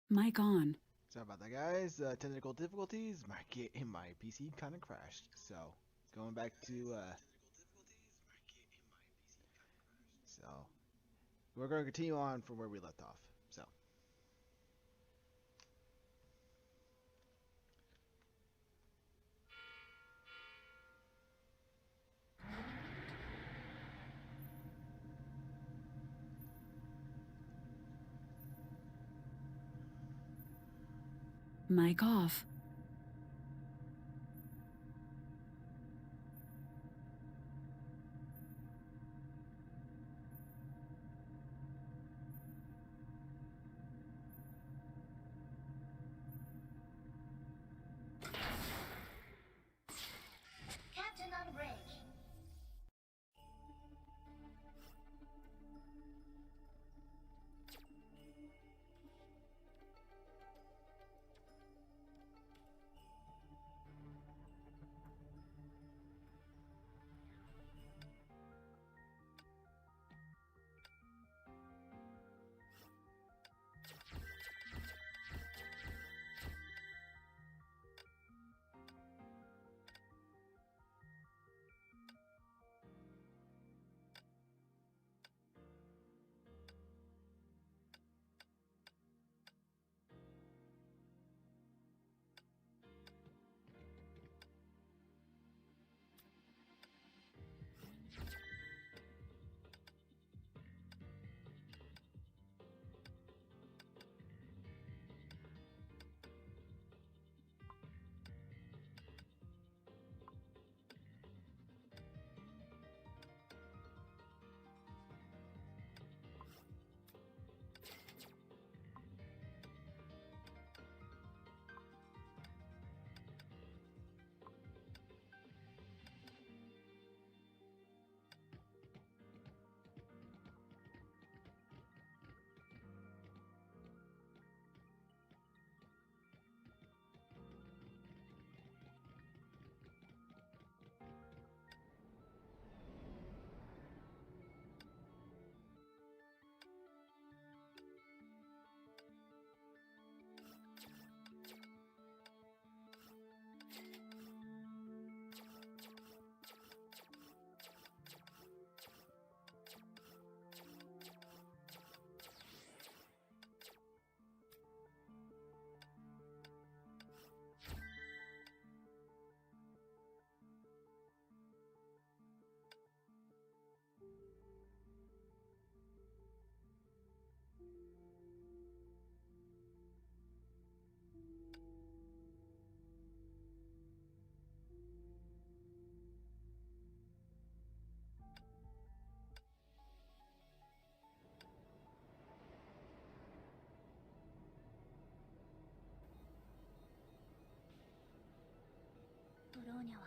Mic on. Sorry about that, guys. Technical difficulties. My PC kind of crashed. So, going back to, so, we're going to continue on from where we left off. So, Mic off. Captain on bridge. ニャは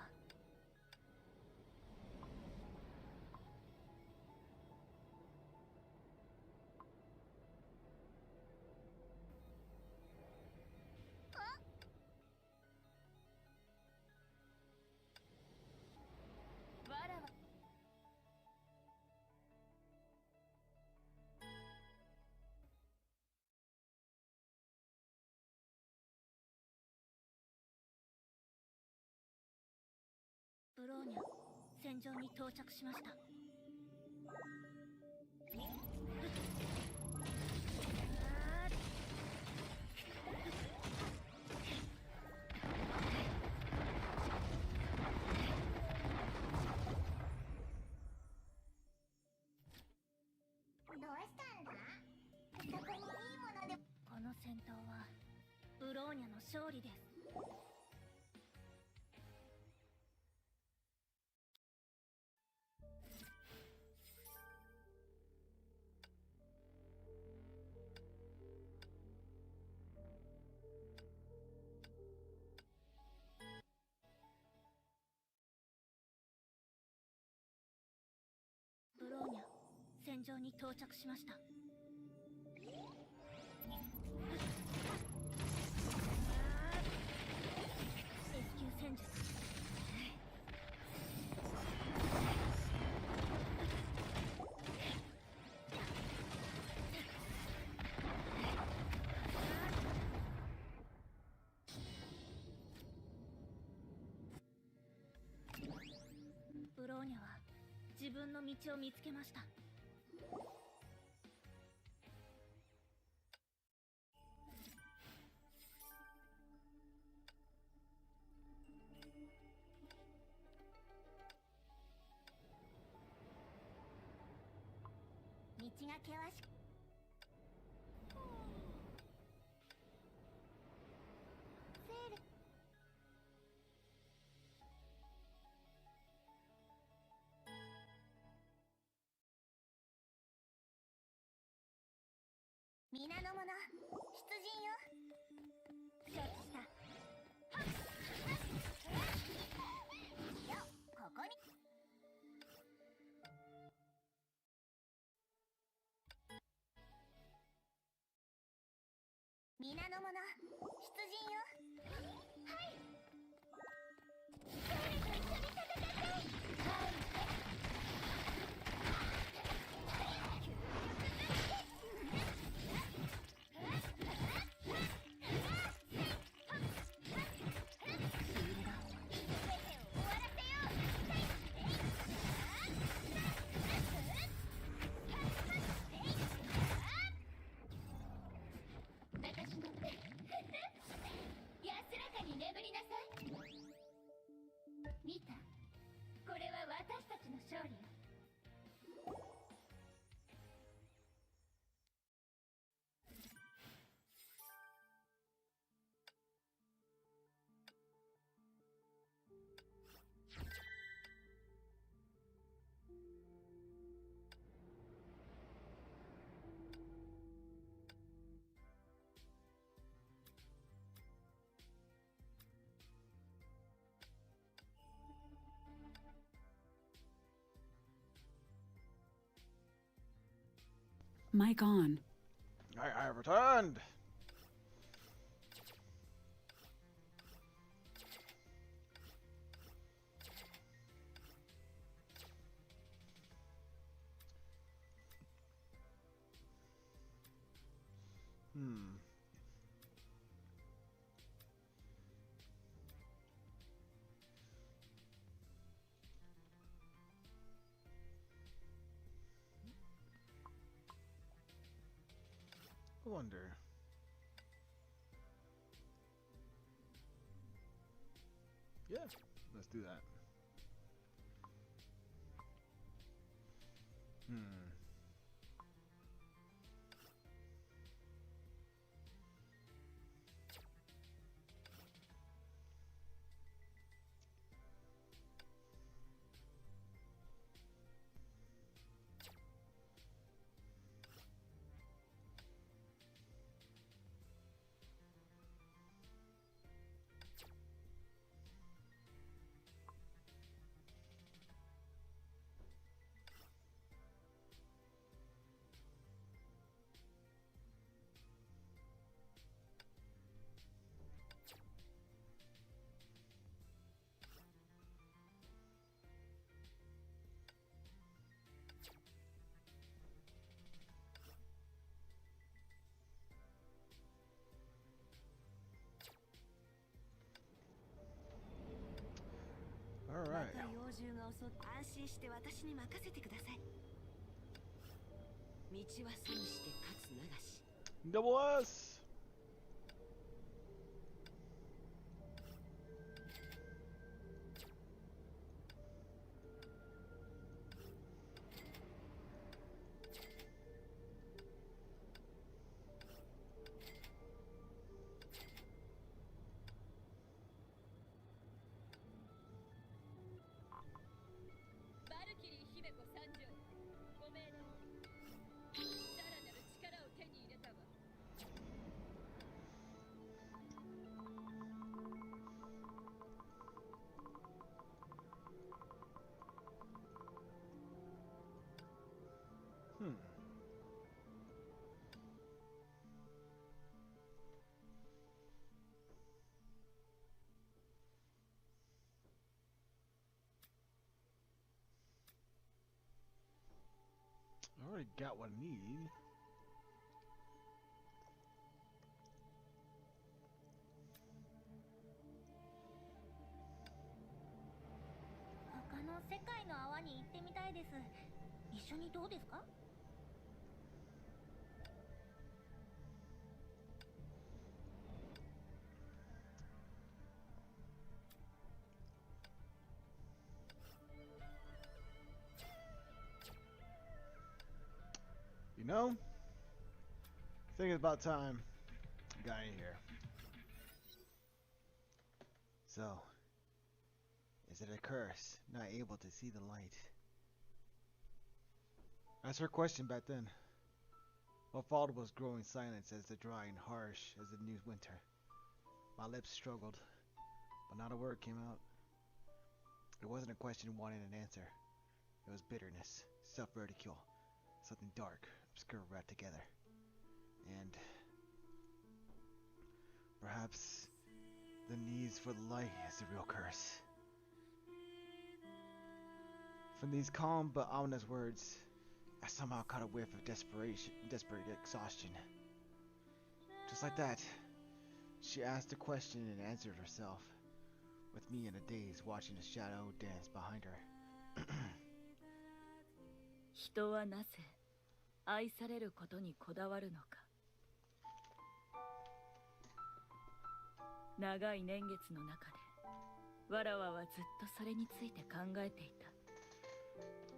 わらわブローニャ戦場に到着しました。どうしたんだ？そこにいいもので。この戦闘はブローニャの勝利です。ブローニャ戦場に到着しました。S 級戦術。ブローニャは自分の道を見つけました。道が険しく。セール。皆の者、出陣よ。承知した。はっよ、ここに。皆の者、出陣よ。はい。誰と一緒に戦ってはい。安らかに眠りなさい。見た？これは私たちの勝利よ。Mic on. I have returned. I wonder. Yeah, let's do that. Alright. また幼獣が襲っ安心して私に任せてください。道は損して勝つ流し。 Double S! I already got what I need. You know, I think it's about time I got in here. So, is it a curse, not able to see the light? That's her question back then. What followed was growing silence as the dry and harsh as the new winter. My lips struggled, but not a word came out. It wasn't a question wanting an answer. It was bitterness, self-ridicule, something dark, obscure wrapped together. And perhaps the needs for the light is the real curse. From these calm but ominous words, I somehow caught a whiff of desperate exhaustion. Just like that, she asked a question and answered herself, with me in a daze watching the shadow dance behind her. 人はなぜ愛されることにこだわるのか。長い年月の中で、わらわはずっとそれについて考えてい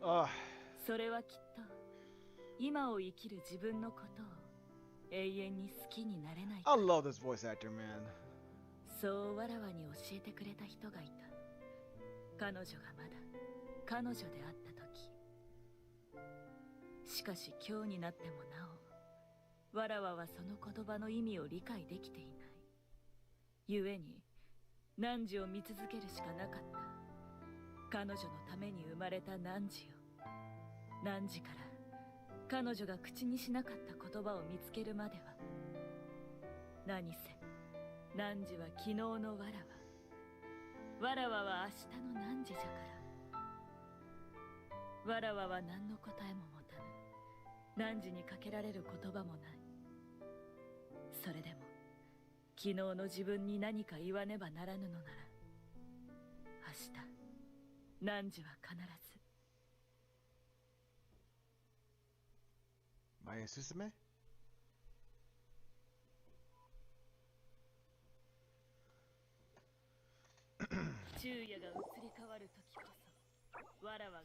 た。それはきっと今を生きる自分のことを永遠に好きになれない。 I love this voice actor, man. そうわらわに教えてくれた人がいた。彼女がまだ彼女であった時。しかし今日になってもなお、わらわはその言葉の意味を理解できていない。故に汝を見続けるしかなかった。彼女のために生まれた汝を。汝から彼女が口にしなかった言葉を見つけるまでは。何せ汝は昨日のわらわ。わらわは明日の汝じゃから。わらわは何の答えも持たぬ。汝にかけられる言葉もない。それでも昨日の自分に何か言わねばならぬのなら、明日汝は必ず。Maya Susume? 昼夜が移り変わる時こそ、わらわが。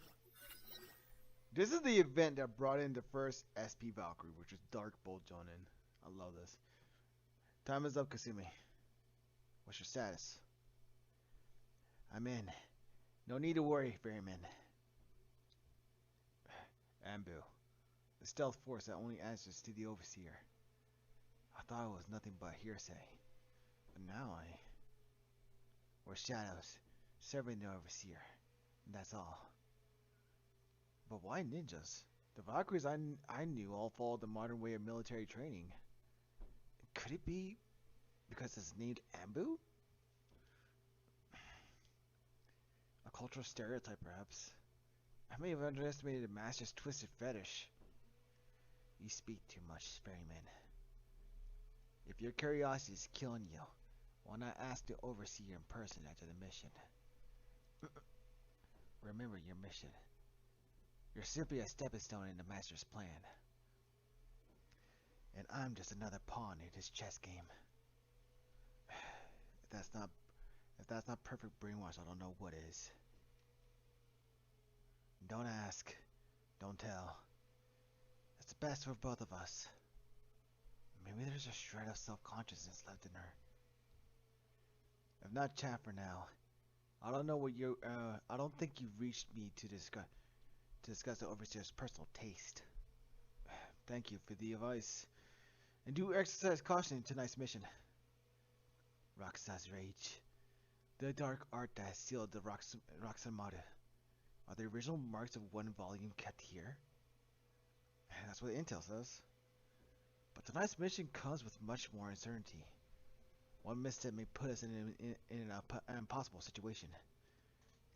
This is the event that brought in the first SP Valkyrie, which was Dark Bolt Jonin. I love this. Time is up, Kasumi. What's your status? I'm in. No need to worry, Ferryman. Ambu. The stealth force that only answers to the Overseer. I thought it was nothing but hearsay. But now we're shadows, serving the Overseer. And that's all. But why ninjas? The Valkyries I knew all followed the modern way of military training. Could it be because it's named Ambu? A cultural stereotype, perhaps. I may have underestimated the Master's twisted fetish. You speak too much, Ferryman. If your curiosity is killing you, why not ask the Overseer in person after the mission? remember your mission. You're simply a stepping stone in the Master's plan. And I'm just another pawn in his chess game. If that's not perfect brainwash, I don't know what is. Don't ask. Don't tell. It's the best for both of us. Maybe there's a shred of self-consciousness left in her. If not chat for now. I don't know what you I don't think you've reached me to discuss the overseer's personal taste. Thank you for the advice. And do exercise caution in tonight's mission. Roxa's rage. The dark art that sealed the Roxamata. Are the original marks of one volume kept here? That's what the intel says. But tonight's mission comes with much more uncertainty. One misstep may put us in an impossible situation.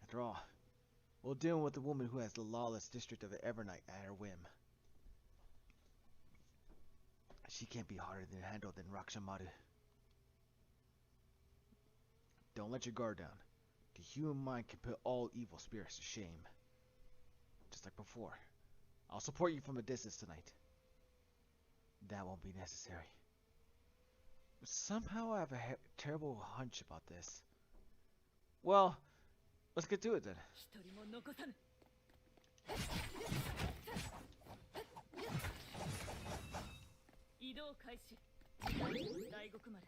After all, we'll deal with the woman who has the lawless district of Evernight at her whim. She can't be harder to handle than Rakshamadu. Don't let your guard down. The human mind can put all evil spirits to shame. Just like before. I'll support you from a distance tonight. That won't be necessary. Somehow I have a terrible hunch about this. Well, let's get to it then. 移動開始。大獄丸。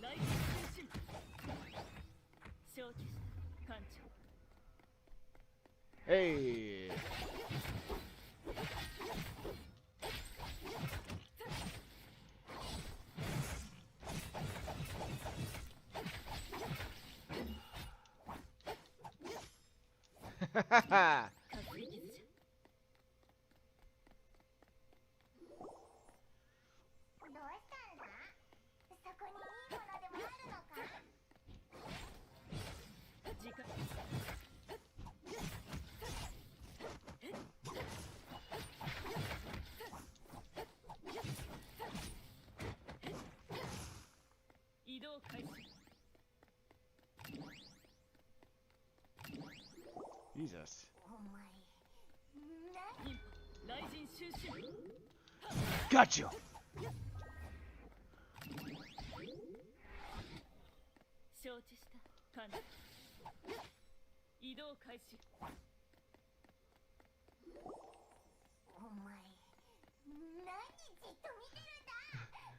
来日前進。承知した艦長。Hey. Hahaha. どうしたんだ？そこにいいものでもあるのか？時間。移動開始。Jesus. お前、任務雷神収集。 Got you. 承知した艦長。移動開始。お前、何じっと見てるんだ？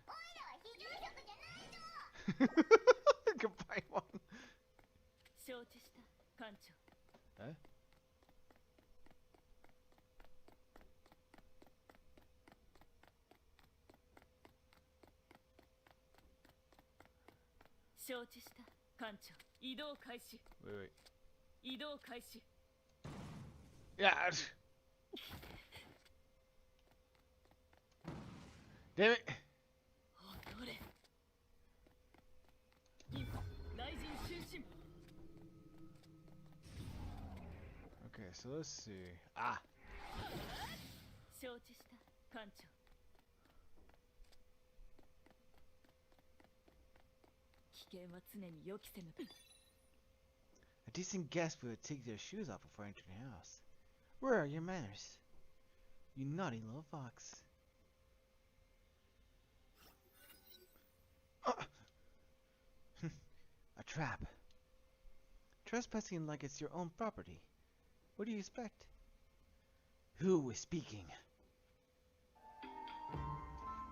おいらは非常食じゃないぞ。Goodbye, one. 承知した艦長。 Eh? 承知した艦長。移動開始。 Wait, wait. 移動開始。 Yeah. Damn it. 踊れ。任務雷神収集。 Okay, so let's see. Ah. 承知した艦長。危険は常に予期せぬ。 A decent guest would take their shoes off before entering the house. Where are your manners? You naughty little fox. A trap. Trespassing like it's your own property. What do you expect? Who is speaking?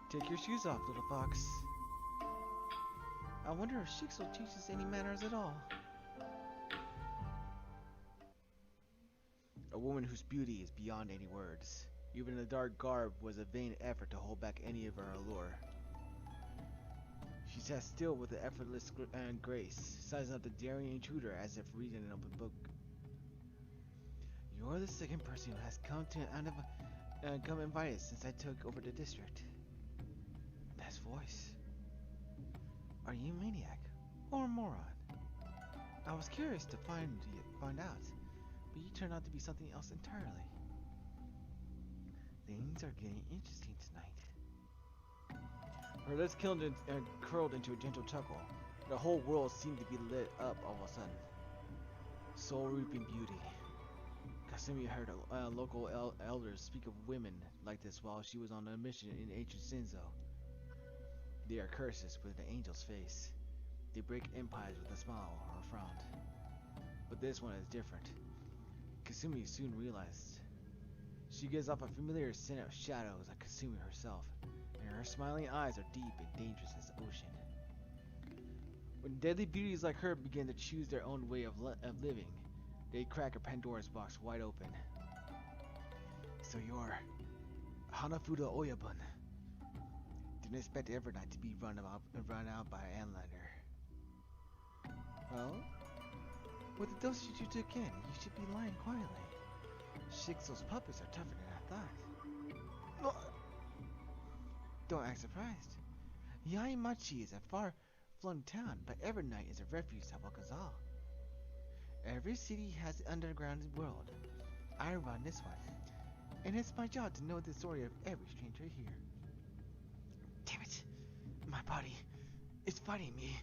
Take your shoes off, little fox. I wonder if Shix will teach us any manners at all. A woman whose beauty is beyond any words. Even the dark garb was a vain effort to hold back any of her allure. She sat still with an effortless grace, sizing up the daring intruder as if reading an open book. You're the second person who has come invited since I took over the district. Nice voice. Are you a maniac or a moron? I was curious to find out, but you turned out to be something else entirely. Things are getting interesting tonight. Her lips curled into a gentle chuckle. The whole world seemed to be lit up all of a sudden. Soul-reaping beauty. Kasumi heard local elders speak of women like this while she was on a mission in ancient Shinzo. They are curses with an angel's face. They break empires with a smile or a frown. But this one is different. Kasumi soon realized. She gives off a familiar scent of shadows like Kasumi herself, and her smiling eyes are deep and dangerous as the ocean. When deadly beauties like her begin to choose their own way of living, they crack a Pandora's box wide open. So you're Hanafuda Oyabun. Didn't expect every night to be run out by an landlander. Well, with the dosage you took in, you should be lying quietly. Shixel's puppets are tougher than I thought. Don't act surprised. Yaimachi is a far-flung town, but every night is a refuge at Wakazal. Every city has an underground world. I run this one, and it's my job to know the story of every stranger here. Damn it! My body is fighting me.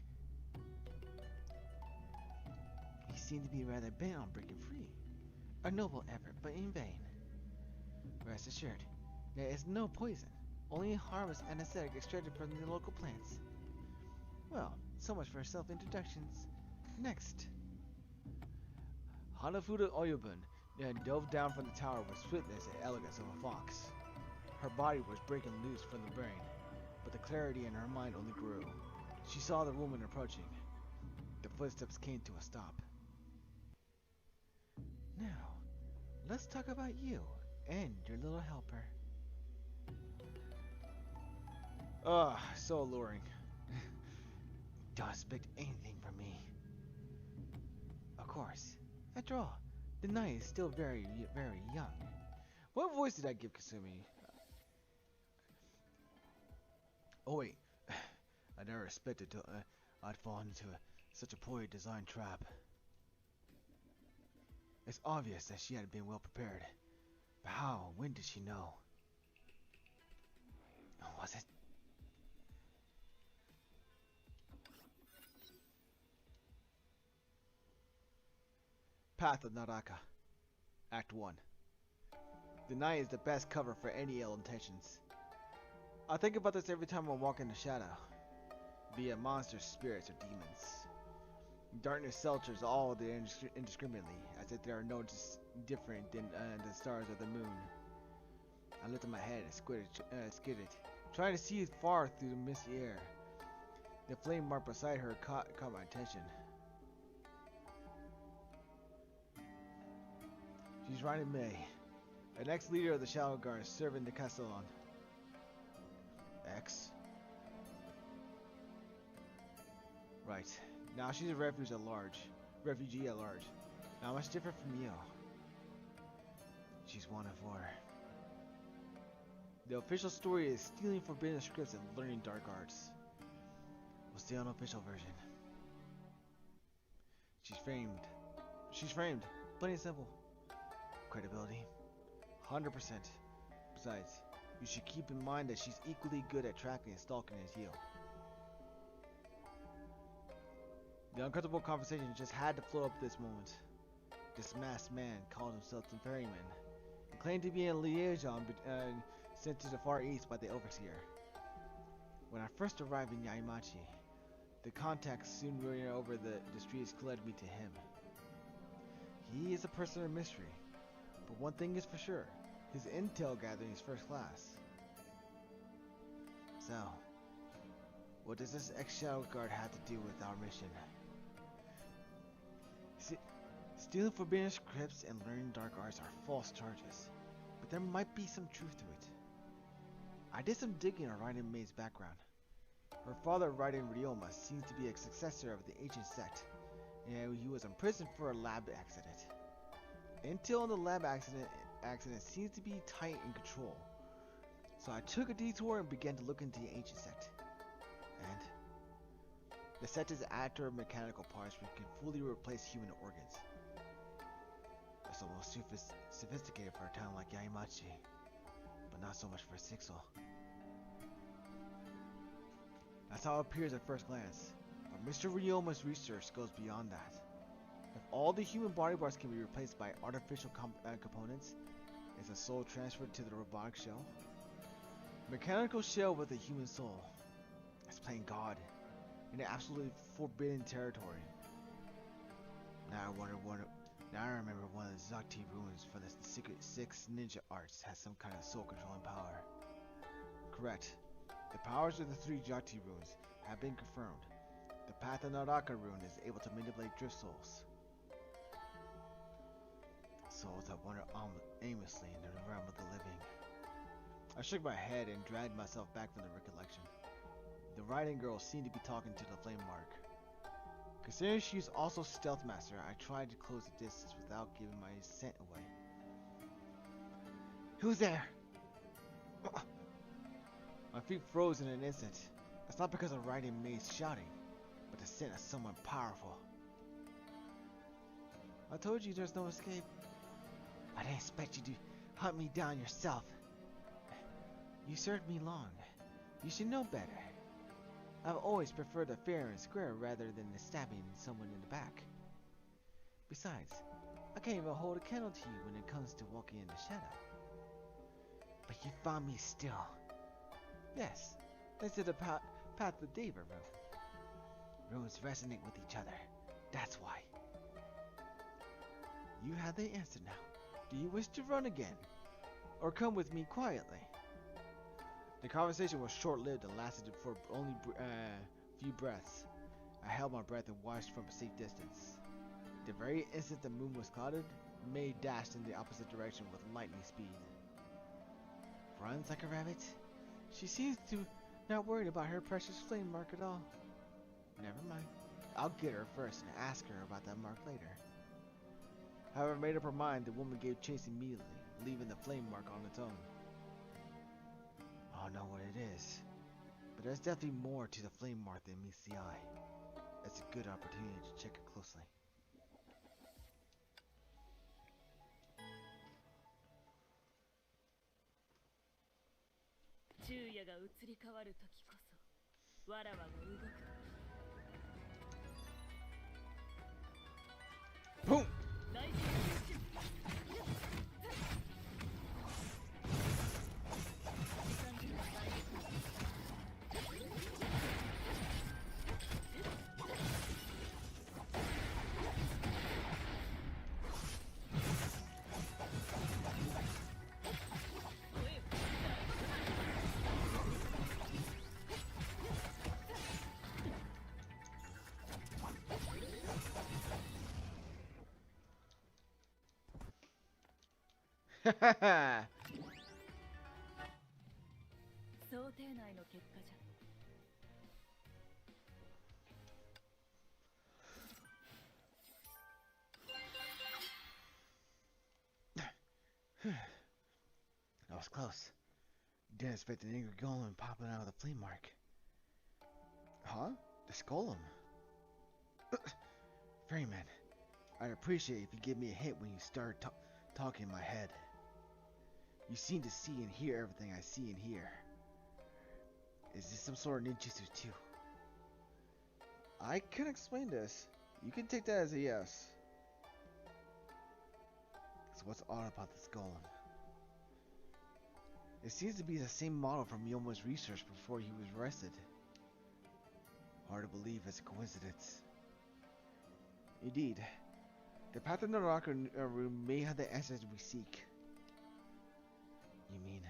He seemed to be rather bent on breaking free. A noble effort, but in vain. Rest assured, there is no poison, only a harmless anesthetic extracted from the local plants. Well, so much for self-introductions. Next. Hanafuda Oyabun dove down from the tower with swiftness and elegance of a fox. Her body was breaking loose from the brain, but the clarity in her mind only grew. She saw the woman approaching. The footsteps came to a stop. Now, let's talk about you and your little helper. So alluring. Don't expect anything from me. Of course. After all, the night is still very, very young. What voice did I give Kasumi? Oh wait, I never expected I'd fall into such a poorly designed trap. It's obvious that she had been well prepared. But how? When did she know? Was it? Path of Naraka. Act 1. The night is the best cover for any ill intentions. I think about this every time I walk in the shadow. Be it monsters, spirits, or demons. Darkness shelters all of them indiscriminately, as if they are no different than the stars of the moon. I lifted my head and skidded, trying to see far through the misty air. The flame mark beside her caught my attention. She's riding May, an ex-leader of the Shadow Guard serving the Castellan. Ex? Right. Now she's a refugee at large. Not much different from you. She's one of four. The official story is stealing forbidden scripts and learning dark arts. We'll stay on the official version. She's framed. Plain and simple. Credibility. 100%. Besides, you should keep in mind that she's equally good at tracking and stalking as you. The uncomfortable conversation just had to float up this moment. This masked man called himself the ferryman and claimed to be a liaison sent to the Far East by the Overseer. When I first arrived in Yaimachi, the contacts soon running over the streets led me to him. He is a person of mystery, but one thing is for sure, his intel gathering is first class. So, what does this ex-Shadow Guard have to do with our mission? Stealing forbidden scripts and learning dark arts are false charges, but there might be some truth to it. I did some digging on Raiden Mei's background. Her father, Raiden Ryoma, seems to be a successor of the ancient sect, and he was imprisoned for a lab accident. Intel on the lab accident seems to be tight in control, so I took a detour and began to look into the ancient sect. And the sect is an actor of mechanical parts which can fully replace human organs. That's almost too sophisticated for a town like Yaimachi, but not so much for Sixel. That's how it appears at first glance. But Mr. Ryoma's research goes beyond that. If all the human body parts can be replaced by artificial components, is the soul transferred to the robotic shell? Mechanical shell with a human soul. It's playing God in an absolutely forbidden territory. Now I remember one of the Zakti ruins for the secret 6 ninja arts has some kind of soul controlling power. Correct. The powers of the 3 Zakti runes have been confirmed. The Path of Naraka rune is able to manipulate drift souls. Souls that wander aimlessly in the realm of the living. I shook my head and dragged myself back from the recollection. The riding girl seemed to be talking to the flame mark. Considering she's also stealth master, I tried to close the distance without giving my scent away. Who's there? My feet froze in an instant. That's not because of riding maid's shouting, but the scent of someone powerful. I told you there's no escape. I didn't expect you to hunt me down yourself. You served me long. You should know better. I've always preferred the fair and square rather than the stabbing someone in the back. Besides, I can't even hold a candle to you when it comes to walking in the shadow. But you found me still. Yes, thanks to the Path of Deva rune. Runes resonate with each other. That's why. You have the answer now. Do you wish to run again? Or come with me quietly? The conversation was short-lived and lasted for only few breaths. I held my breath and watched from a safe distance. The very instant the moon was clouded, May dashed in the opposite direction with lightning speed. Runs like a rabbit? She seems to not worried about her precious flame mark at all. Never mind. I'll get her first and ask her about that mark later. However, made up her mind, the woman gave chase immediately, leaving the flame mark on its own. I don't know what it is, but there's definitely more to the flame mark than meets the eye. It's a good opportunity to check it closely. Boom! That was close. Didn't expect an angry golem popping out of the flea mark. Huh? The golem? Ferryman, I'd appreciate if you give me a hint when you start talking in my head. You seem to see and hear everything I see and hear. Is this some sort of ninjutsu too? I can explain this. You can take that as a yes. So what's odd about this golem? It seems to be the same model from Yoma's research before he was arrested. Hard to believe it's a coincidence. Indeed, the Path of Naraka rune may have the answers we seek. You mean?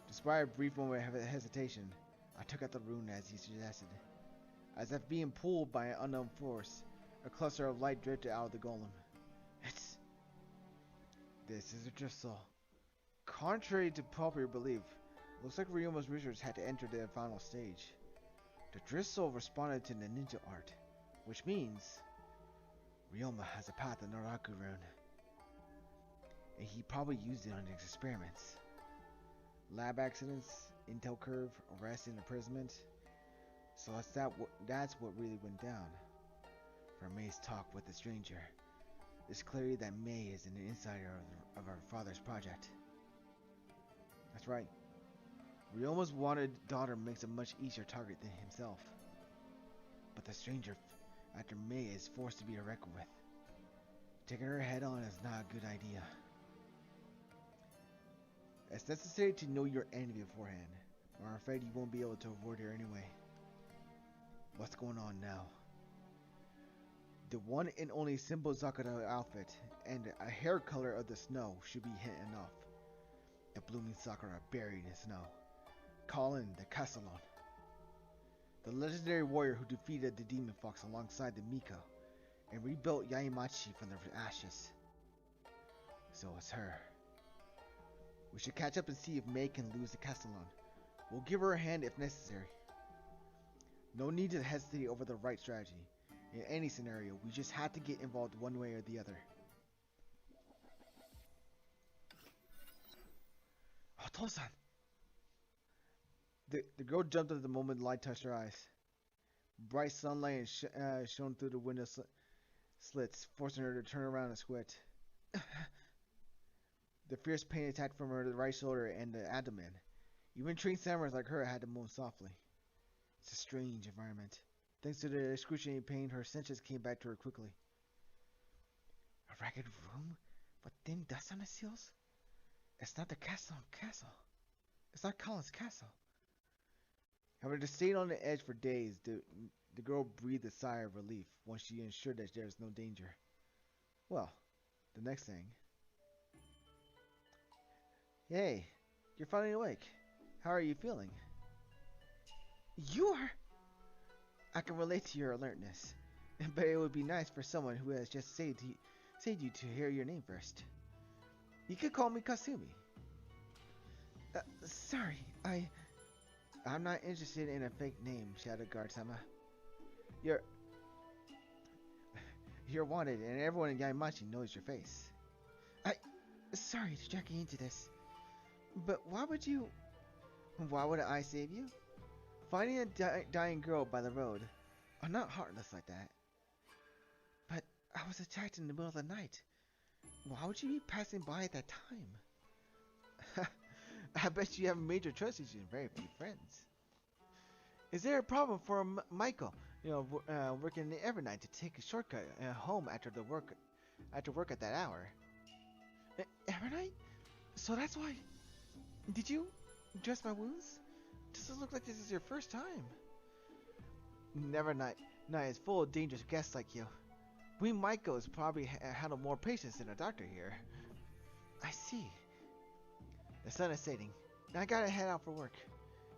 Despite a brief moment of hesitation, I took out the rune as he suggested. As if being pulled by an unknown force, a cluster of light drifted out of the golem. This is a drift soul. Contrary to popular belief, looks like Ryoma's research had to enter the final stage. The drift soul responded to the ninja art, which means Ryoma has a Path of Naraka rune. And he probably used it on his experiments. Lab accidents, intel curve, arrest and imprisonment. So that's what really went down. From May's talk with the stranger, it's clear that May is an insider of our father's project. That's right. Ryoma's wanted daughter makes a much easier target than himself. But the stranger, after May, is forced to be reckoned with. Taking her head on is not a good idea. It's necessary to know your enemy beforehand, or I'm afraid you won't be able to avoid her anyway. What's going on now? The one and only simple Zakura outfit and a hair color of the snow should be hint enough. The blooming Sakura buried in snow. Colin the Castellan. The legendary warrior who defeated the demon fox alongside the Miko and rebuilt Yaimachi from the ashes. So it's her. We should catch up and see if May can lose the Castellan. We'll give her a hand if necessary. No need to hesitate over the right strategy. In any scenario, we just have to get involved one way or the other. Oto-san! The girl jumped at the moment the light touched her eyes. Bright sunlight shone through the window slits, forcing her to turn around and squint. The fierce pain attacked from her right shoulder and the abdomen. Even trained samurais like her had to move softly. It's a strange environment. Thanks to the excruciating pain, her senses came back to her quickly. A ragged room with thin dust on the seals? It's not the castle. It's not Colin's castle. Having stayed on the edge for days, the girl breathed a sigh of relief once she ensured that there was no danger. Well, the next thing. Hey, you're finally awake. How are you feeling? You are? I can relate to your alertness, but it would be nice for someone who has just saved you to hear your name first. You could call me Kasumi. Sorry, I'm not interested in a fake name, Shadow Guard-sama. You're wanted, and everyone in Yaimachi knows your face. Sorry to drag you into this, but why would I save you? Finding a dying girl by the road. I'm not heartless like that. But I was attacked in the middle of the night. Why would you be passing by at that time? I bet you have major trust issues and very few friends. Is there a problem for Michael, working every night to take a shortcut home after work at that hour? Every night? So that's why. Did you dress my wounds? Doesn't look like this is your first time. Never night is full of dangerous guests like you. We Michaels probably handle more patients than a doctor here. I see. The sun is setting. Now I gotta head out for work.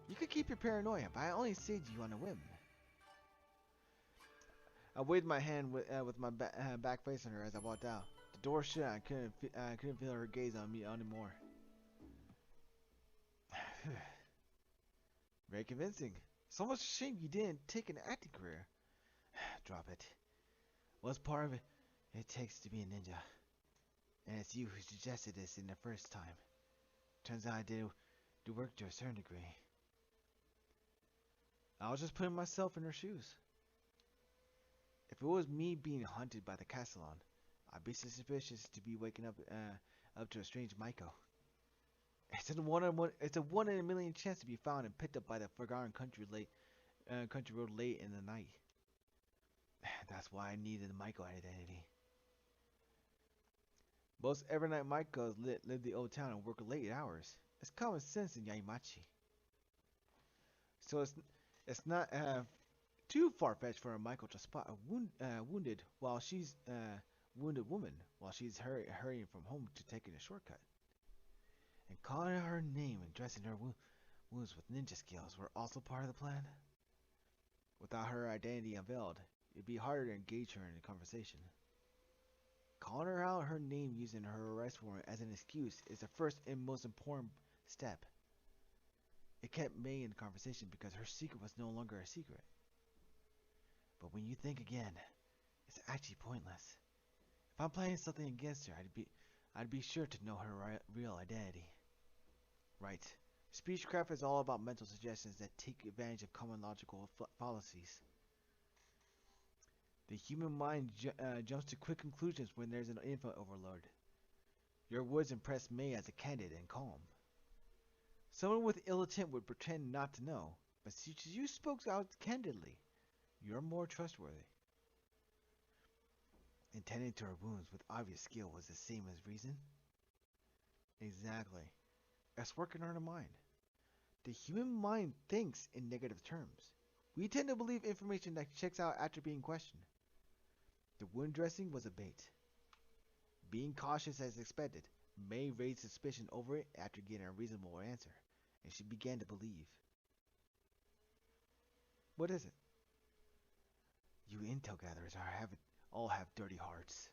You could keep your paranoia, but I only saved you on a whim. I waved my hand with my back facing her as I walked out. The door shut. I couldn't feel her gaze on me anymore. Very convincing. It's almost a shame you didn't take an acting career. Drop it. What's part of it takes to be a ninja? And it's you who suggested this in the first time. Turns out I did work to a certain degree. I was just putting myself in her shoes. If it was me being hunted by the Castellan, I'd be suspicious to be waking up to a strange Maiko. It's a 1 in a million chance to be found and picked up by the forgotten country road late in the night. That's why I needed the Maiko identity. Most evernight Maikos live the old town and work late hours. It's common sense in Yaimachi. So it's not too far-fetched for a Maiko to spot a wounded woman while she's hurrying from home to taking a shortcut. And calling her name and dressing her wounds with ninja skills were also part of the plan. Without her identity unveiled, it'd be harder to engage her in a conversation. Calling her out her name using her arrest warrant as an excuse is the first and most important step. It kept May in the conversation because her secret was no longer a secret. But when you think again, it's actually pointless. If I'm planning something against her, I'd be sure to know her real identity. Right. Speechcraft is all about mental suggestions that take advantage of common logical fallacies. The human mind jumps to quick conclusions when there's an info overload. Your words impress May as a candid and calm. Someone with ill intent would pretend not to know, but since you spoke out candidly, you're more trustworthy. Intending to her wounds with obvious skill was the same as reason? Exactly. It's working on her mind. The human mind thinks in negative terms. We tend to believe information that checks out after being questioned. The wound dressing was a bait. Being cautious as expected, May raised suspicion over it after getting a reasonable answer, and she began to believe. What is it? You intel gatherers all have dirty hearts.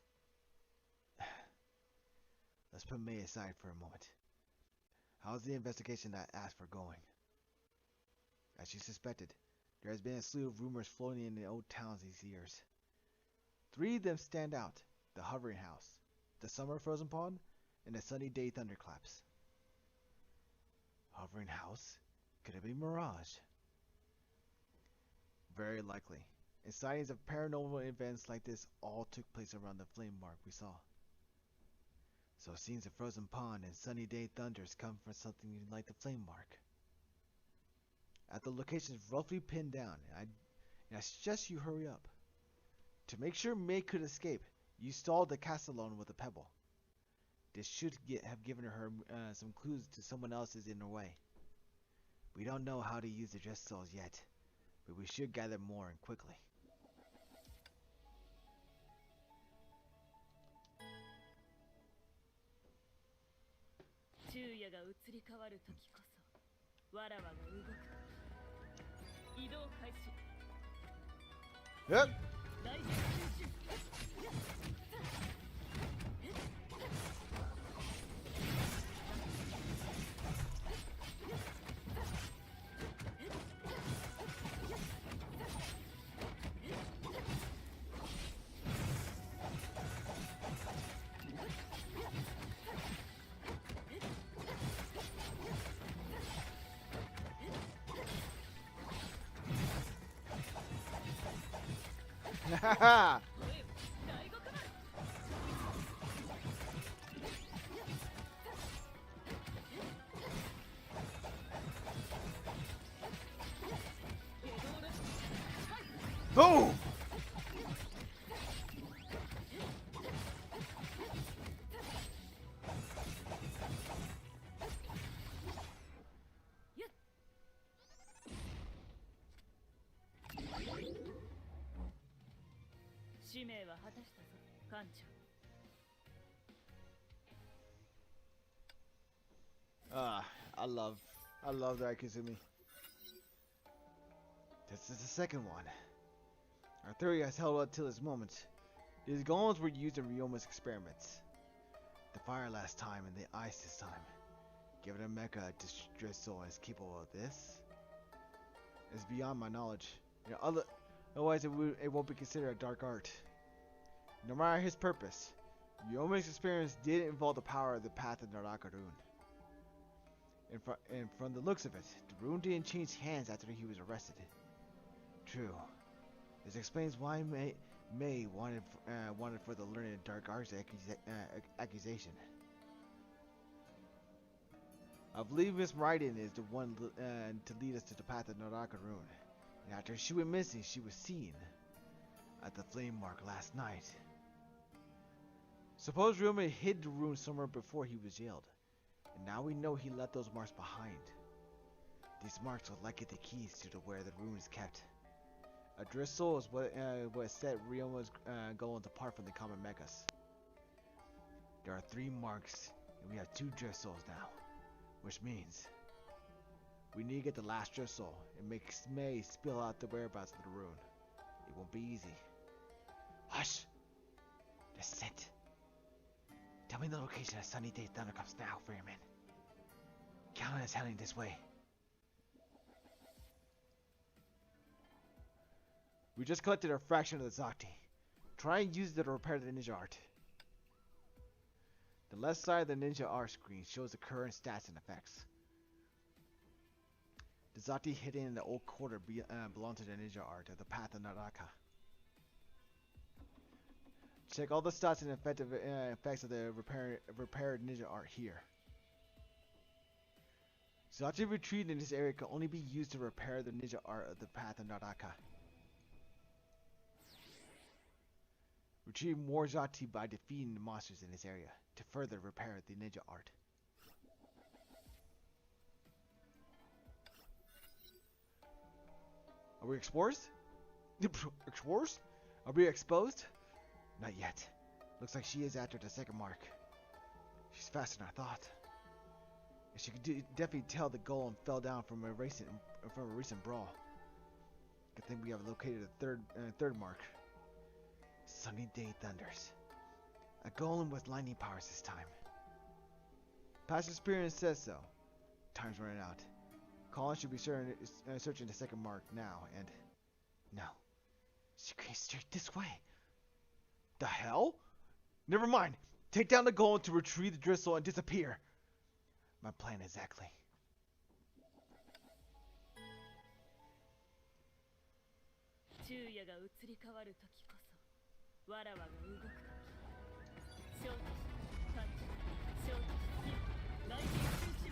Let's put May aside for a moment. How's the investigation that asked for going? As she suspected, there has been a slew of rumors floating in the old towns these years. 3 of them stand out: the hovering house, the summer frozen pond, and the sunny day thunderclaps. Hovering house? Could it be mirage? Very likely. And sightings of paranormal events like this all took place around the flame mark we saw. So scenes of frozen pond and sunny day thunders come from something like the flame mark. At the locations roughly pinned down, and I suggest you hurry up. To make sure May could escape, you stalled the Castellon with a pebble. This should have given her some clues to someone else's in her way. We don't know how to use the dress cells yet, but we should gather more and quickly. Yep. Haha! Boom! I love that Kizumi. This is the second one. Our theory has held up till this moment. These golems were used in Ryoma's experiments. The fire last time and the ice this time. Given a mecha distressed soul is capable of this? It's beyond my knowledge. Otherwise it won't be considered a dark art. No matter his purpose, Ryoma's experience did involve the power of the path of Naraka Rune. And from the looks of it, the rune didn't change hands after he was arrested. True. This explains why May wanted for the learned dark arts accusation. I believe Miss Raiden is the one to lead us to the path of Naraka Rune. And after she went missing, she was seen at the flame mark last night. Suppose Ryoma hid the rune somewhere before he was jailed. And now we know he left those marks behind. These marks are likely the keys to where the rune is kept. A drift soul is what set Ryoma's golems apart from the common mechas. There are 3 marks, and we have 2 drift souls now. Which means we need to get the last drift soul and make May spill out the whereabouts of the rune. It won't be easy. Hush! The scent. Tell me the location of Sunny Day Thunderclaps now, Freeman. Callan is heading this way. We just collected a fraction of the Zakti. Try and use it to repair the ninja art. The left side of the ninja art screen shows the current stats and effects. The Zakti hidden in the old quarter belong to the ninja art of the path of Naraka. Check all the stats and effects of the repaired ninja art here. Zachi retreat in this area can only be used to repair the ninja art of the path of Naraka. Retrieve more Zati by defeating the monsters in this area to further repair the ninja art. Are we explorers? Explorers? Are we exposed? Not yet. Looks like she is after the second mark. She's faster than I thought. And she could definitely tell the golem fell down from a recent brawl. Good thing we have located a third mark. Sunny day thunders. A golem with lightning powers this time. Past experience says so. Time's running out. Colin should be searching the second mark now, and... No. She came straight this way. The hell? Never mind. Take down the golem to retrieve the drizzle and disappear. My plan exactly. 昼夜が移り変わる時こそわらわが動く時衝撃感知衝撃内心中心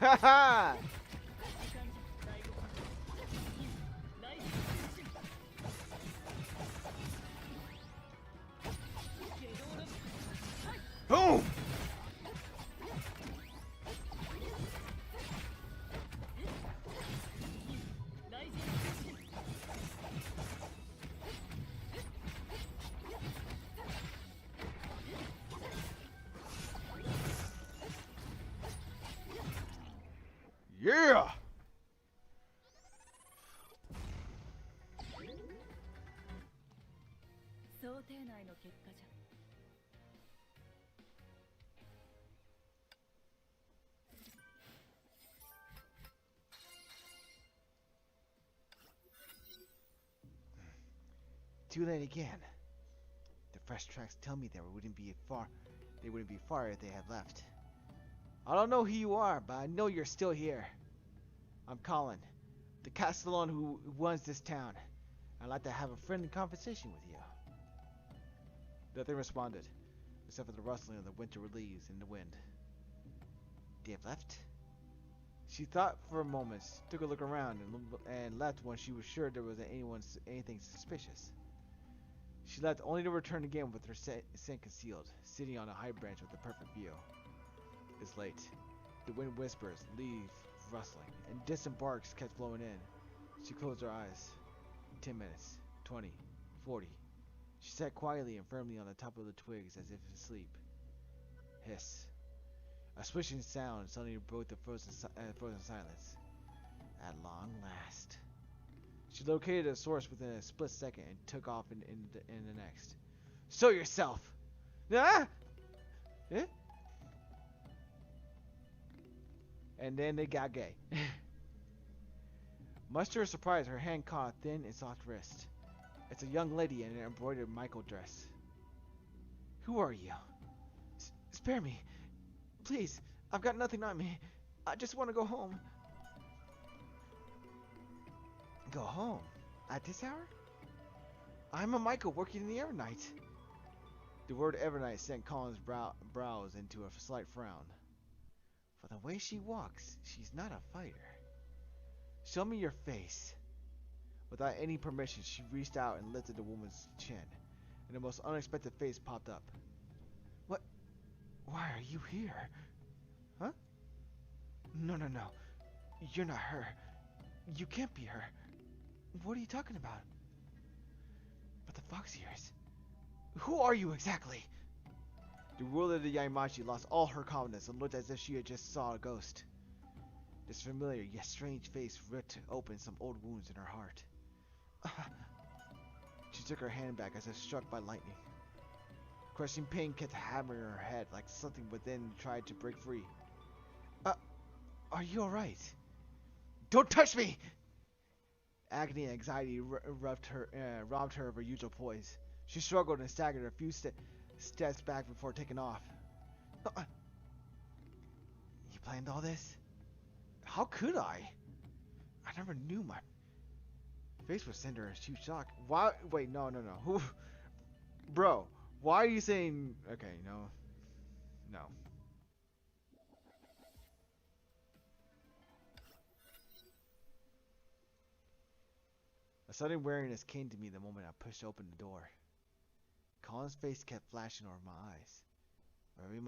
Ha ha! Boom! Yeah! Too late again. The fresh tracks tell me they wouldn't be far if they had left. I don't know who you are, but I know you're still here. I'm Colin, the Castellan who runs this town. I'd like to have a friendly conversation with you. Nothing responded, except for the rustling of the winter leaves in the wind. They have left? She thought for a moment, took a look around, and left when she was sure there was anything suspicious. She left only to return again with her scent concealed, sitting on a high branch with a perfect view. It's late. The wind whispers, leaves rustling, and distant barks kept flowing in. She closed her eyes. 10 minutes, 20, 40. She sat quietly and firmly on the top of the twigs as if asleep. Hiss. A swishing sound suddenly broke the frozen silence. At long last. She located a source within a split second and took off in the next. Show yourself! Ah! Eh? And then they got gay. Much to her surprise, her hand caught a thin and soft wrist. It's a young lady in an embroidered Michael dress. Who are you? Spare me. Please, I've got nothing on me. I just want to go home. Go home? At this hour? I'm a Michael working in the Evernight. The word Evernight sent Colin's brows into a slight frown. For the way she walks, she's not a fighter. Show me your face. Without any permission, she reached out and lifted the woman's chin, and the most unexpected face popped up. What? Why are you here? Huh? No. You're not her. You can't be her. What are you talking about? But the fox ears. Who are you exactly? The ruler of the Yaimachi lost all her confidence and looked as if she had just saw a ghost. This familiar yet strange face ripped open some old wounds in her heart. She took her hand back as if struck by lightning. Crushing pain kept hammering her head like something within tried to break free. Are you alright? Don't touch me! Agony and anxiety robbed her of her usual poise. She struggled and staggered a few steps back before taking off. You planned all this? How could I? I never knew my face would send her a huge shock. Why? Wait, no. Who? Bro, why are you saying... Okay, no. No. A sudden weariness came to me the moment I pushed open the door. Colin's face kept flashing over my eyes. Or it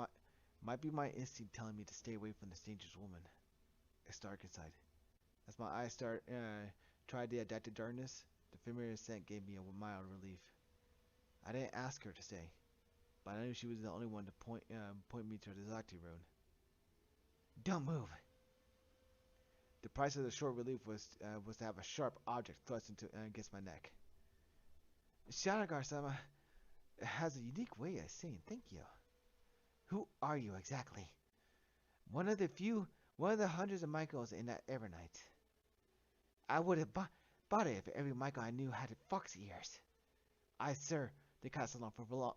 might be my instinct telling me to stay away from this dangerous woman. It's dark inside. As my eyes tried the adapted darkness, the familiar scent gave me a mild relief. I didn't ask her to stay, but I knew she was the only one to point me to the Zakti rune. Don't move. The price of the short relief was to have a sharp object thrust against my neck. Shadagar-sama has a unique way of saying thank you. Who are you exactly? One of the hundreds of Michaels in that Evernight. I would have bought it if every Michael I knew had fox ears. I served the castle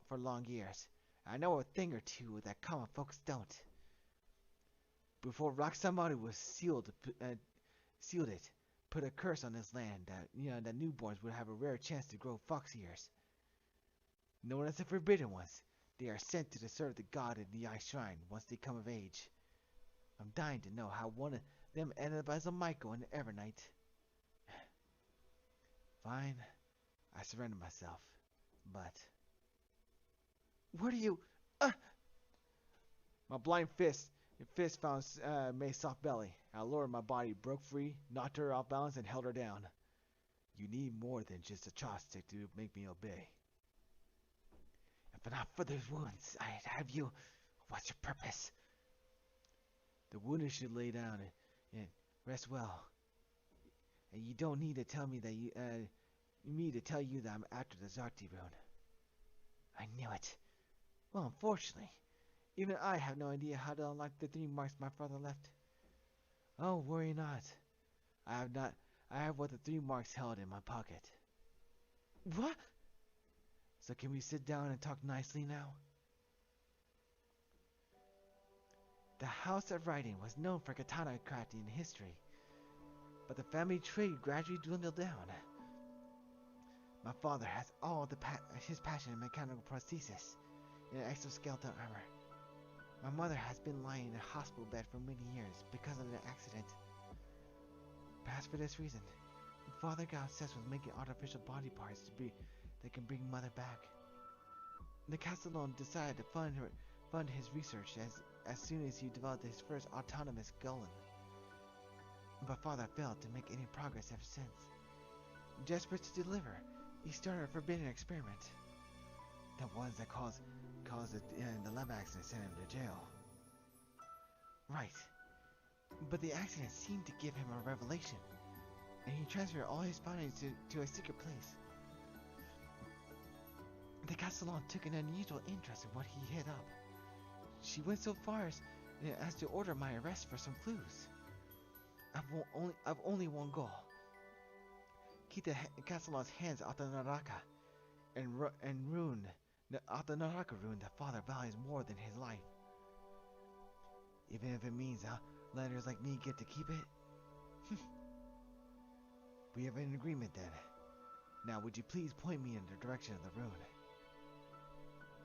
for long years. I know a thing or two that common folks don't. Before Roxamaru was sealed it, put a curse on this land that newborns would have a rare chance to grow fox ears. Known as the Forbidden Ones, they are sent to serve the god in the Ice Shrine once they come of age. I'm dying to know how one of them ended up as a Michael in Evernight. Fine, I surrender myself, but... What are you... My blind fist found May's soft belly. I lowered my body, broke free, knocked her off balance, and held her down. You need more than just a chopstick to make me obey. If not for those wounds, I'd have you... What's your purpose? The wounded should lay down and rest well. And you don't need to tell me that to tell you that I'm after the Zakti rune. I knew it. Well, unfortunately, even I have no idea how to unlock the 3 marks my father left. Oh, worry not. I have what the 3 marks held in my pocket. What? So can we sit down and talk nicely now? The House of Writing was known for katana crafting in history, but the family trade gradually dwindled down. My father has all his passion in mechanical prosthesis and exoskeleton armor. My mother has been lying in a hospital bed for many years because of an accident. Perhaps for this reason, father got obsessed with making artificial body parts that can bring mother back. The Castellon decided to fund his research as soon as he developed his first autonomous golem. But father failed to make any progress ever since. Desperate to deliver, he started a forbidden experiment. The ones that caused the lab accident sent him to jail. Right. But the accident seemed to give him a revelation, and he transferred all his findings to a secret place. The Castellan took an unusual interest in what he hid up. She went so far as to order my arrest for some clues. I've only one goal. Keep the Castellan's hands out the Naraka, and ruin the Naraka rune that father values more than his life. Even if it means landers like me get to keep it. We have an agreement then. Now would you please point me in the direction of the rune?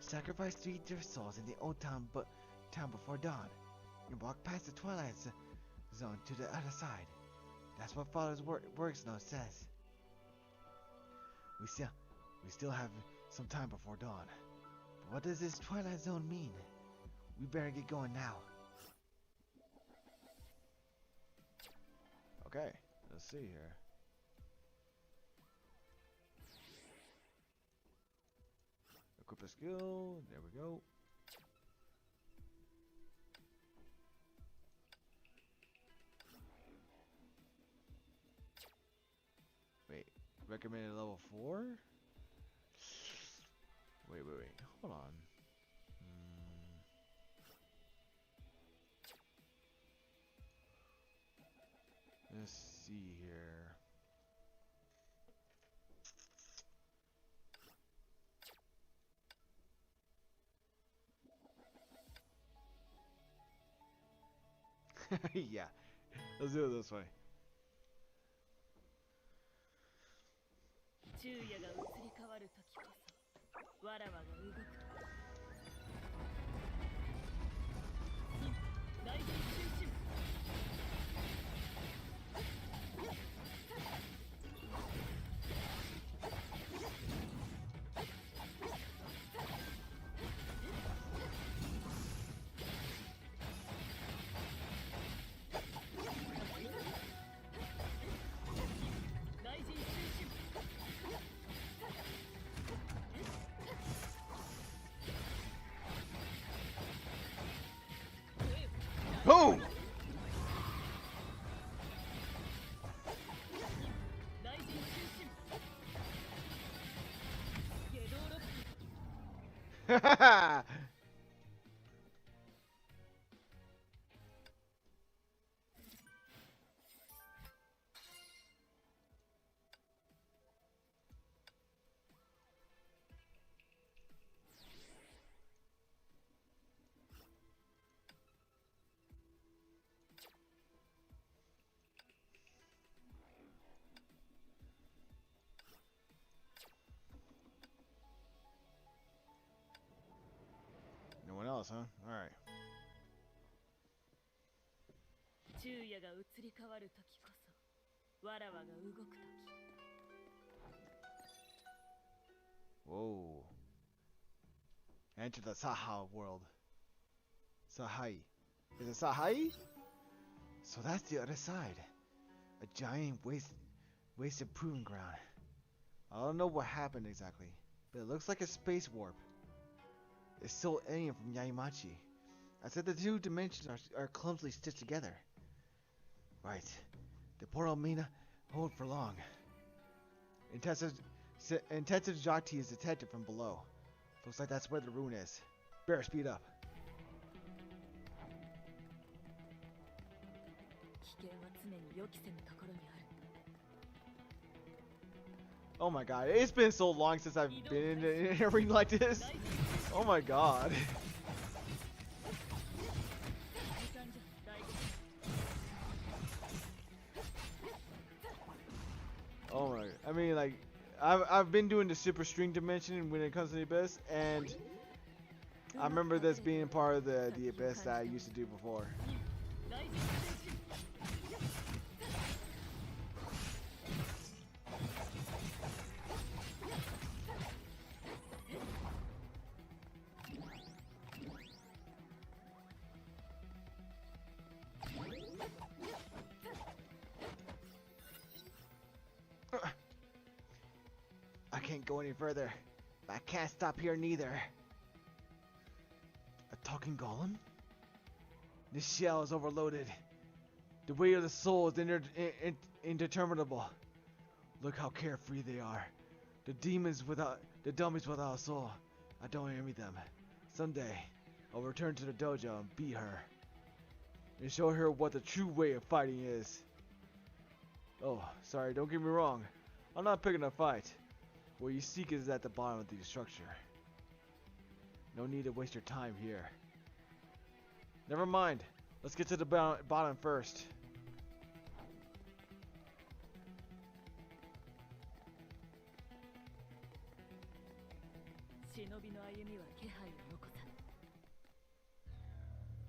Sacrifice 3 drift souls in the old town before dawn, and walk past the twilight zone to the other side. That's what father's works note says. We still have some time before dawn. But what does this twilight zone mean? We better get going now. Okay, let's see here. Equip a skill. There we go. Wait, recommended level 4? Wait. Hold on. Let's see here. Yeah, let's do it this way. 昼夜が移り変わる時こそわらわが動くと大臣中心 Boom! No one else, huh? Alright. 昼夜が移り変わる時こそわらわが動く時 Whoa. Enter the Saha world. Sahai. Is it Sahai? So that's the other side. A giant wasted proving ground. I don't know what happened exactly, but it looks like a space warp. It's still alien from Yaimachi. I said the two dimensions are clumsily stitched together. Right. The portal may not hold for long. Intensive Jati is detected from below. Looks like that's where the rune is. Better speed up. 危険は常に予期せぬところにある Oh my god, it's been so long since I've been in a ring like this. Oh my god. Oh my, I mean like, I've been doing the super string dimension when it comes to the abyss, and I remember this being part of the abyss that I used to do before. I can't go any further, but I can't stop here neither. A talking golem? This shell is overloaded. The weight of the soul is indeterminable. Look how carefree they are. The dummies without a soul. I don't envy them. Someday, I'll return to the dojo and beat her. And show her what the true way of fighting is. Oh, sorry, don't get me wrong. I'm not picking a fight. What you seek is at the bottom of the structure. No need to waste your time here. Never mind. Let's get to the bottom first.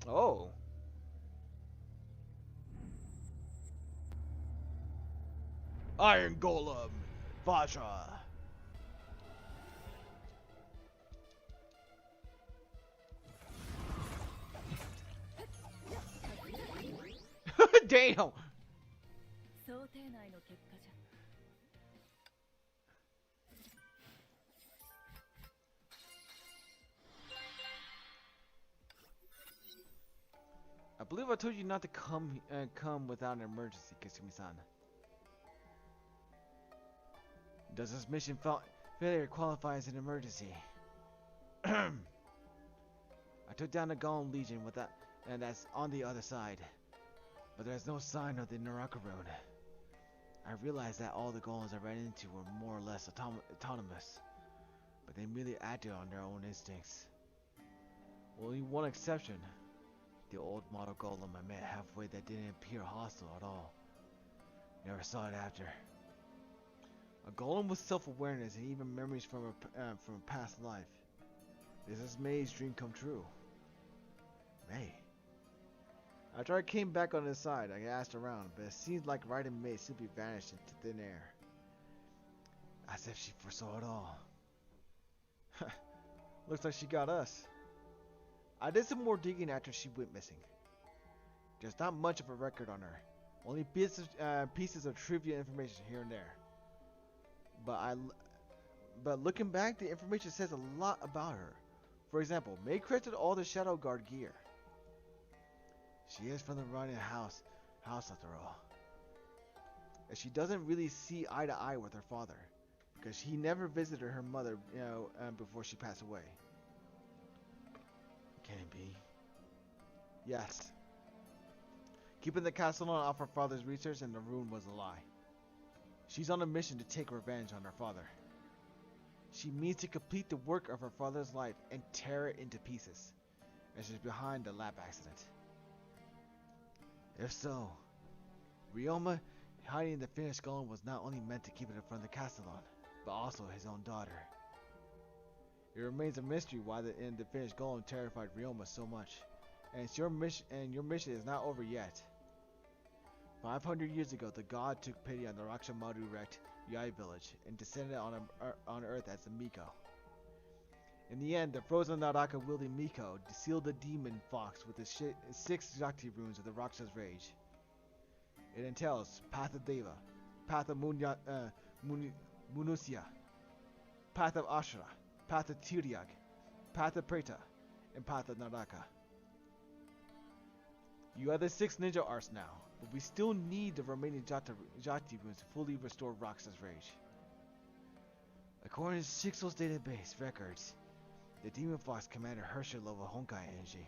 Oh. Iron Golem, Vajra. Damn. 想定内の結果じゃ I believe I told you not to come without an emergency, Kasumi-san. Does this mission failure qualify as an emergency? I took down the Golem Legion with that, and that's on the other side. But there's no sign of the Naraka Road. I realized that all the golems I ran into were more or less autonomous, but they merely acted on their own instincts. Only one exception. the old model golem I met halfway that didn't appear hostile at all. Never saw it after. A golem with self-awareness and even memories from a past life. This is May's dream come true. May. After I came back on his side, I asked around, but it seemed like Ride and May simply vanished into thin air. As if she foresaw it all. Looks like she got us. I did some more digging after she went missing. There's not much of a record on her. Only pieces of trivia information here and there. But looking back, the information says a lot about her. For example, May credited all the Shadow Guard gear. She is from the running house after all. And she doesn't really see eye to eye with her father, because he never visited her mother, before she passed away. Can it be? Yes. Keeping the castle off her father's research and the rune was a lie. She's on a mission to take revenge on her father. She means to complete the work of her father's life and tear it into pieces. And she's behind the lab accident. If so, Ryoma hiding the finished golem was not only meant to keep it from the Castellan, but also his own daughter. It remains a mystery why the finished golem terrified Ryoma so much. And your mission is not over yet. 500 years ago, the god took pity on the Rakshamadu-wrecked Yai village and descended on Earth as the Miko. In the end, the frozen Naraka wielding Miko sealed the demon fox with the 6 Shakti runes of the Rakshas Rage. It entails Path of Deva, Path of Munusya, Path of Ashura, Path of Tiryag, Path of Preta, and Path of Naraka. You have the 6 ninja arts now, but we still need the remaining Jati runes to fully restore Rakshas Rage. According to Sixel's database records, the Demon Fox Commander Herschel level Honkai energy.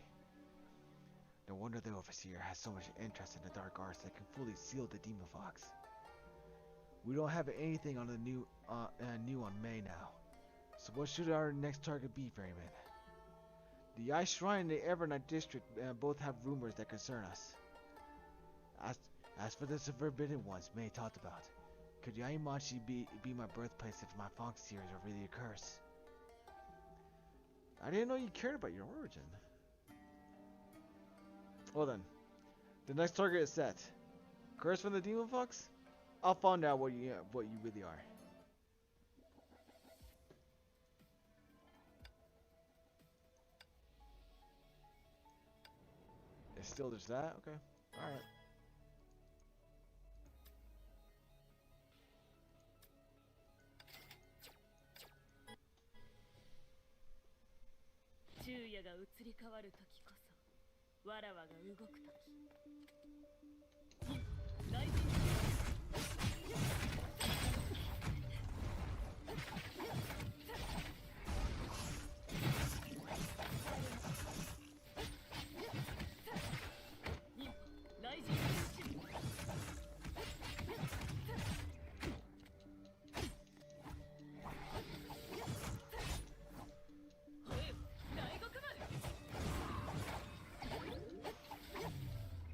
No wonder the Overseer has so much interest in the dark arts that can fully seal the Demon Fox. We don't have anything on the new on May now. So what should our next target be, Ferryman? The Ice Shrine and the Evernight District both have rumors that concern us. As for the forbidden ones May talked about, could Yaimachi be my birthplace if my Fox series are really a curse? I didn't know you cared about your origin. Well then, the next target is set. Curse from the Demon Fox? I'll find out what you really are. It's still just that? Okay. Alright.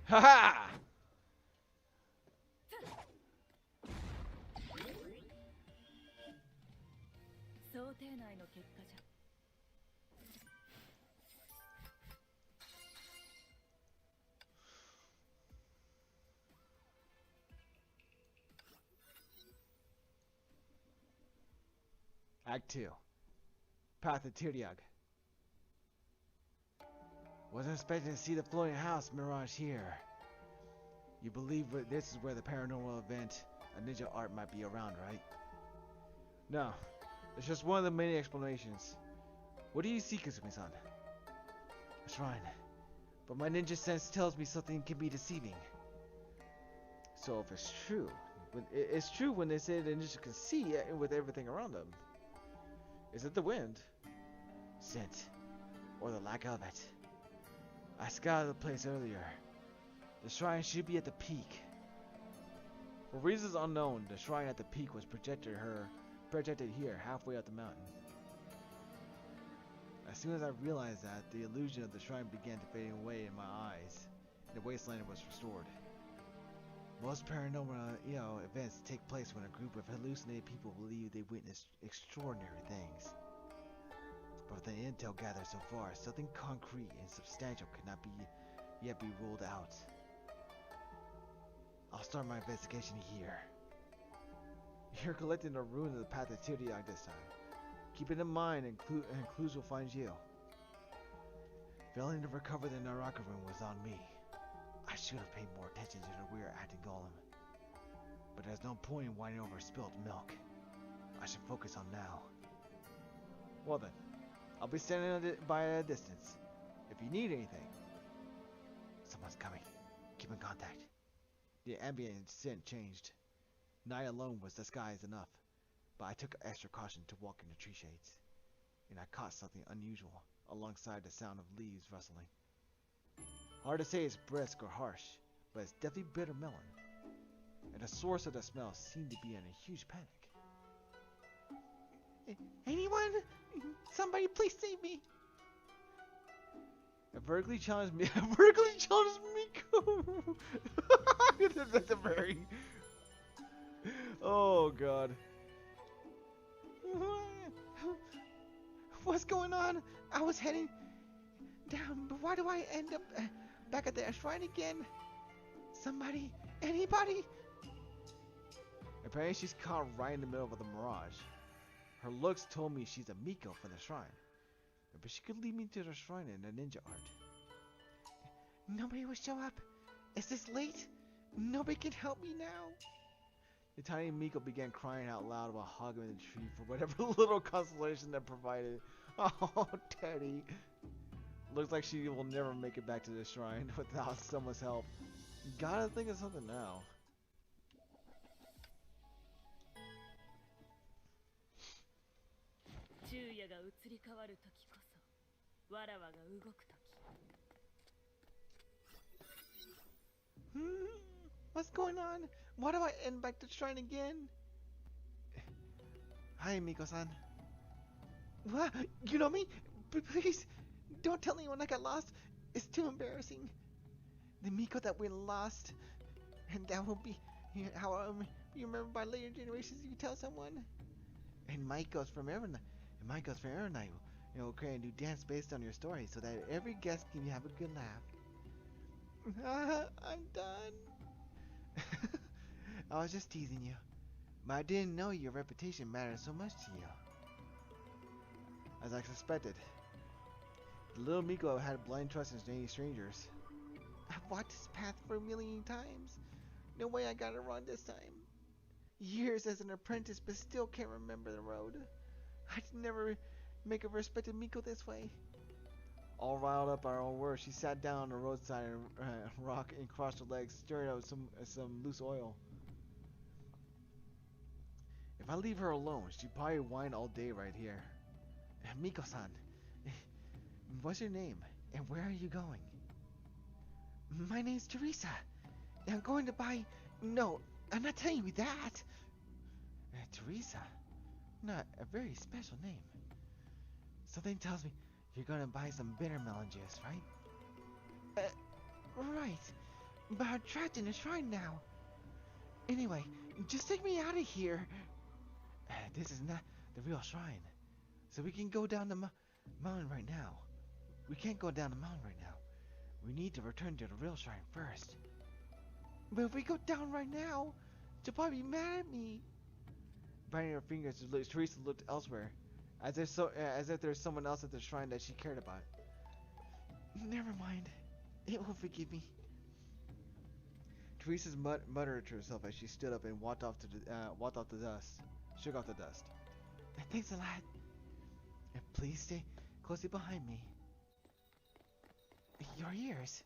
Haha! Act 2. Path of Tiryag. Wasn't expecting to see the floating house mirage here. You believe this is where the paranormal event, a ninja art, might be around, right? No, it's just one of the many explanations. What do you see, Kazumi-san? A shrine. But my ninja sense tells me something can be deceiving. So if it's true, it's true when they say the ninja can see it with everything around them. Is it the wind? Scent. Or the lack of it. I scouted the place earlier. The shrine should be at the peak. For reasons unknown, the shrine at the peak was projected here, halfway up the mountain. As soon as I realized that, the illusion of the shrine began to fade away in my eyes, and the wasteland was restored. Most paranormal, events take place when a group of hallucinated people believe they witnessed extraordinary things. But with the intel gathered so far, something concrete and substantial cannot yet be ruled out. I'll start my investigation here. You're collecting the ruins of the path to Tyrion this time. Keep it in mind, and clues will find you. Failing to recover the Naraka room was on me. I should have paid more attention to the weird acting golem. But there's no point in whining over spilled milk. I should focus on now. Well then, I'll be standing by at a distance. If you need anything. Someone's coming. Keep in contact. The ambient scent changed. Night alone was disguised enough, but I took extra caution to walk in the tree shades, and I caught something unusual alongside the sound of leaves rustling. Hard to say it's brisk or harsh, but it's definitely bitter melon, and the source of the smell seemed to be in a huge panic. Anyone? Somebody please save me! A vertically challenged Miko! That's a very... Oh god. What's going on? I was heading down, but why do I end up back at the shrine again? Somebody? Anybody? Apparently she's caught right in the middle of the mirage. Her looks told me she's a Miko for the shrine. But she could lead me to the shrine in a ninja art. Nobody will show up. Is this late? Nobody can help me now. The tiny Miko began crying out loud while hugging the tree for whatever little consolation that provided. Oh, Teddy. Looks like she will never make it back to the shrine without someone's help. Gotta think of something now. What's going on? Why do I end back to shrine again? Hi, Miko-san. What? You know me? Please, don't tell anyone I got lost. It's too embarrassing. The Miko that we lost, and that will be how you remember by later generations. You tell someone. And Miko's from every night. We'll create a new dance based on your story, so that every guest can have a good laugh. I'm done. I was just teasing you, but I didn't know your reputation mattered so much to you. As I suspected, the little Miko had blind trust in any strangers. I've walked this path for a million times. No way I got it wrong this time. Years as an apprentice, but still can't remember the road. I'd never make a respected Miko this way. All riled up by her own words, she sat down on the roadside and rock and crossed her legs, stirring out some loose oil. If I leave her alone, she'd probably whine all day right here. Miko-san, what's your name, and where are you going? My name's Teresa, and I'm going to buy... No, I'm not telling you that! Teresa? Not a very special name. Something tells me you're going to buy some bitter melon juice, right? Right. But I'm trapped in a shrine now. Anyway, just take me out of here. This is not the real shrine. So we can go down the mountain right now. We can't go down the mountain right now. We need to return to the real shrine first. But if we go down right now, she'll probably be mad at me. Biting her fingers, Teresa looked elsewhere, as if there's someone else at the shrine that she cared about. Never mind. It will forgive me. Teresa muttered to herself as she stood up and walked off the dust. Shook off the dust. Thanks a lot. And please stay closely behind me. Your ears.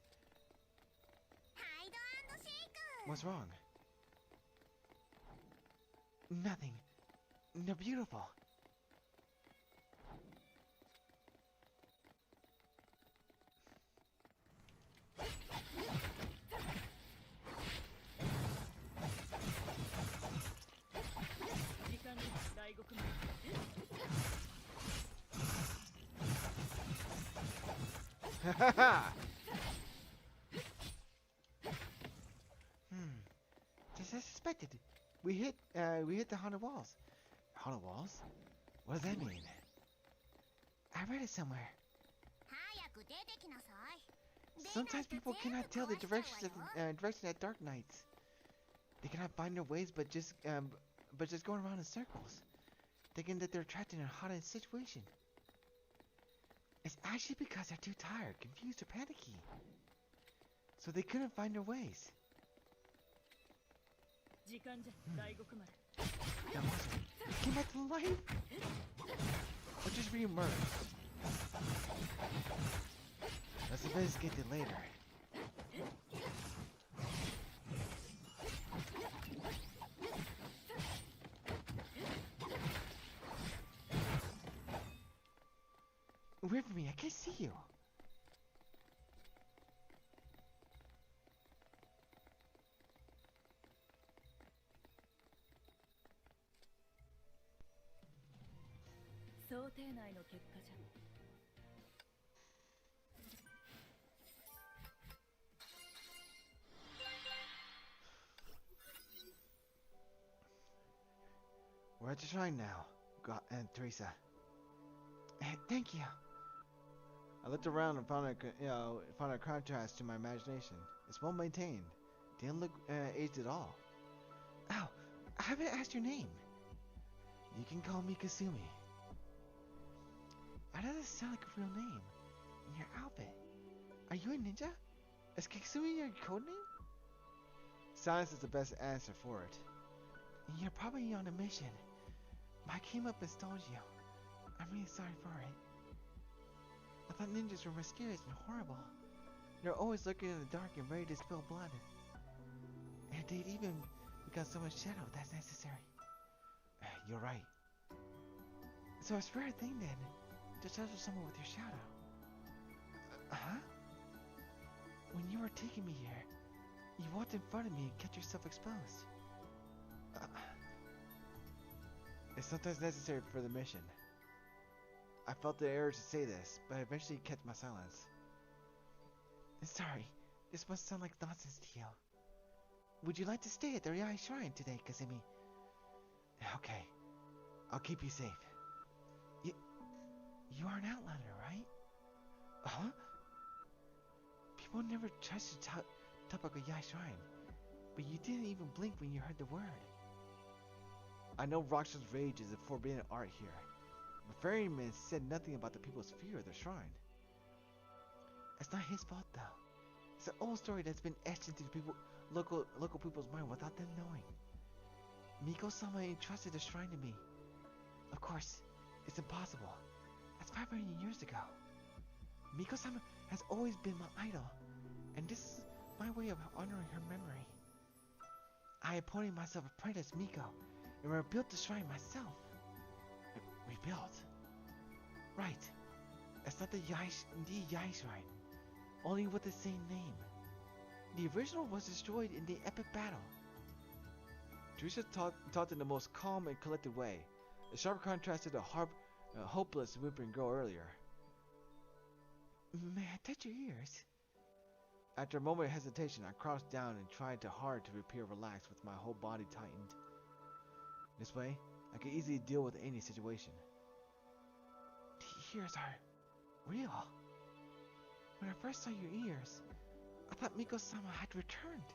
What's wrong? Nothing. They're beautiful. Just as suspected. We hit the haunted walls. Haunted walls? What does that mean? I read it somewhere. 早く出てきなさい。 Sometimes people cannot tell the directions of direction at dark nights. They cannot find their ways, but just going around in circles, thinking that they're trapped in a haunted situation. It's actually because they're too tired, confused, or panicky, so they couldn't find their ways. 時間じゃ、大獄まで。 That monster came back to life, or just reemerged. Let's investigate it later. Wait for me, I can't see you. We're at the shrine now, and Teresa. Thank you. I looked around and found a contrast to my imagination. It's well maintained. Didn't look aged at all. Oh, I haven't asked your name. You can call me Kasumi. Why does it sound like a real name in your outfit? Are you a ninja? Is Kasumi your code name? Science is the best answer for it. You're probably on a mission. I came up and stole you. I'm really sorry for it. I thought ninjas were mysterious and horrible. They're always lurking in the dark and ready to spill blood. And they'd even become so much shadow if that's necessary. You're right. So it's a rare thing then, to shelter someone with your shadow. Huh? When you were taking me here, you walked in front of me and kept yourself exposed. It's sometimes necessary for the mission. I felt the urge to say this, but I eventually kept my silence. Sorry, this must sound like nonsense to you. Would you like to stay at the Ryai Shrine today, Kasumi? Okay, I'll keep you safe. You are an outliner, right? Huh? People never trust to top a Ryai Shrine, but you didn't even blink when you heard the word. I know Raksha's rage is a forbidden art here, but Ferryman said nothing about the people's fear of the shrine. It's not his fault though. It's an old story that's been etched into the local people's mind without them knowing. Miko-sama entrusted the shrine to me. Of course, it's impossible. That's 500 years ago. Miko-sama has always been my idol, and this is my way of honoring her memory. I appointed myself apprentice Miko, and rebuilt the shrine myself. Rebuilt? Right. It's not the Yai Shrine, only with the same name. The original was destroyed in the epic battle. Teresa talked in the most calm and collected way, a sharp contrast to the hopeless whimpering girl earlier. May I touch your ears? After a moment of hesitation, I crouched down and tried hard to appear relaxed with my whole body tightened. This way, I could easily deal with any situation. The ears are real. When I first saw your ears, I thought Miko-sama had returned.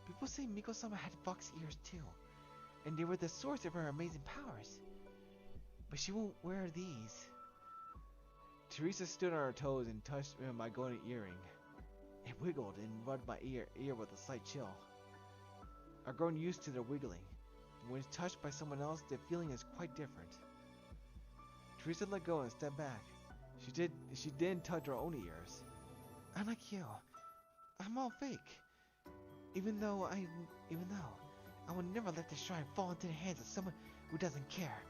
People say Miko-sama had fox ears too, and they were the source of her amazing powers. But she won't wear these. Teresa stood on her toes and touched my golden earring. It wiggled and rubbed my ear with a slight chill. I've grown used to the wiggling. When it's touched by someone else, the feeling is quite different. Teresa let go and stepped back. She didn't touch her own ears. Unlike you, I'm all fake. Even though I will never let the shrine fall into the hands of someone who doesn't care.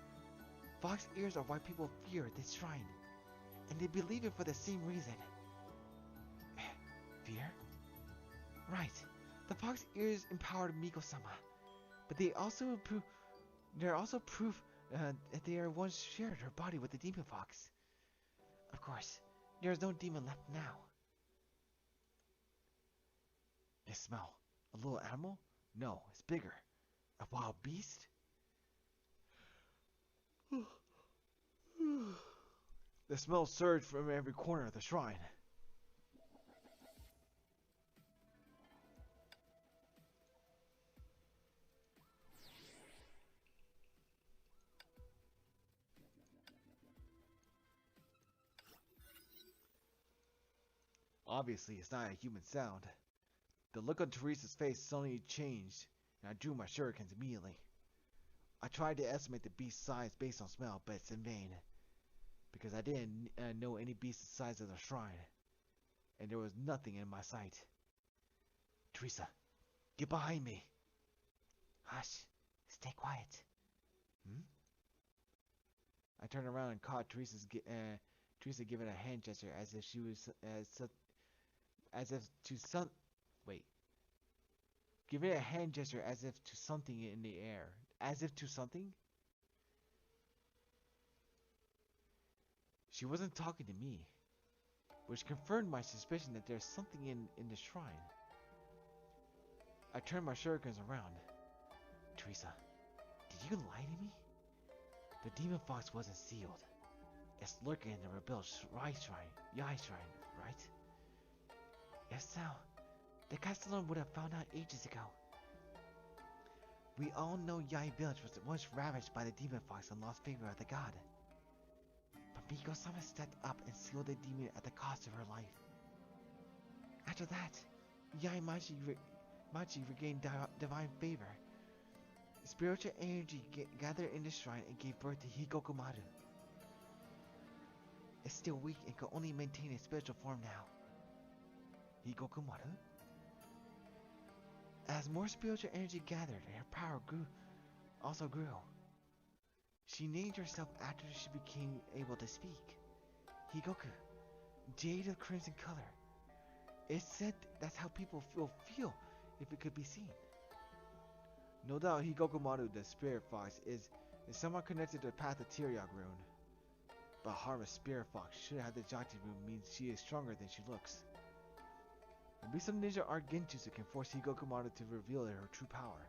Fox ears are why people fear this shrine, and they believe it for the same reason. Fear? Right. The fox ears empowered Miko-sama, but they're also proof that they once shared her body with the demon fox. Of course, There's no demon left now. I smell. A little animal? No, it's bigger. A wild beast? The smell surged from every corner of the shrine. Obviously, it's not a human sound. The look on Teresa's face suddenly changed, and I drew my shurikens immediately. I tried to estimate the beast's size based on smell, but it's in vain, because I didn't know any beast the size of the shrine, and there was nothing in my sight. Teresa, get behind me! Hush. Stay quiet. I turned around and caught Teresa giving a hand gesture as if she was giving a hand gesture as if to something in the air. As if to something? She wasn't talking to me, which confirmed my suspicion that there's something in the shrine. I turned my shurikens around. Teresa, did you lie to me? The demon fox wasn't sealed. It's lurking in the rebuilt Yai shrine, right? If so, the Castellan would have found out ages ago. We all know Yai village was once ravaged by the demon fox and lost favor of the god. But Miko-sama stepped up and sealed the demon at the cost of her life. After that, Yai Machi regained divine favor. Spiritual energy gathered in the shrine and gave birth to Hikokumaru. It's still weak and can only maintain its spiritual form now. Hikokumaru? As more spiritual energy gathered, her power also grew. She named herself after she became able to speak. Higoku, jade of crimson color. It's said that's how people will feel if it could be seen. No doubt Hikokumaru, the spirit fox, is somehow connected to the path of Teriak rune. But harmless spirit fox should have the Jati rune means she is stronger than she looks. Maybe some ninja art genjutsu can force Hikokumaru to reveal her true power.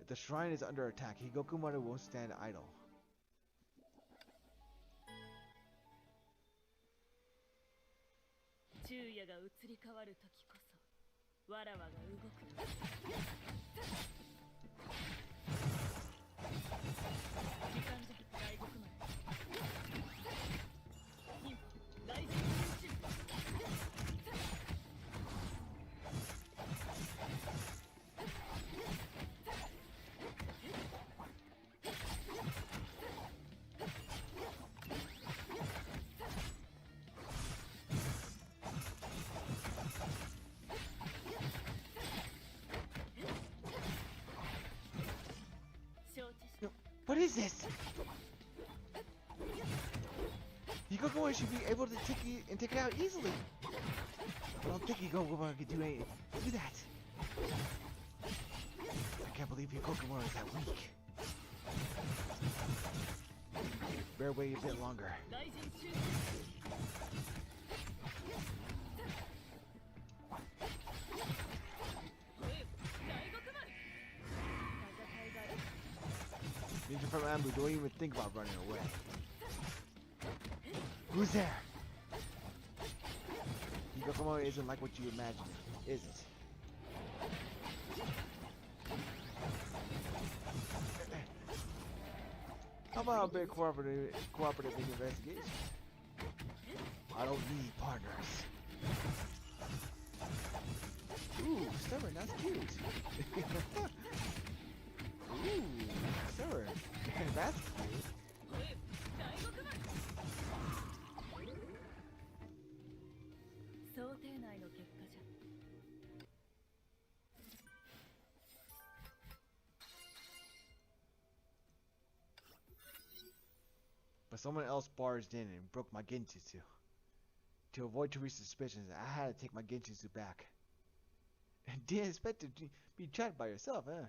If the shrine is under attack, Hikokumaru won't stand idle. What is this? Hikokumaru should be able to take it out easily. I don't think Hikokumaru can do that. I can't believe Hikokumaru is that weak. Bear wait a bit longer. Ninja from Ambu, don't even think about running away. Who's there? Hikokumaru isn't like what you imagined, is it? How about a bit cooperative investigation? I don't need partners. Ooh, stubborn, that's cute. Ooh, stubborn, that's cute. But someone else barged in and broke my genjutsu. To avoid Teresa's suspicions, I had to take my genjutsu back. And didn't expect to be trapped by yourself, huh?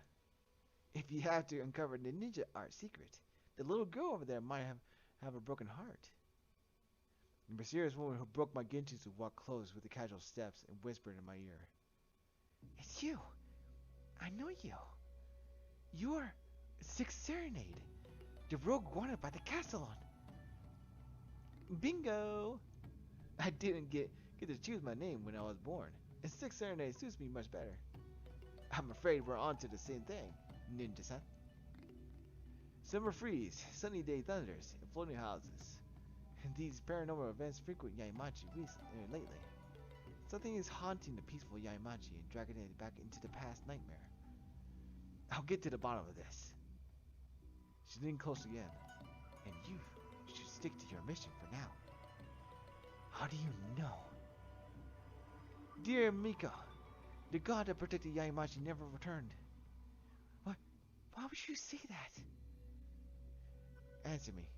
If you have to uncover the ninja art secret, the little girl over there might have a broken heart. The mysterious woman who broke my ginjutsu walked close with the casual steps and whispered in my ear. It's you. I know you. You're Sixth Serenade, the rogue wanted by the Castellan. Bingo! I didn't get to choose my name when I was born, and Sixth Serenade suits me much better. I'm afraid we're on to the same thing, Ninja-san. Summer freeze, sunny day thunders, and floating houses. And these paranormal events frequent Yaimachi lately. Something is haunting the peaceful Yaimachi and dragging it back into the past nightmare. I'll get to the bottom of this. She leaned close again. And you should stick to your mission for now. How do you know? Dear Miko, the god that protected Yaimachi never returned. What? Why would you say that? Answer me.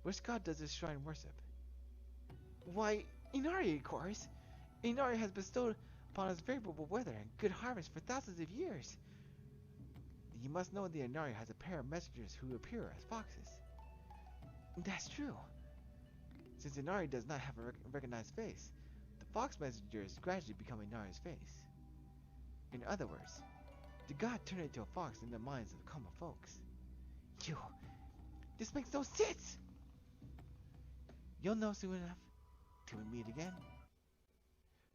Which god does this shrine worship? Why, Inari, of course. Inari has bestowed upon us favorable weather and good harvest for thousands of years. You must know the Inari has a pair of messengers who appear as foxes. That's true. Since Inari does not have a recognized face, the fox messengers gradually become Inari's face. In other words, the god turned into a fox in the minds of common folks. This makes no sense! You'll know soon enough, till we meet again.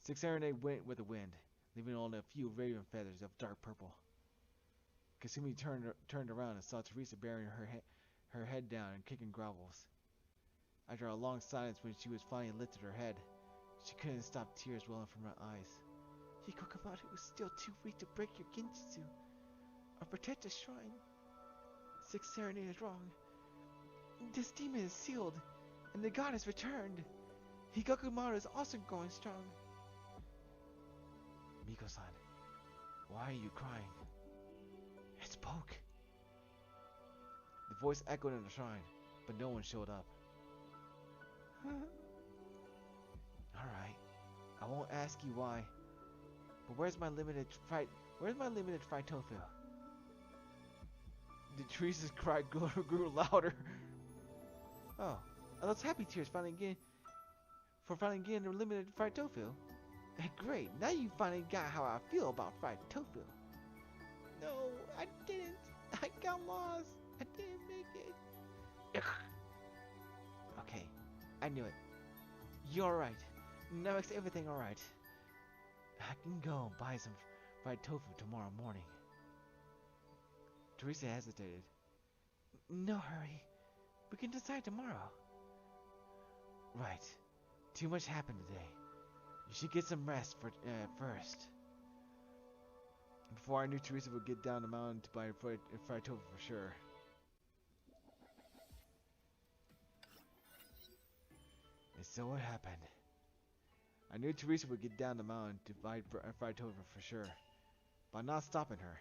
Sixth Serenade went with the wind, leaving only a few raven feathers of dark purple. Kasumi turned around and saw Teresa burying her head down and kicking grovels. After a long silence when she was finally lifted her head, she couldn't stop tears welling from her eyes. Hikokamata was still too weak to break your genjutsu or protect the shrine. Sixth Serenade is wrong. This demon is sealed, and the god has returned. Hikokamata is also growing strong. Miko-san, why are you crying? It spoke. The voice echoed in the shrine, but no one showed up. Alright, I won't ask you why, but where's my limited fried tofu? The Teresa's cry grew louder. Oh, are those happy tears finally getting the limited fried tofu? Great, now you finally got how I feel about fried tofu. No, I didn't. I got lost. I didn't make it. Okay, I knew it. You're alright. Now makes everything alright. I can go and buy some fried tofu tomorrow morning. Teresa hesitated. No hurry. We can decide tomorrow. Right. Too much happened today. You should get some rest first. Before I knew Teresa would get down the mountain to buy fried tofu for sure. And so what happened? I knew Teresa would get down the mountain to buy fried tofu for sure, by not stopping her.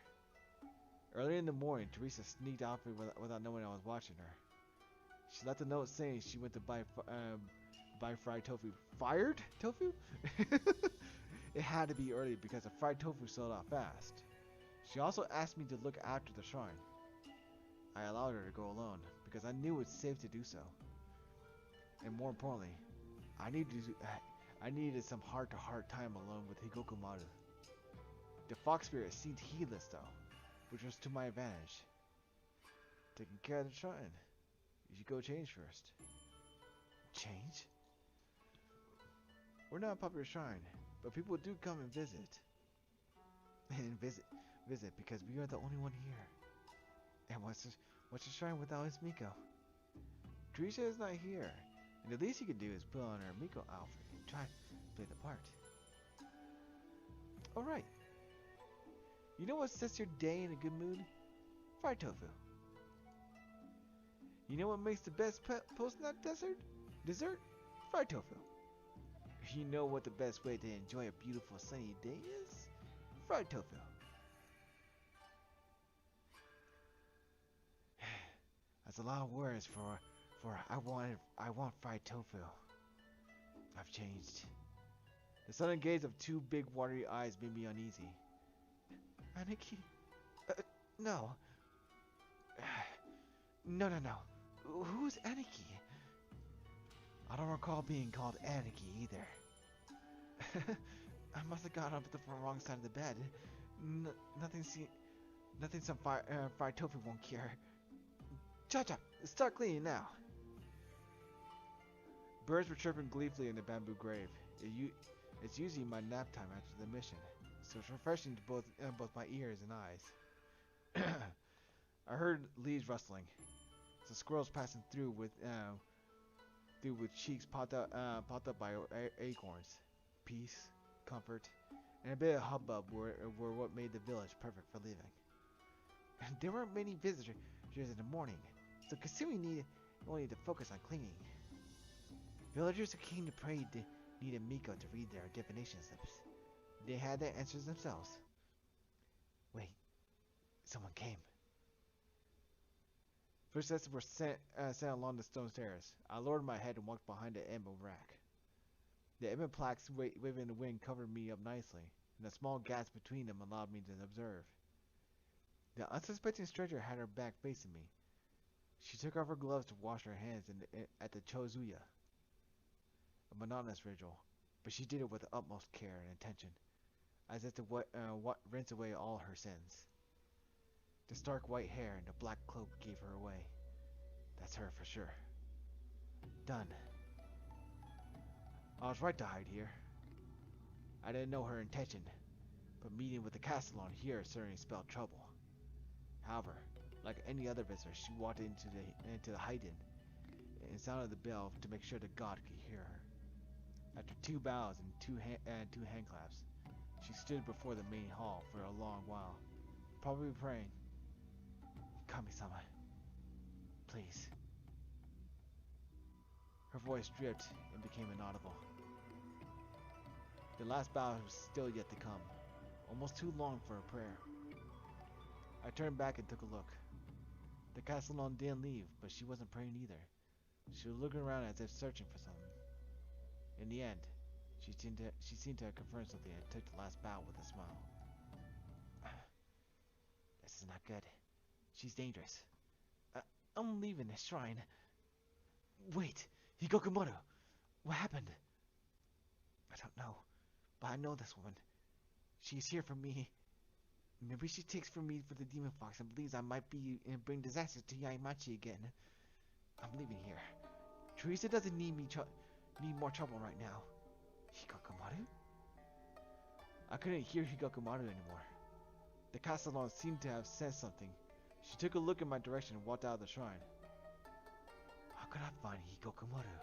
Early in the morning, Teresa sneaked off without knowing I was watching her. She left a note saying she went to buy fried tofu. Fired tofu? It had to be early because the fried tofu sold out fast. She also asked me to look after the shrine. I allowed her to go alone because I knew it's safe to do so. And more importantly, I needed some heart-to-heart time alone with Hikokumaru. The fox spirit seemed heedless though, which was to my advantage. Taking care of the shrine. You should go change first. Change? We're not a popular shrine, but people do come and visit. And visit because we are the only one here. And what's the shrine without his Miko? Teresa is not here, and the least he could do is put on her Miko outfit and try to play the part. Alright. You know what sets your day in a good mood? Fried tofu. You know what makes the best post-nut dessert? Fried tofu. You know what the best way to enjoy a beautiful sunny day is? Fried tofu. That's a lot of words for I want fried tofu. I've changed. The sudden gaze of two big watery eyes made me uneasy. Aniki? No. No. Who's Aniki? I I don't recall being called Anarchy either. I must have got up at the wrong side of the bed. Nothing some fried tofu won't cure. Cha-cha, start cleaning now. Birds were chirping gleefully in the bamboo grave. It's usually my nap time after the mission, so it's refreshing to both my ears and eyes. I heard leaves rustling. Some squirrels passing through with cheeks popped up by acorns. Peace, comfort, and a bit of hubbub were what made the village perfect for living. There weren't many visitors in the morning, so Kasumi needed to focus on cleaning. Villagers who came to pray needed Miko to read their divination slips. They had their answers themselves. Wait, someone came. Footsteps were sent along the stone stairs. I lowered my head and walked behind the ebon rack. The ebon plaques waving in the wind covered me up nicely, and the small gaps between them allowed me to observe. The unsuspecting stranger had her back facing me. She took off her gloves to wash her hands at the Chozuya, a monotonous ritual, but she did it with the utmost care and attention, as if to rinse away all her sins. The stark white hair and the black cloak gave her away. That's her for sure. Done. I was right to hide here. I didn't know her intention, but meeting with the Castellan here certainly spelled trouble. However, like any other visitor, she walked into the hidden and sounded the bell to make sure the god could hear her. After 2 bows and two hand claps, she stood before the main hall for a long while, probably praying. Kami-sama, please. Her voice dripped and became inaudible. The last bow was still yet to come, almost too long for a prayer. I turned back and took a look. The Castellan didn't leave, but she wasn't praying either. She was looking around as if searching for something. In the end, she seemed to have confirmed something and took the last bow with a smile. This is not good. She's dangerous. I'm leaving this shrine. Wait, Hikokumaru, what happened? I don't know, but I know this woman. She's here for me. Maybe she takes for me for the demon fox and believes I might be and bring disaster to Yaimachi again. I'm leaving here. Teresa doesn't need more trouble right now. Hikokumaru? I couldn't hear Hikokumaru anymore. The Castellan seemed to have said something. She took a look in my direction and walked out of the shrine. How could I find Hikokumaru?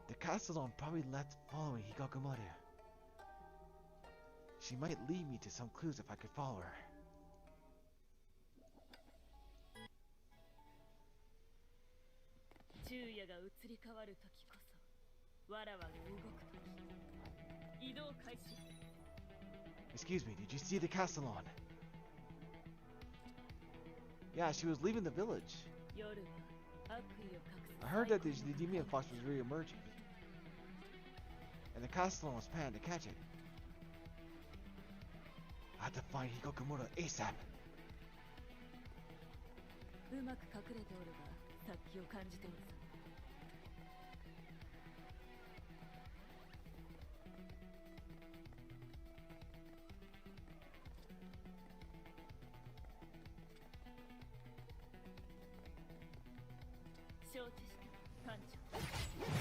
The Castellan probably left following Hikokumaru. She might lead me to some clues if I could follow her. Excuse me, did you see the Castellan? Yeah, she was leaving the village. I heard that the demon fox was re-emerging, and the Castellan was planning to catch it. I have to find Hikokumaru ASAP.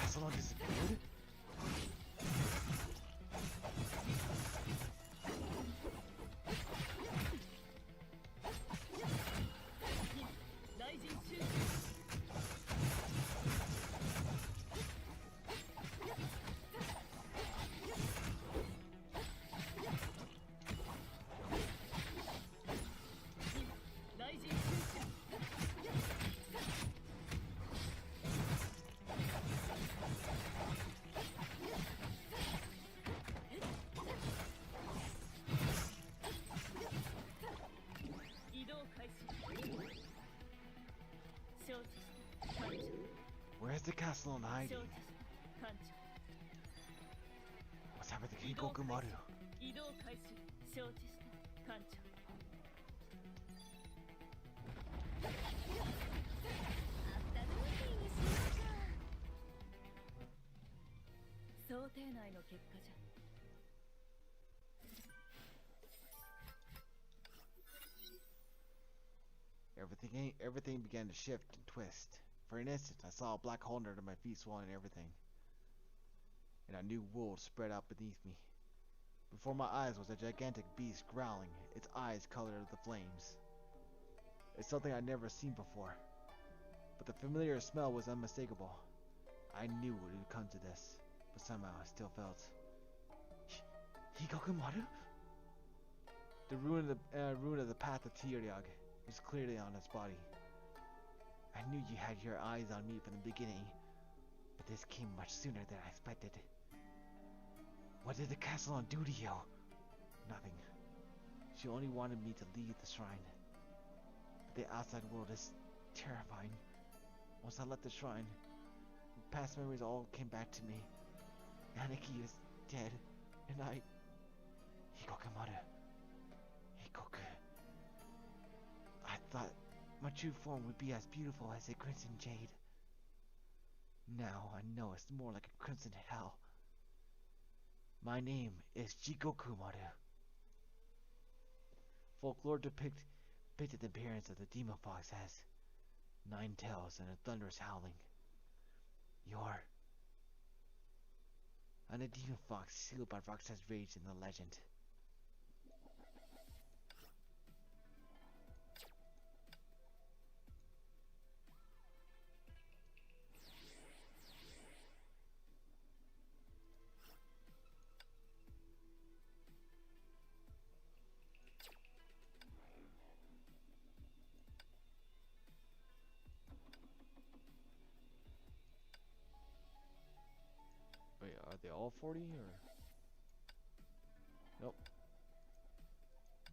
Castellan disappeared? Where's the Castellan hiding? What's happened to Hikokumaru? 想定内の結果じゃ。 Everything began to shift and twist. For an instant, I saw a black hole under my feet swallowing everything, and a new world spread out beneath me. Before my eyes was a gigantic beast growling, its eyes colored of the flames. It's something I'd never seen before, but the familiar smell was unmistakable. I knew it would come to this, but somehow I still felt... Hikokumaru? The ruin of the path of Tiriag was clearly on its body. I knew you had your eyes on me from the beginning, but this came much sooner than I expected. What did the castle do to you? Nothing. She only wanted me to leave the shrine. But the outside world is terrifying. Once I left the shrine, past memories all came back to me. Aniki is dead, and I... Hikokumaru. Hikoku. I thought my true form would be as beautiful as a crimson jade. Now I know it's more like a crimson hell. My name is Jikokumaru. Folklore depicted the appearance of the demon fox as 9 tails and a thunderous howling. I'm a demon fox sealed by Roxas' rage in the legend. Wait, are they all 40 or? Nope.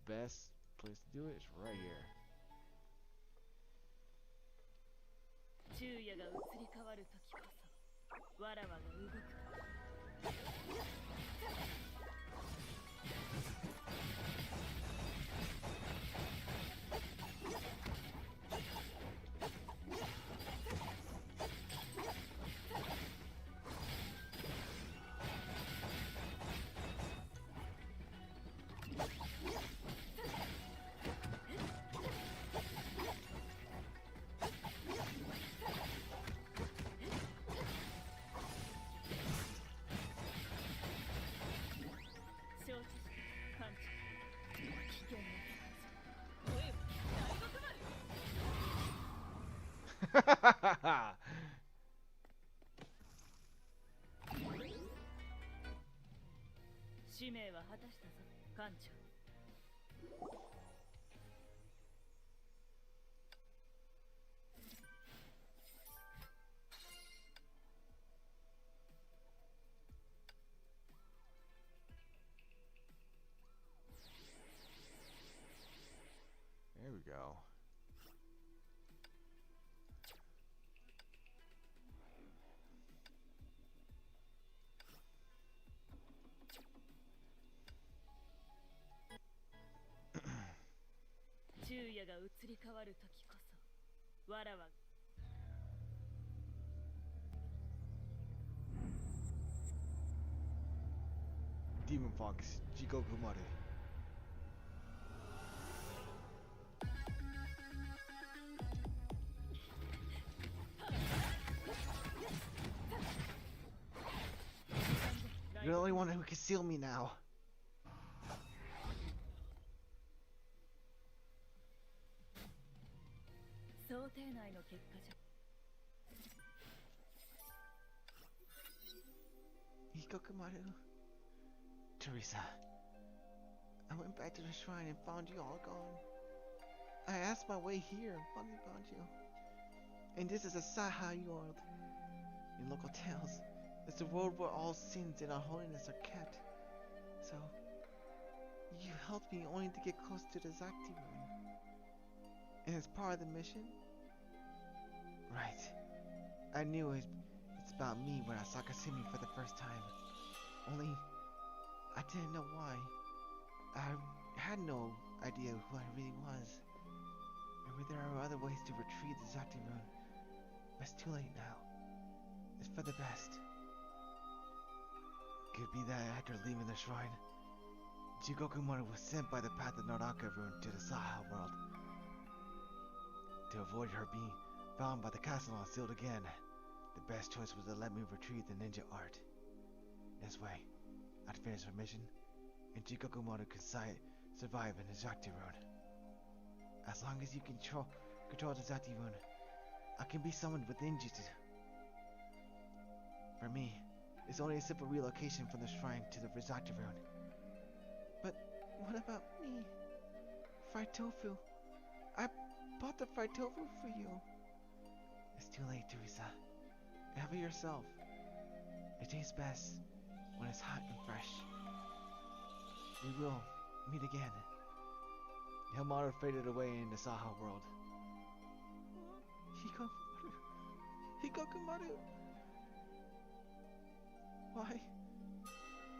Best place to do it is right here. 昼夜が移り変わる時こそわらわが動く時。 使命は果たしたぞ、艦長。 There we go. Demon Fox, Jikokumaru. You're the only one who can seal me now. Hikokumaru. Teresa. I went back to the shrine and found you all gone. I asked my way here and finally found you. And this is a Saha world. In local tales, it's the world where all sins and unholiness are kept. So, you helped me only to get close to the Zakti ruin. And it's part of the mission? Right. I knew it's about me when I saw Kasumi for the first time. Only, I didn't know why. I had no idea who I really was. Maybe there are other ways to retrieve the Zakti rune. But it's too late now. It's for the best. Could be that after leaving the shrine, Jigokumaru was sent by the path of Naraka Rune to the Saha world. To avoid her being found by the castle and sealed again, the best choice was to let me retrieve the ninja art. This way, I'd finish our mission, and Jigokumaru could survive in the Zakti Rune. As long as you control the Zakti Rune, I can be summoned with ninjutsu. For me, it's only a simple relocation from the shrine to the Zakti Rune. But what about me? Fried tofu. I bought the fried tofu for you. It's too late, Teresa. Have it yourself. It tastes best when it's hot and fresh. We will meet again. Hilmaru faded away in the Saha world. Hikokumaru!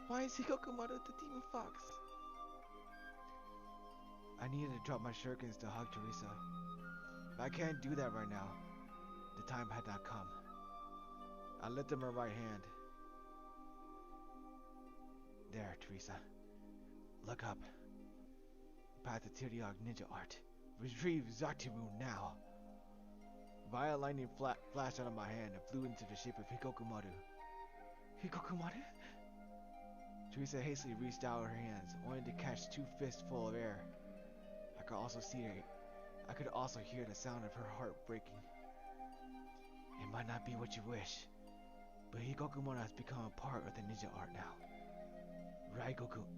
Why is Hikokumaru the demon fox? I needed to drop my shurikens to hug Teresa. But I can't do that right now. The time had not come. I lifted my right hand. There, Teresa. Look up. Path to Tyriog ninja art. Retrieve Zakti Rune now. Violet lightning flashed out of my hand and flew into the shape of Hikokumaru. Hikokumaru? Teresa hastily reached out her hands, only to catch 2 fists full of air. I could also hear the sound of her heart breaking. It might not be what you wish, but Hikokumaru has become a part of the ninja art now.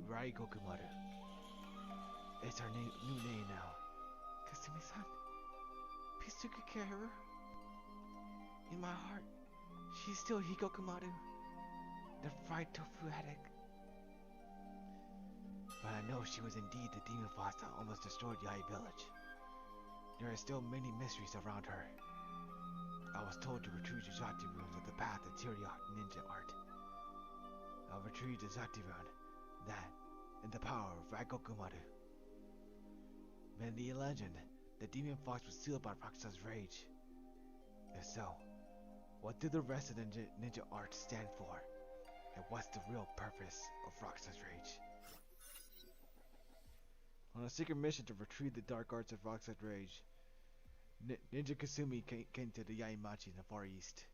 Raigokumaru. It's our new name now. Kasumi-san, please take good care of her. In my heart, she's still Hikokumaru, the fried tofu addict. But I know she was indeed the demon fox that almost destroyed Yai village. There are still many mysteries around her. I was told to retrieve the Zakti runes of the path of Tyriog ninja art. I'll retrieve the Zakti rune, that, and the power of Raigokumaru. Many a legend, the demon fox was sealed by Roxa's rage. If so, what do the rest of the ninja art stand for? And what's the real purpose of Roxa's rage? On a secret mission to retrieve the dark arts of Roxa's rage, Ninja Kasumi came to the Yaimachi in the Far East.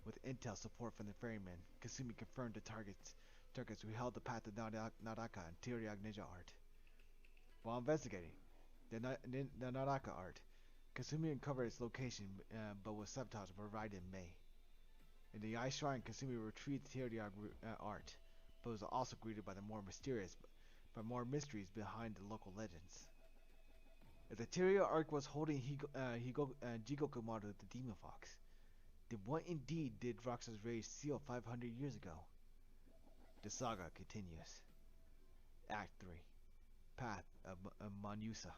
With intel support from the ferryman, Kasumi confirmed the targets who held the path of Naraka and Tyriog ninja art. While investigating the Naraka art, Kasumi uncovered its location, but was sabotaged by Raiden Mei. In the Yai Shrine, Kasumi retrieved Tyriog art, but was also greeted by more mysteries behind the local legends. If the Tyriog art was holding Jigokumaru the demon fox, then what indeed did Roxa's rage seal 500 years ago? The saga continues. Act 3. Path of Manusa.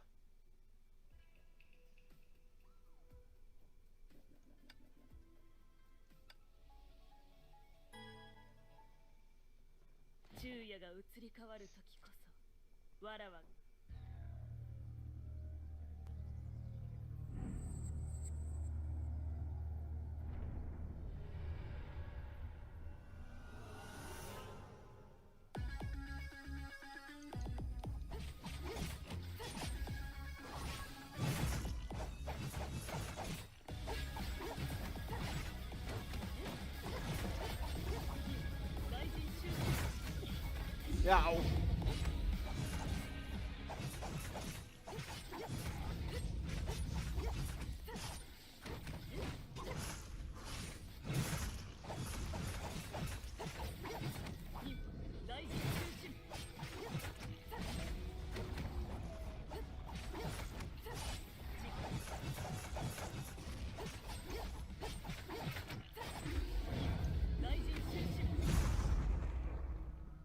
Ow!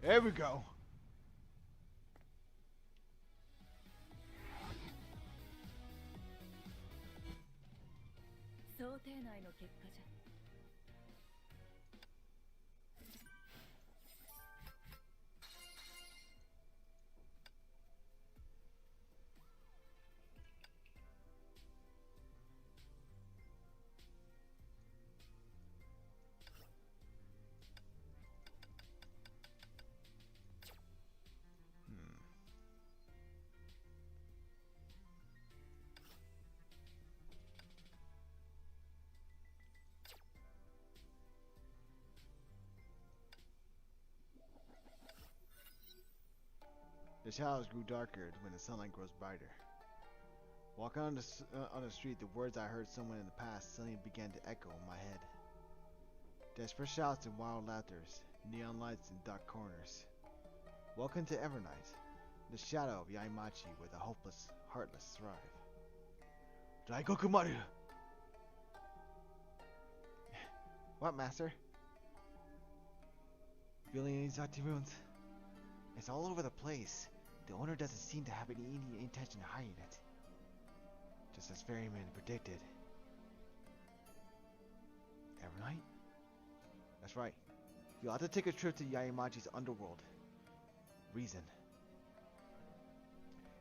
There we go. The shadows grew darker when the sunlight grows brighter. Walking on the street, the words I heard someone in the past suddenly began to echo in my head. Desperate shouts and wild laughters, neon lights in dark corners. Welcome to Evernight, the shadow of Yaimachi where the hopeless, heartless thrive. Daigoku Maru! What, master? Feeling any Zati runes? It's all over the place. The owner doesn't seem to have any intention of hiding it. Just as Ferryman predicted. Evernight? That's right. You'll have to take a trip to Yaimachi's underworld. Reason.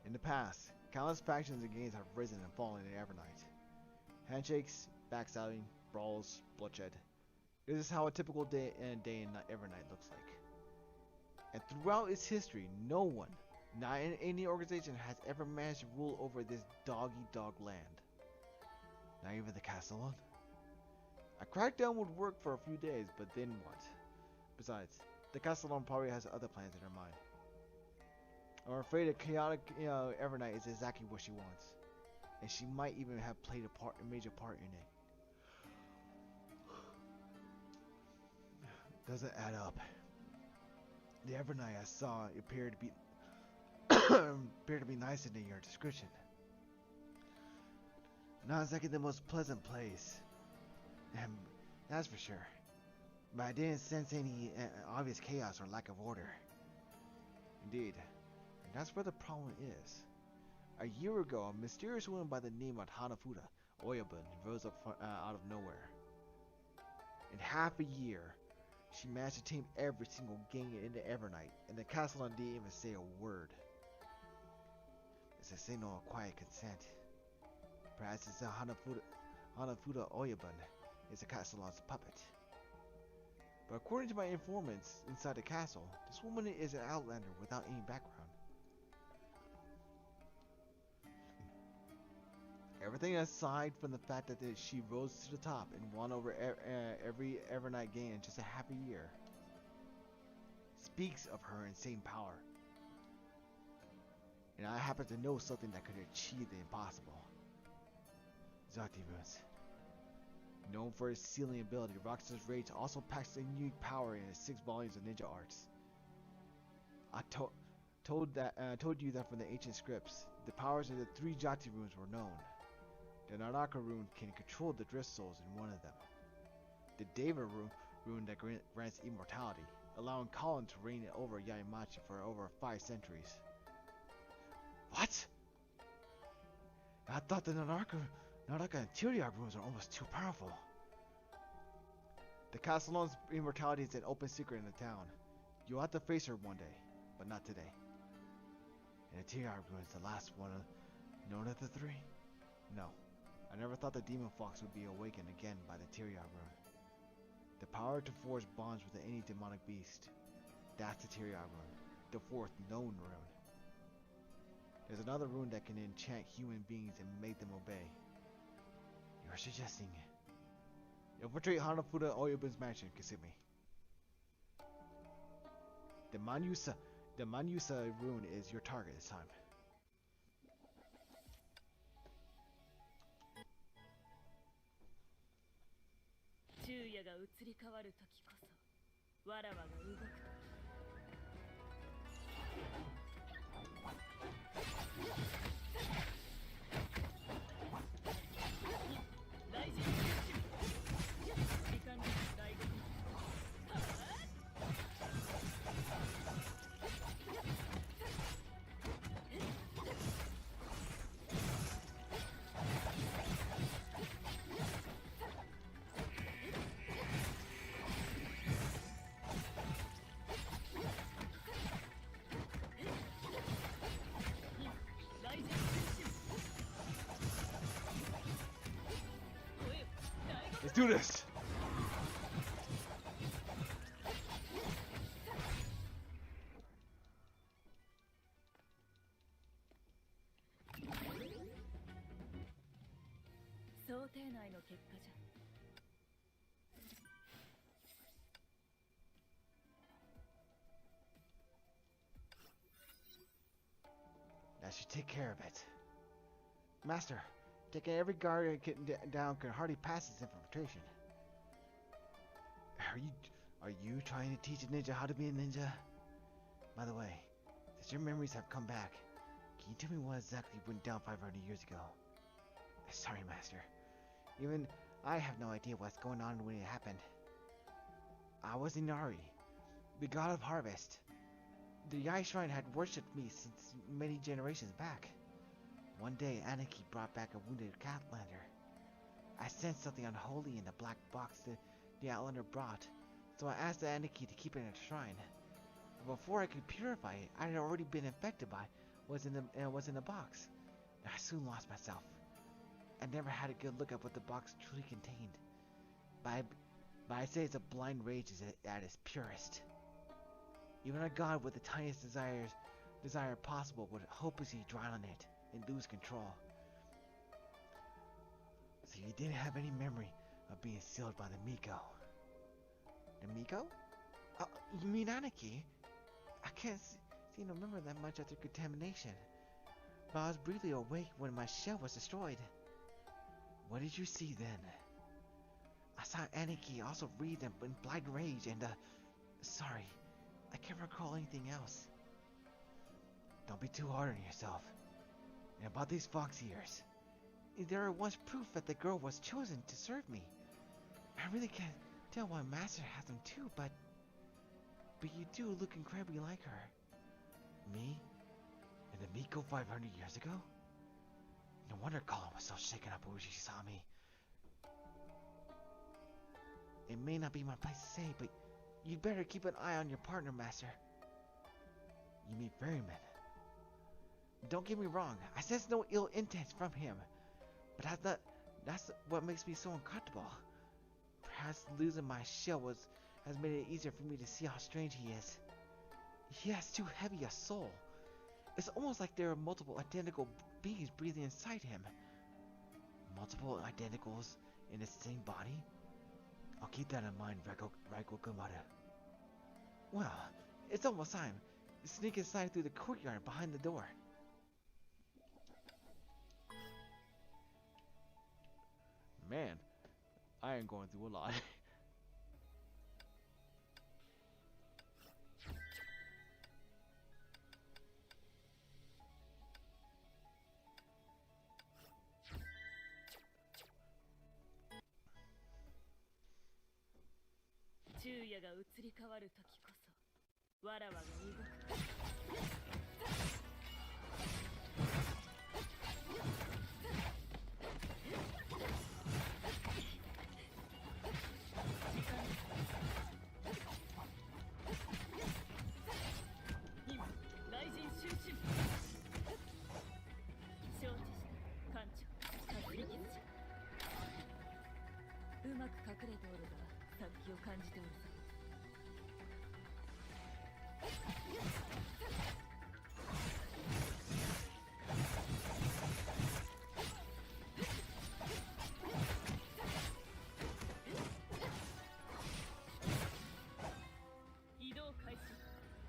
In the past, countless factions and gangs have risen and fallen in Evernight. Handshakes, backstabbing, brawls, bloodshed. This is how a typical day in Evernight looks like. And throughout its history, no one, not in any organization, has ever managed to rule over this dog-eat-dog land. Not even the Castellan. A crackdown would work for a few days, but then what? Besides, the Castellan probably has other plans in her mind. I'm afraid a chaotic, Evernight is exactly what she wants, and she might even have played a major part in it. Doesn't add up. The Evernight I saw appeared to be nicer than your description. Not exactly the most pleasant place, that's for sure. But I didn't sense any obvious chaos or lack of order. Indeed, and that's where the problem is. A year ago, a mysterious woman by the name of Hanafuda Oyabun rose up out of nowhere. In half a year, she managed to tame every single gang in the Evernight, and the Castellan didn't even say a word. It's a signal of quiet consent. Perhaps it's a Hanafuda Oyabun is the Castellan's puppet. But according to my informants inside the castle, this woman is an outlander without any background. Everything aside from the fact that she rose to the top and won over every Evernight gang in just a half a year, speaks of her insane power. And I happen to know something that could achieve the impossible. Zati runes. Known for his sealing ability, Roxas Rage also packs a unique power in his 6 volumes of ninja arts. I told you that from the ancient scripts, the powers of the 3 Jati runes were known. The Nanaka rune can control the drift souls in one of them. The Deva rune that grants immortality, allowing Colin to reign over Yaimachi for over 5 centuries. What? I thought the Nanaka and Tyriog runes are almost too powerful. The Castellan's immortality is an open secret in the town. You'll have to face her one day, but not today. And the Tyriog rune is the last one known of the 3? No. I never thought the Demon Fox would be awakened again by the Tyriog rune. The power to forge bonds with any demonic beast. That's the Tyriog rune, the 4th known rune. There's another rune that can enchant human beings and make them obey. You're suggesting infiltrate Hanafuda Oyabun's mansion, Kasumi. The Manyusa rune is your target this time. 昼夜が移り変わる時こそわらわが動く時。大事に時間に大学に。Let's do this! should take care of it. Master, taking every guard down can hardly pass this infiltration. Are you trying to teach a ninja how to be a ninja? By the way, since your memories have come back, can you tell me what exactly went down 500 years ago? Sorry, Master. Even I have no idea what's going on when it happened. I was Inari, the god of harvest. The Yai Shrine had worshipped me since many generations back. One day, Anarchy brought back a wounded Catlander. I sensed something unholy in the black box the Outlander brought, so I asked the Anarchy to keep it in a shrine. But before I could purify it, I had already been infected by what was in the box. I soon lost myself. I never had a good look at what the box truly contained. But I say it's a blind rage at its purest. Even a god with the tiniest desire possible would hopelessly drown in it and lose control. So you didn't have any memory of being sealed by the Miko. The Miko? You mean Anarchy? I can't seem to remember that much after contamination. But I was briefly awake when my shell was destroyed. What did you see then? I saw Anarchy also breathe in blind rage and sorry, I can't recall anything else. Don't be too hard on yourself. And about these fox ears, there was proof that the girl was chosen to serve me. I really can't tell why Master has them too, but you do look incredibly like her. Me? And the Miko 500 years ago? No wonder Colin was so shaken up when she saw me. It may not be my place to say, but you'd better keep an eye on your partner, Master. You mean Ferryman? Don't get me wrong, I sense no ill intent from him. But that's what makes me so uncomfortable. Perhaps losing my shell has made it easier for me to see how strange he is. He has too heavy a soul. It's almost like there are multiple identical beings breathing inside him. Multiple identicals in the same body? I'll keep that in mind, Raiko Kumada. Well, it's almost time. Sneak inside through the courtyard behind the door. Man, I am going through a lot.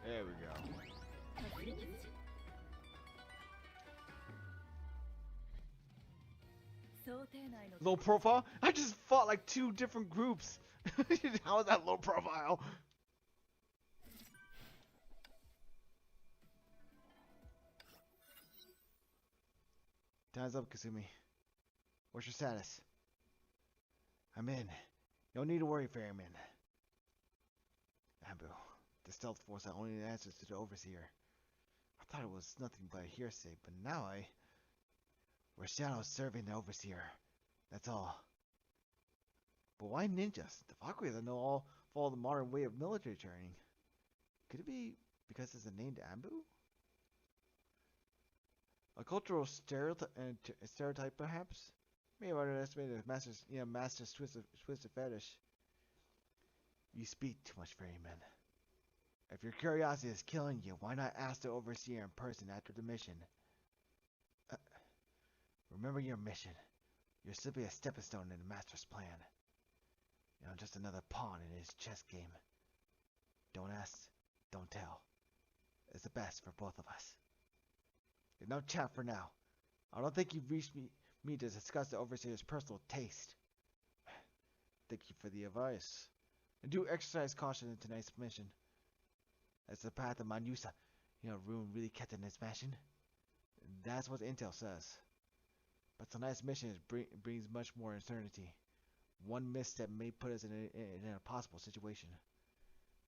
There we go. Low profile? I just fought like 2 different groups. How is that low profile? Time's up, Kasumi. What's your status? I'm in. No need to worry, Ferryman. Ambu, the stealth force that only answers to the Overseer. I thought it was nothing but a hearsay, but now we're shadows serving the Overseer. That's all. But why ninjas? The Valkyries I know all follow the modern way of military training. Could it be because it's a named Ambu? A cultural stereotype, perhaps? Maybe I underestimated the master's twisted fetish. You speak too much, Ferryman. If your curiosity is killing you, why not ask the Overseer in person after the mission? Remember your mission. You're simply a stepping stone in the master's plan. You know, just another pawn in his chess game. Don't ask, don't tell. It's the best for both of us. Enough chat for now. I don't think you've reached me to discuss the Overseer's personal taste. Thank you for the advice. And do exercise caution in tonight's mission. That's the path of Manusa. Ruin really kept in his fashion. That's what intel says. But tonight's mission brings much more uncertainty. One misstep may put us in an impossible situation.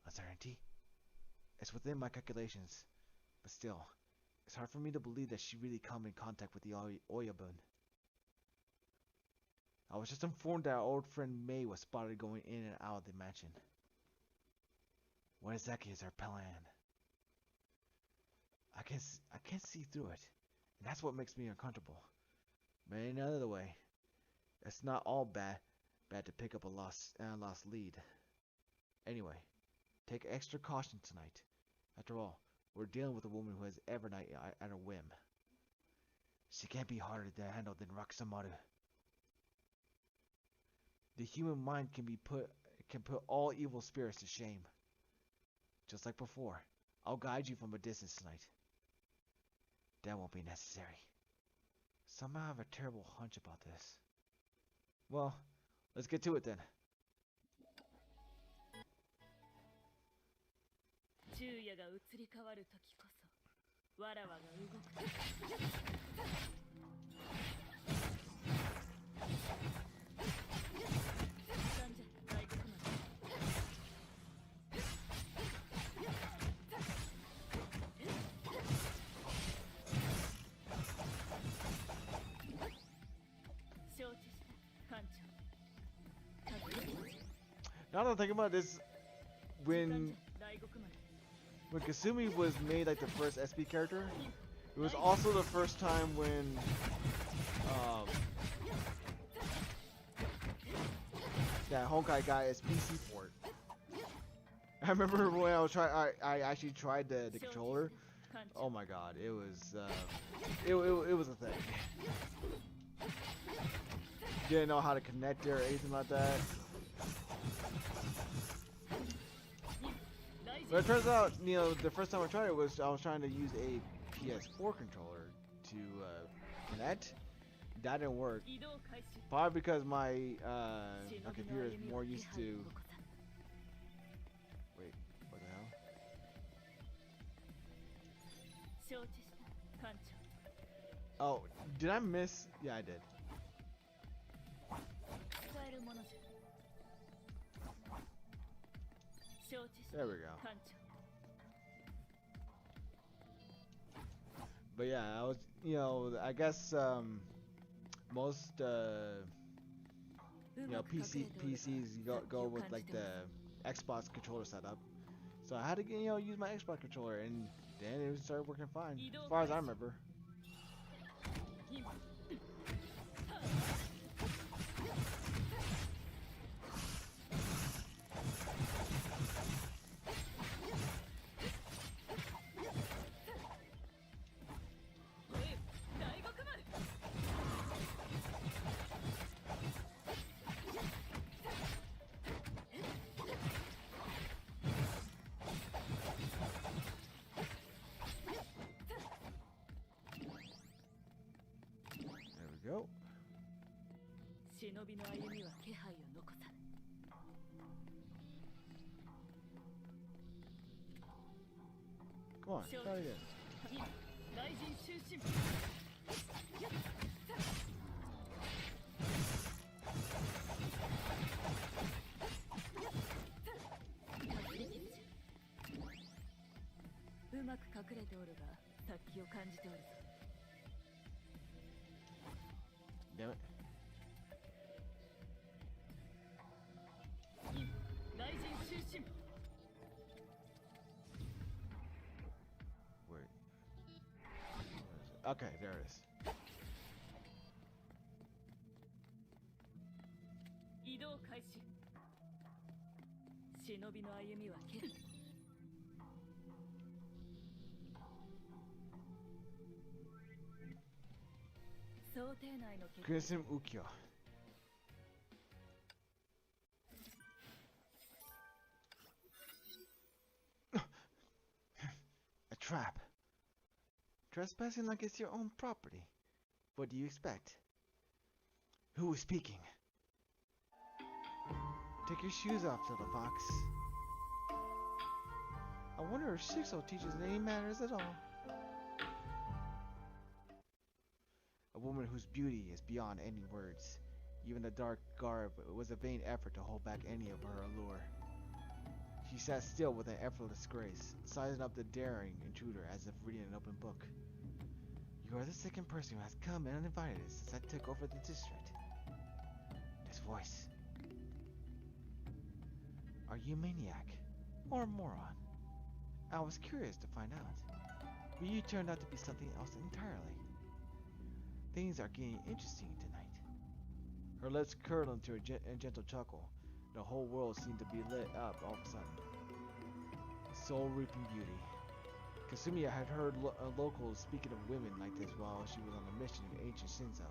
Uncertainty? It's within my calculations. But still, it's hard for me to believe that she really come in contact with the Oyabun. I was just informed that our old friend May was spotted going in and out of the mansion. What exactly is her plan? I can't see through it, and that's what makes me uncomfortable. But in another way, it's not all bad to pick up a lost lead. Anyway, take extra caution tonight. After all, we're dealing with a woman who has every night at her whim. She can't be harder to handle than Rakusamaru. The human mind can put all evil spirits to shame. Just like before, I'll guide you from a distance tonight. That won't be necessary. Somehow I have a terrible hunch about this. Well, let's get to it then. 昼夜が移り変わる時こそわらわが動く。なんじゃ大黒丸。承知した艦長。 Now that I'm thinking about this, when Kasumi was made like the first SP character, it was also the first time when that Honkai got his PC port. I remember when I actually tried the controller. Oh my god, it was it was a thing. Didn't know how to connect it or anything like that. But it turns out, the first time I tried it was I was trying to use a PS4 controller to connect. That didn't work. Probably because my computer is more used to. Wait, what the hell? Oh, did I miss? Yeah, I did. There we go. But yeah, I was, I guess most PCs go with like the Xbox controller setup. So I had to use my Xbox controller, and then it started working fine, as far as I remember. Go. Come on, try it again. Damn it. Wait. Okay, there it is. Crimson Ukyo. A trap. Trespassing like it's your own property. What do you expect? Who is speaking? Take your shoes off, little fox. I wonder if Shixo teaches any manners at all. A woman whose beauty is beyond any words. Even the dark garb was a vain effort to hold back any of her allure. She sat still with an effortless grace, sizing up the daring intruder as if reading an open book. You are the second person who has come uninvited since I took over the district. This voice. Are you a maniac? Or a moron? I was curious to find out. But you turned out to be something else entirely. Things are getting interesting tonight. Her lips curled into a gentle chuckle. The whole world seemed to be lit up all of a sudden. Soul-reaping beauty. Kasumiya had heard locals speaking of women like this while she was on a mission in ancient Shinzo.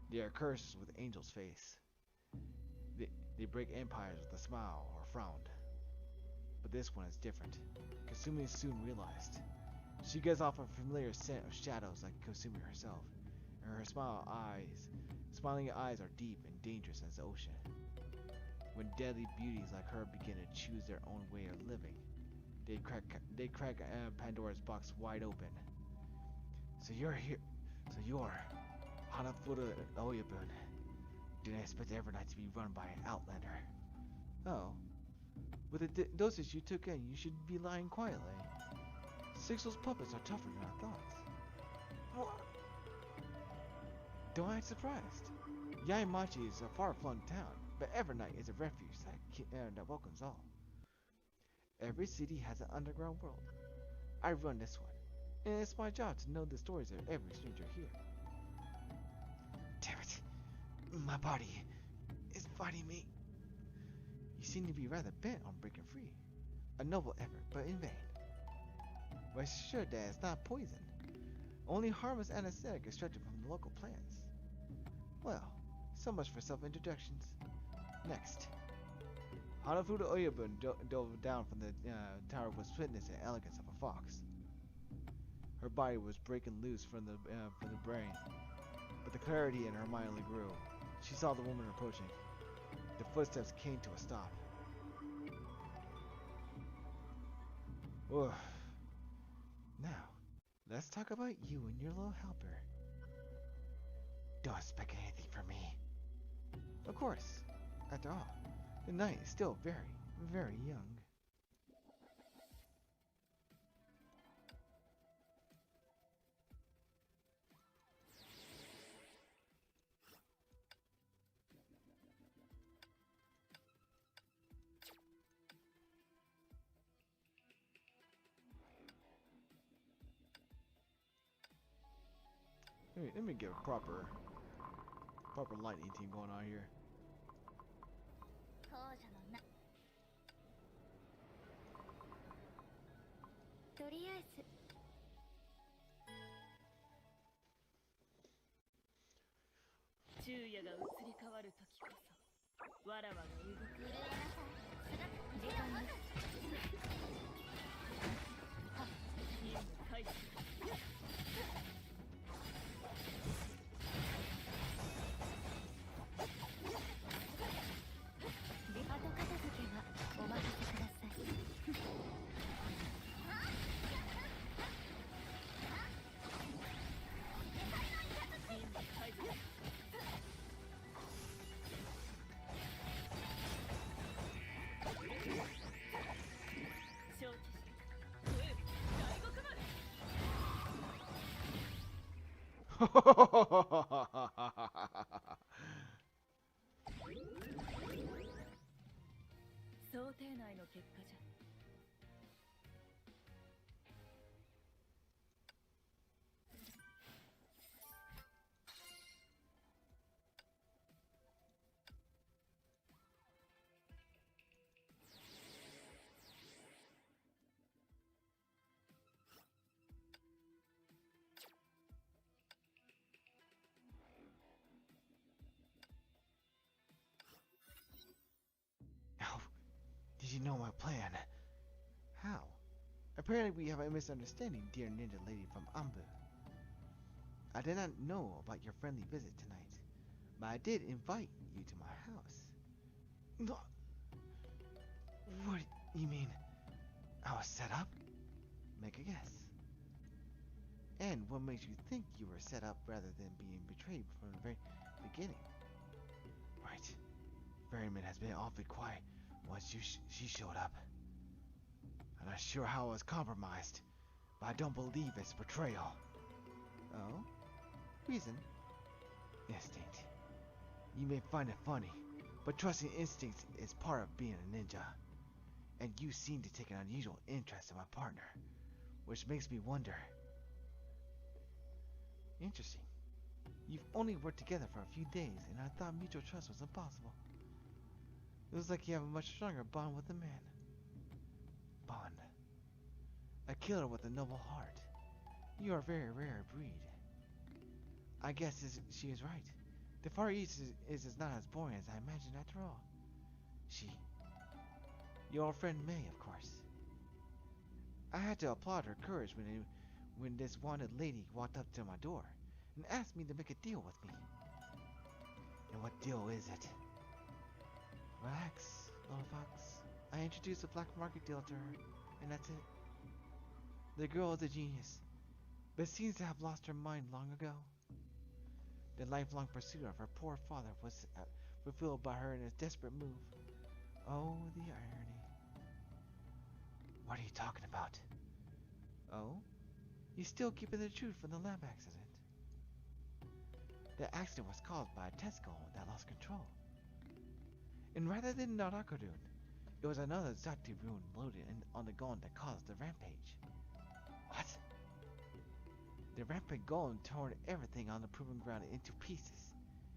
They are cursed with angel's face. They break empires with a smile or a frown. But this one is different. Kasumi soon realized. She gives off a familiar scent of shadows like Kasumi herself, and her smiling eyes are deep and dangerous as the ocean. When deadly beauties like her begin to choose their own way of living, they crack Pandora's box wide open. So you're here. So you're Hanafuda Oyabun. Didn't expect every night to be run by an outlander. Oh. With the dosage you took in, you should be lying quietly. Sixel's puppets are tougher than I thought. What? Don't act surprised. Yaimachi is a far-flung town, but Evernight is a refuge that welcomes all. Every city has an underground world. I run this one, and it's my job to know the stories of every stranger here. Damn it. My body is fighting me. You seem to be rather bent on breaking free. A noble effort, but in vain. Rest assured that it's not poison. Only harmless anesthetic extracted from the local plants. Well, so much for self-introductions. Next. Hanafuda Oyabun dove down from the tower with swiftness and elegance of a fox. Her body was breaking loose from the brain, but the clarity in her mind only grew. She saw the woman approaching. The footsteps came to a stop. Ugh. Now, let's talk about you and your little helper. Don't expect anything from me. Of course. After all, the night is still very, very young. Let me get a proper lightning team going on here. 公女のなとりあえず昼夜が移り変わる時こそわらわが動く震えなさい時間に任務開始後片付けはお任せください任務開始承知したおよび大獄まで想定内の結果じゃ How did you know my plan? How? I Apparently we have a misunderstanding, dear ninja lady from Ambu. I did not know about your friendly visit tonight, but I did invite you to my house. No. What you mean? I was set up? Make a guess. And what makes you think you were set up rather than being betrayed from the very beginning? Right. Ferryman has been awfully quiet once she showed up. I'm not sure how I was compromised, but I don't believe it's betrayal. Oh? Reason? Instinct. You may find it funny, but trusting instincts is part of being a ninja. And you seem to take an unusual interest in my partner, which makes me wonder. Interesting. You've only worked together for a few days, and I thought mutual trust was impossible. It looks like you have a much stronger bond with the man. Bond. A killer with a noble heart. You are a very rare breed. I guess she is right. The Far East is not as boring as I imagined after all. She. Your old friend May, of course. I had to applaud her courage when this wanted lady walked up to my door and asked me to make a deal with me. And what deal is it? Relax, little fox. I introduced a black market deal to her, and that's it. The girl is a genius, but seems to have lost her mind long ago. The lifelong pursuit of her poor father was fulfilled by her in a desperate move. Oh, the irony. What are you talking about? Oh? You're still keeping the truth from the lamp accident. The accident was caused by a test goal that lost control. And rather than Naraka rune, it was another Zakti rune loaded on the golem that caused the rampage. What? The rampant golem tore everything on the proving ground into pieces.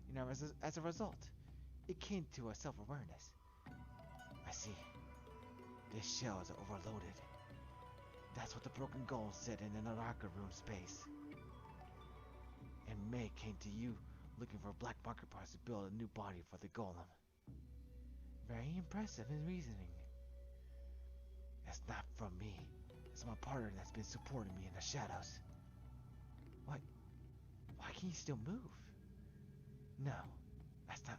And as a result, it came to a self-awareness. I see. This shell is overloaded. That's what the broken golem said in the Naraka rune space. And May came to you looking for black market parts to build a new body for the golem. Very impressive in reasoning. It's not from me. It's my partner that's been supporting me in the shadows. What? Why can you still move? No,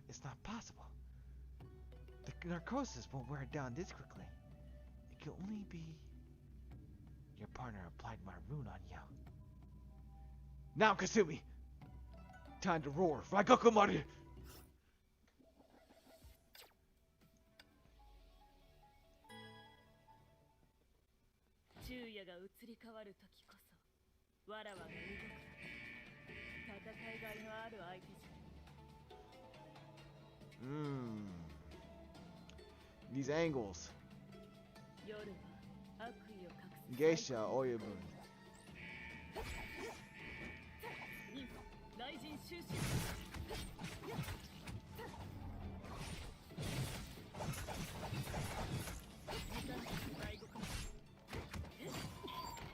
it's not possible. The narcosis won't wear it down this quickly. It can only be your partner applied my rune on you. Now, Kasumi! Time to roar, Raigokumari! 昼夜が移り変わる時こそわらわが動く戦いがいのある相手じゃ。These angles. 夜は悪意を隠す Geisha Oyabun. に雷神収集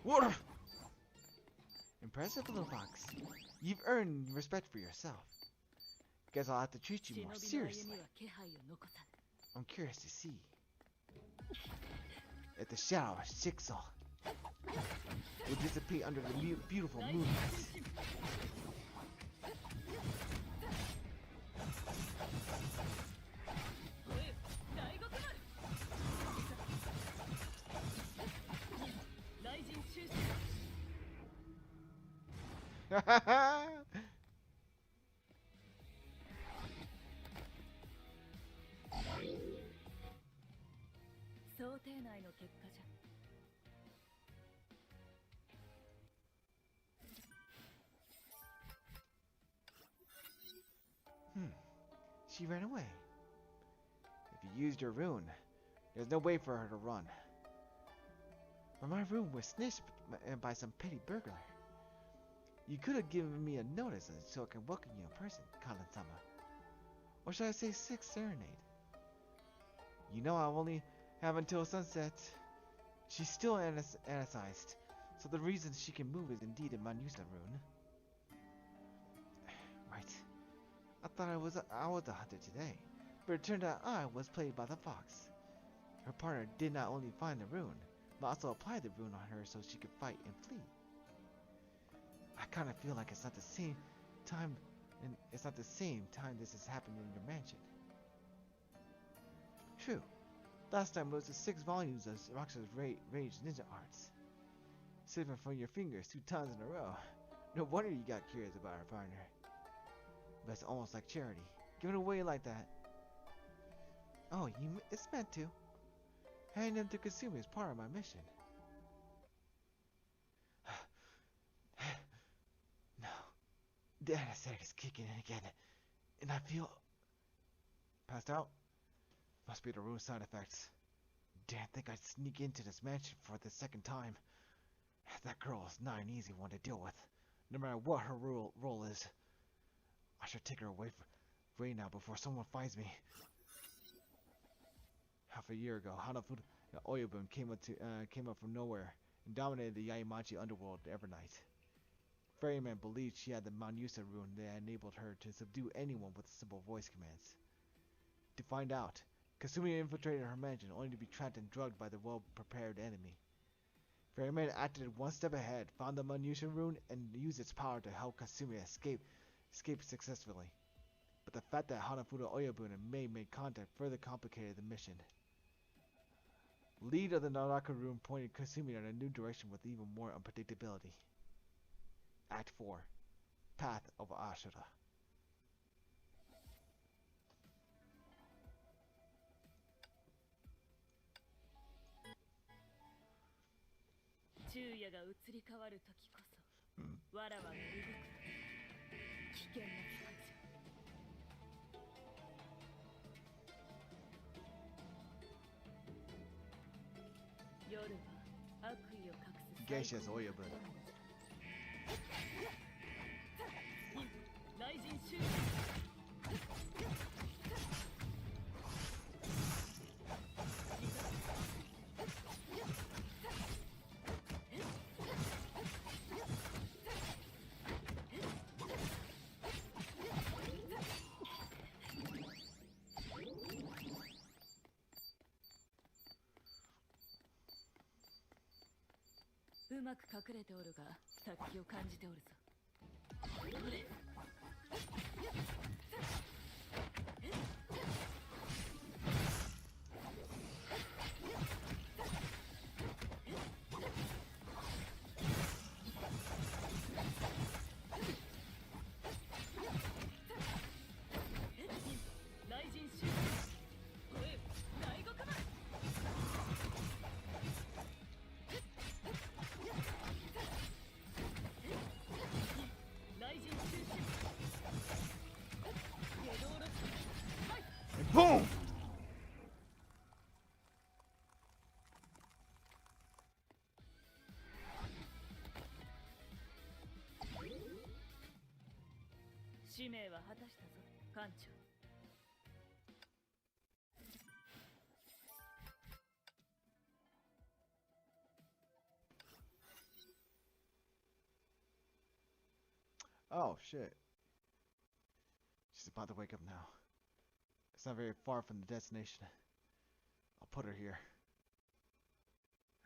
What? Impressive, little fox. You've earned respect for yourself. Guess I'll have to treat you more 忍びの歩 seriously. みは気配を残さぬ I'm curious to see if the shadow of Jigsaw will dissipate under the beautiful moonlight. She ran away. If you used your rune, there's no way for her to run. But my rune was snitched by some petty burglar. You could have given me a notice so I can welcome you in person, Kalan-sama. Or should I say sixth serenade? You know I only have until sunset. She's still anesthesized, so the reason she can move is indeed a Manusa rune. Right. I thought I was the hunter today, but it turned out I was played by the fox. Her partner did not only find the rune, but also apply the rune on her so she could fight and flee. I kind of feel like it's not the same time, and it's not the same time this has happened in your mansion. True. Last time it was the 6 volumes of Roxa's Rage Ninja Arts. Slipping from your fingers 2 times in a row. No wonder you got curious about our partner. But it's almost like charity. Give it away like that. Oh, it's meant to. Handing them to Kasumi is part of my mission. No. The anesthetic is kicking in again. And I feel... Passed out? Must be the rune side effects. Didn't think I'd sneak into this mansion for the 2nd time. That girl is not an easy one to deal with, no matter what her role is. I should take her away right now before someone finds me. Half a year ago, Hanafuda Oyabun came up from nowhere and dominated the Yaimachi underworld evernight. Ferryman believed she had the Manusa rune that enabled her to subdue anyone with simple voice commands. To find out, Kasumi infiltrated her mansion only to be trapped and drugged by the well-prepared enemy. Ferryman acted 1 step ahead, found the Manusa rune, and used its power to help Kasumi escape successfully. But the fact that Hanafuda Oyabun and Mei made contact further complicated the mission. Lead of the Naraka rune pointed Kasumi in a new direction with even more unpredictability. Act 4. Path of Ashura. Geisha's Oyabun. Boom! Oh shit. She's about to wake up now. It's not very far from the destination. I'll put her here.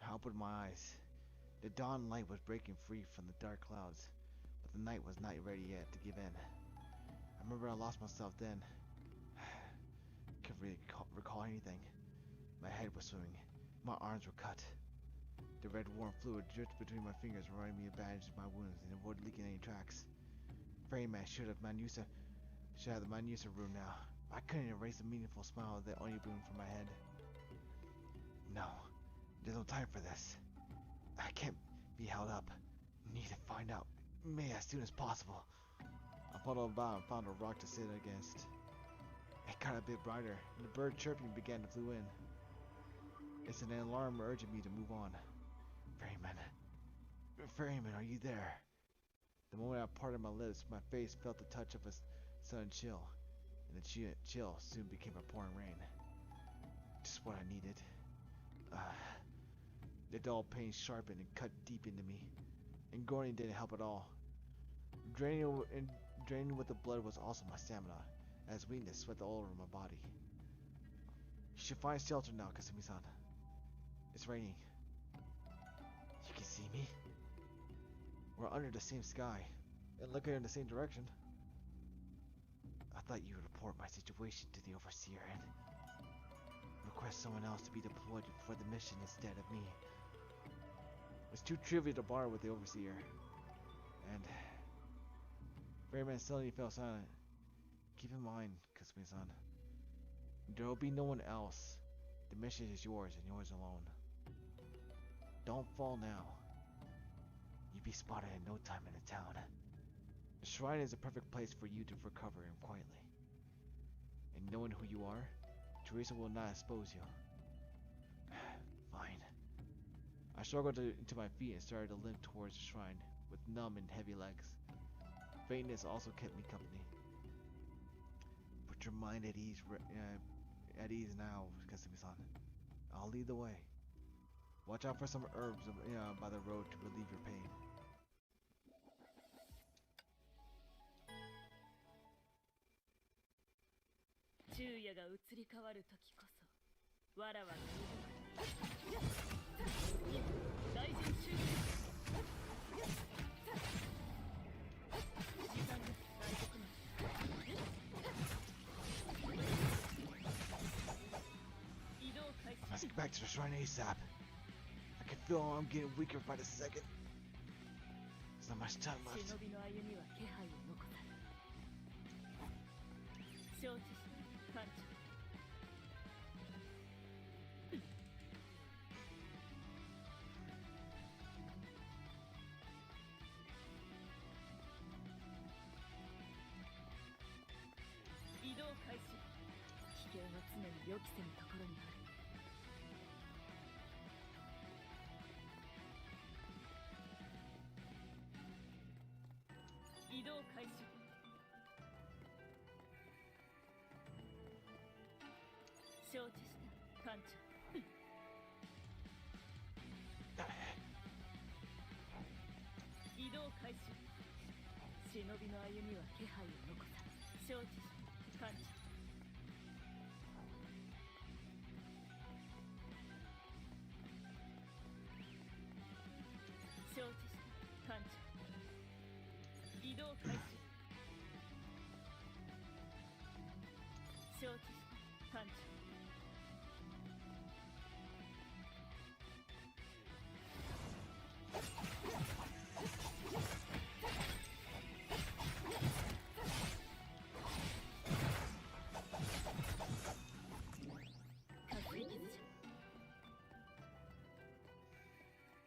I opened my eyes. The dawn light was breaking free from the dark clouds, but the night was not ready yet to give in. I remember I lost myself then. Couldn't really recall anything. My head was swimming. My arms were cut. The red warm fluid dripped between my fingers, reminding me to bandage my wounds and avoid leaking any tracks. Ferryman should have the Manusa rune now. I couldn't erase the meaningful smile of that Oyabun from my head. No, there's no time for this. I can't be held up. Need to find out May as soon as possible. I pulled about and found a rock to sit against. It got a bit brighter, and the bird chirping began to flew in. It's an alarm urging me to move on. Ferryman, are you there? The moment I parted my lips, my face felt the touch of a sudden chill, and the chill soon became a pouring rain. Just what I needed. The dull pain sharpened and cut deep into me, and groaning didn't help at all. Draining with the blood was also my stamina, as weakness swept all over my body. You should find shelter now, Kasumi-san. It's raining. see me? We're under the same sky and looking in the same direction. I thought you would report my situation to the Overseer and request someone else to be deployed for the mission instead of me. It's too trivial to bar with the Overseer. And Ferryman suddenly fell silent. Keep in mind, Kasumi-san, there will be no one else. The mission is yours and yours alone. Don't fall now. You'd be spotted in no time in the town. The shrine is a perfect place for you to recover him quietly. And knowing who you are, Teresa will not expose you. Fine. I struggled into my feet and started to limp towards the shrine with numb and heavy legs. Faintness also kept me company. Put your mind at ease now, Kasumi-san. I'll lead the way. Watch out for some herbs by the road to relieve your pain. Let's get back to the shrine ASAP. I can feel I'm getting weaker by the second. There's not much time left. 移動開始。承知した艦長。移動開始。忍びの歩みは気配を残さない。承知した艦長。承知した艦長。移動開始。承知した艦長。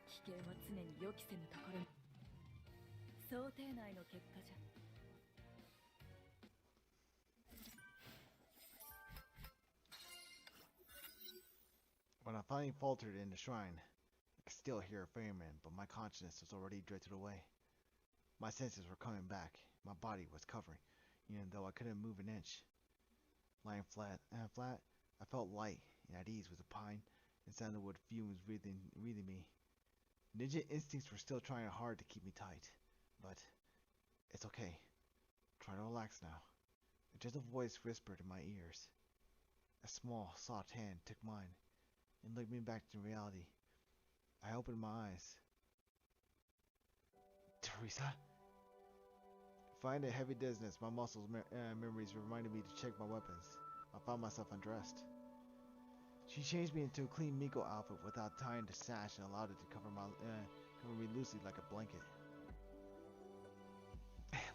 危険は常に予期せぬところに。想定内の結果じゃ。When I finally faltered in the shrine, I could still hear a ferryman, but my consciousness was already drifted away. My senses were coming back. My body was covering, even though I couldn't move an inch. Lying flat, I felt light and at ease with the pine and sandalwood fumes breathing me. Ninja instincts were still trying hard to keep me tight, but it's okay. Try to relax now. A gentle voice whispered in my ears. A small, soft hand took mine and looked me back to reality. I opened my eyes. Teresa? Find a heavy dizziness, my muscles memories reminded me to check my weapons. I found myself undressed. She changed me into a clean Miko outfit without tying the sash and allowed it to cover me loosely like a blanket.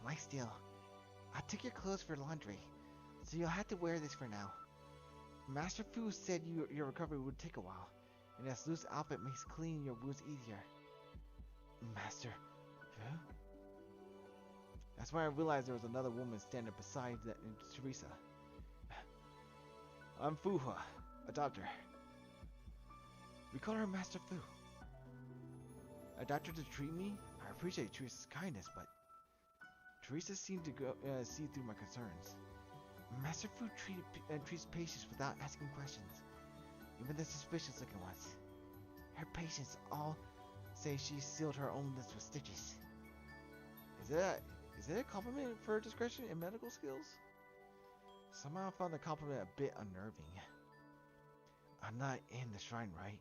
Lie still. I took your clothes for laundry, so you'll have to wear this for now. Master Fu said your recovery would take a while, and this loose outfit makes cleaning your wounds easier. Master Fu? That's when I realized there was another woman standing beside Teresa. I'm Fuhua, a doctor. We call her Master Fu. A doctor to treat me? I appreciate Teresa's kindness, but Teresa seemed to see through my concerns. Master Fu treats patients without asking questions, even the suspicious looking ones. Her patients all say she sealed her own lips with stitches. Is that a compliment for her discretion and medical skills? Somehow I found the compliment a bit unnerving. I'm not in the shrine, right?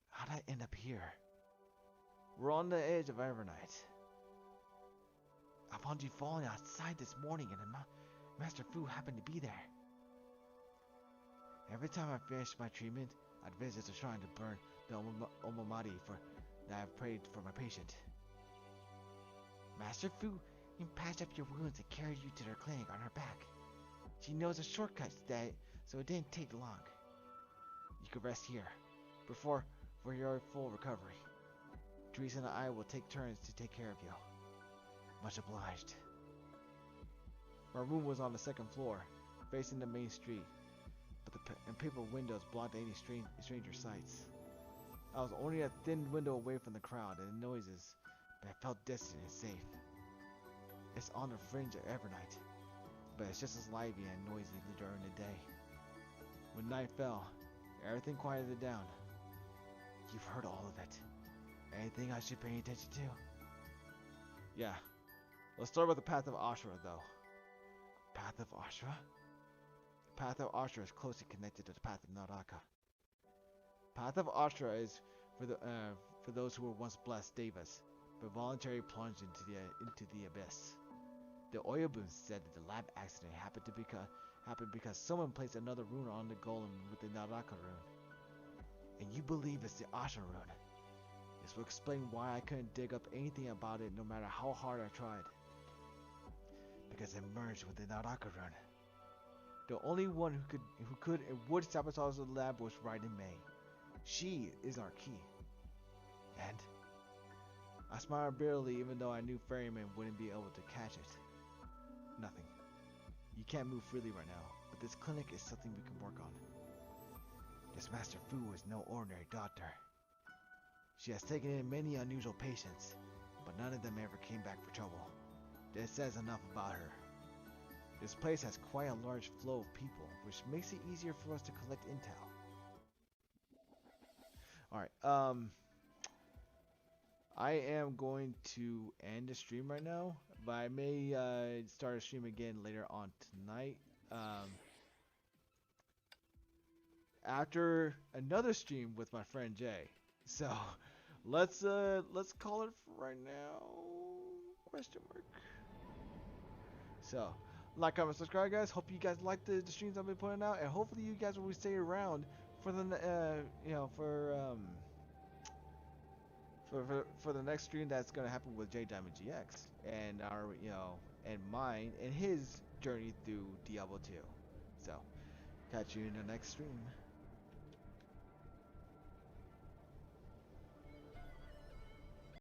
How'd I end up here? We're on the edge of Evernight. I found you falling outside this morning and Master Fu happened to be there. Every time I finished my treatment, I'd visit the shrine to burn the omamari that I've prayed for my patient. Master Fu patched up your wounds and carried you to their clinic on her back. She knows the shortcuts so it didn't take long. You could rest here, for your full recovery. Teresa and I will take turns to take care of you. Much obliged. My room was on the second floor, facing the main street, but the paper windows blocked any stranger sights. I was only a thin window away from the crowd and the noises, but I felt distant and safe. It's on the fringe of Evernight, but it's just as lively and noisy during the day. When night fell, everything quieted down. You've heard all of it. Anything I should pay attention to? Yeah. Let's start with the Path of Ashura, though. Path of Ashura? The Path of Ashura is closely connected to the Path of Naraka. Path of Ashura is for those who were once blessed devas, but voluntarily plunged into the abyss. The Oyabun said that the lab accident happened because someone placed another rune on the golem with the Naraka rune. And you believe it's the Ashura rune. This will explain why I couldn't dig up anything about it no matter how hard I tried. Because it merged with the Naraka rune. The only one who could and would sabotage the lab was Raiden Mei. She is our key. And I smiled bitterly even though I knew Ferryman wouldn't be able to catch it. Nothing. You can't move freely right now, but this clinic is something we can work on. This Master Fu is no ordinary doctor. She has taken in many unusual patients, but none of them ever came back for trouble. This says enough about her. This place has quite a large flow of people, which makes it easier for us to collect intel. Alright, I am going to end the stream right now, but I may start a stream again later on tonight. After another stream with my friend Jay. So let's call it for right now. Question mark. So like, comment, subscribe, guys. Hope you guys like the streams I've been putting out, and hopefully you guys will stay around for the for the next stream that's gonna happen with J Diamond GX and our and mine and his journey through Diablo 2. So catch you in the next stream.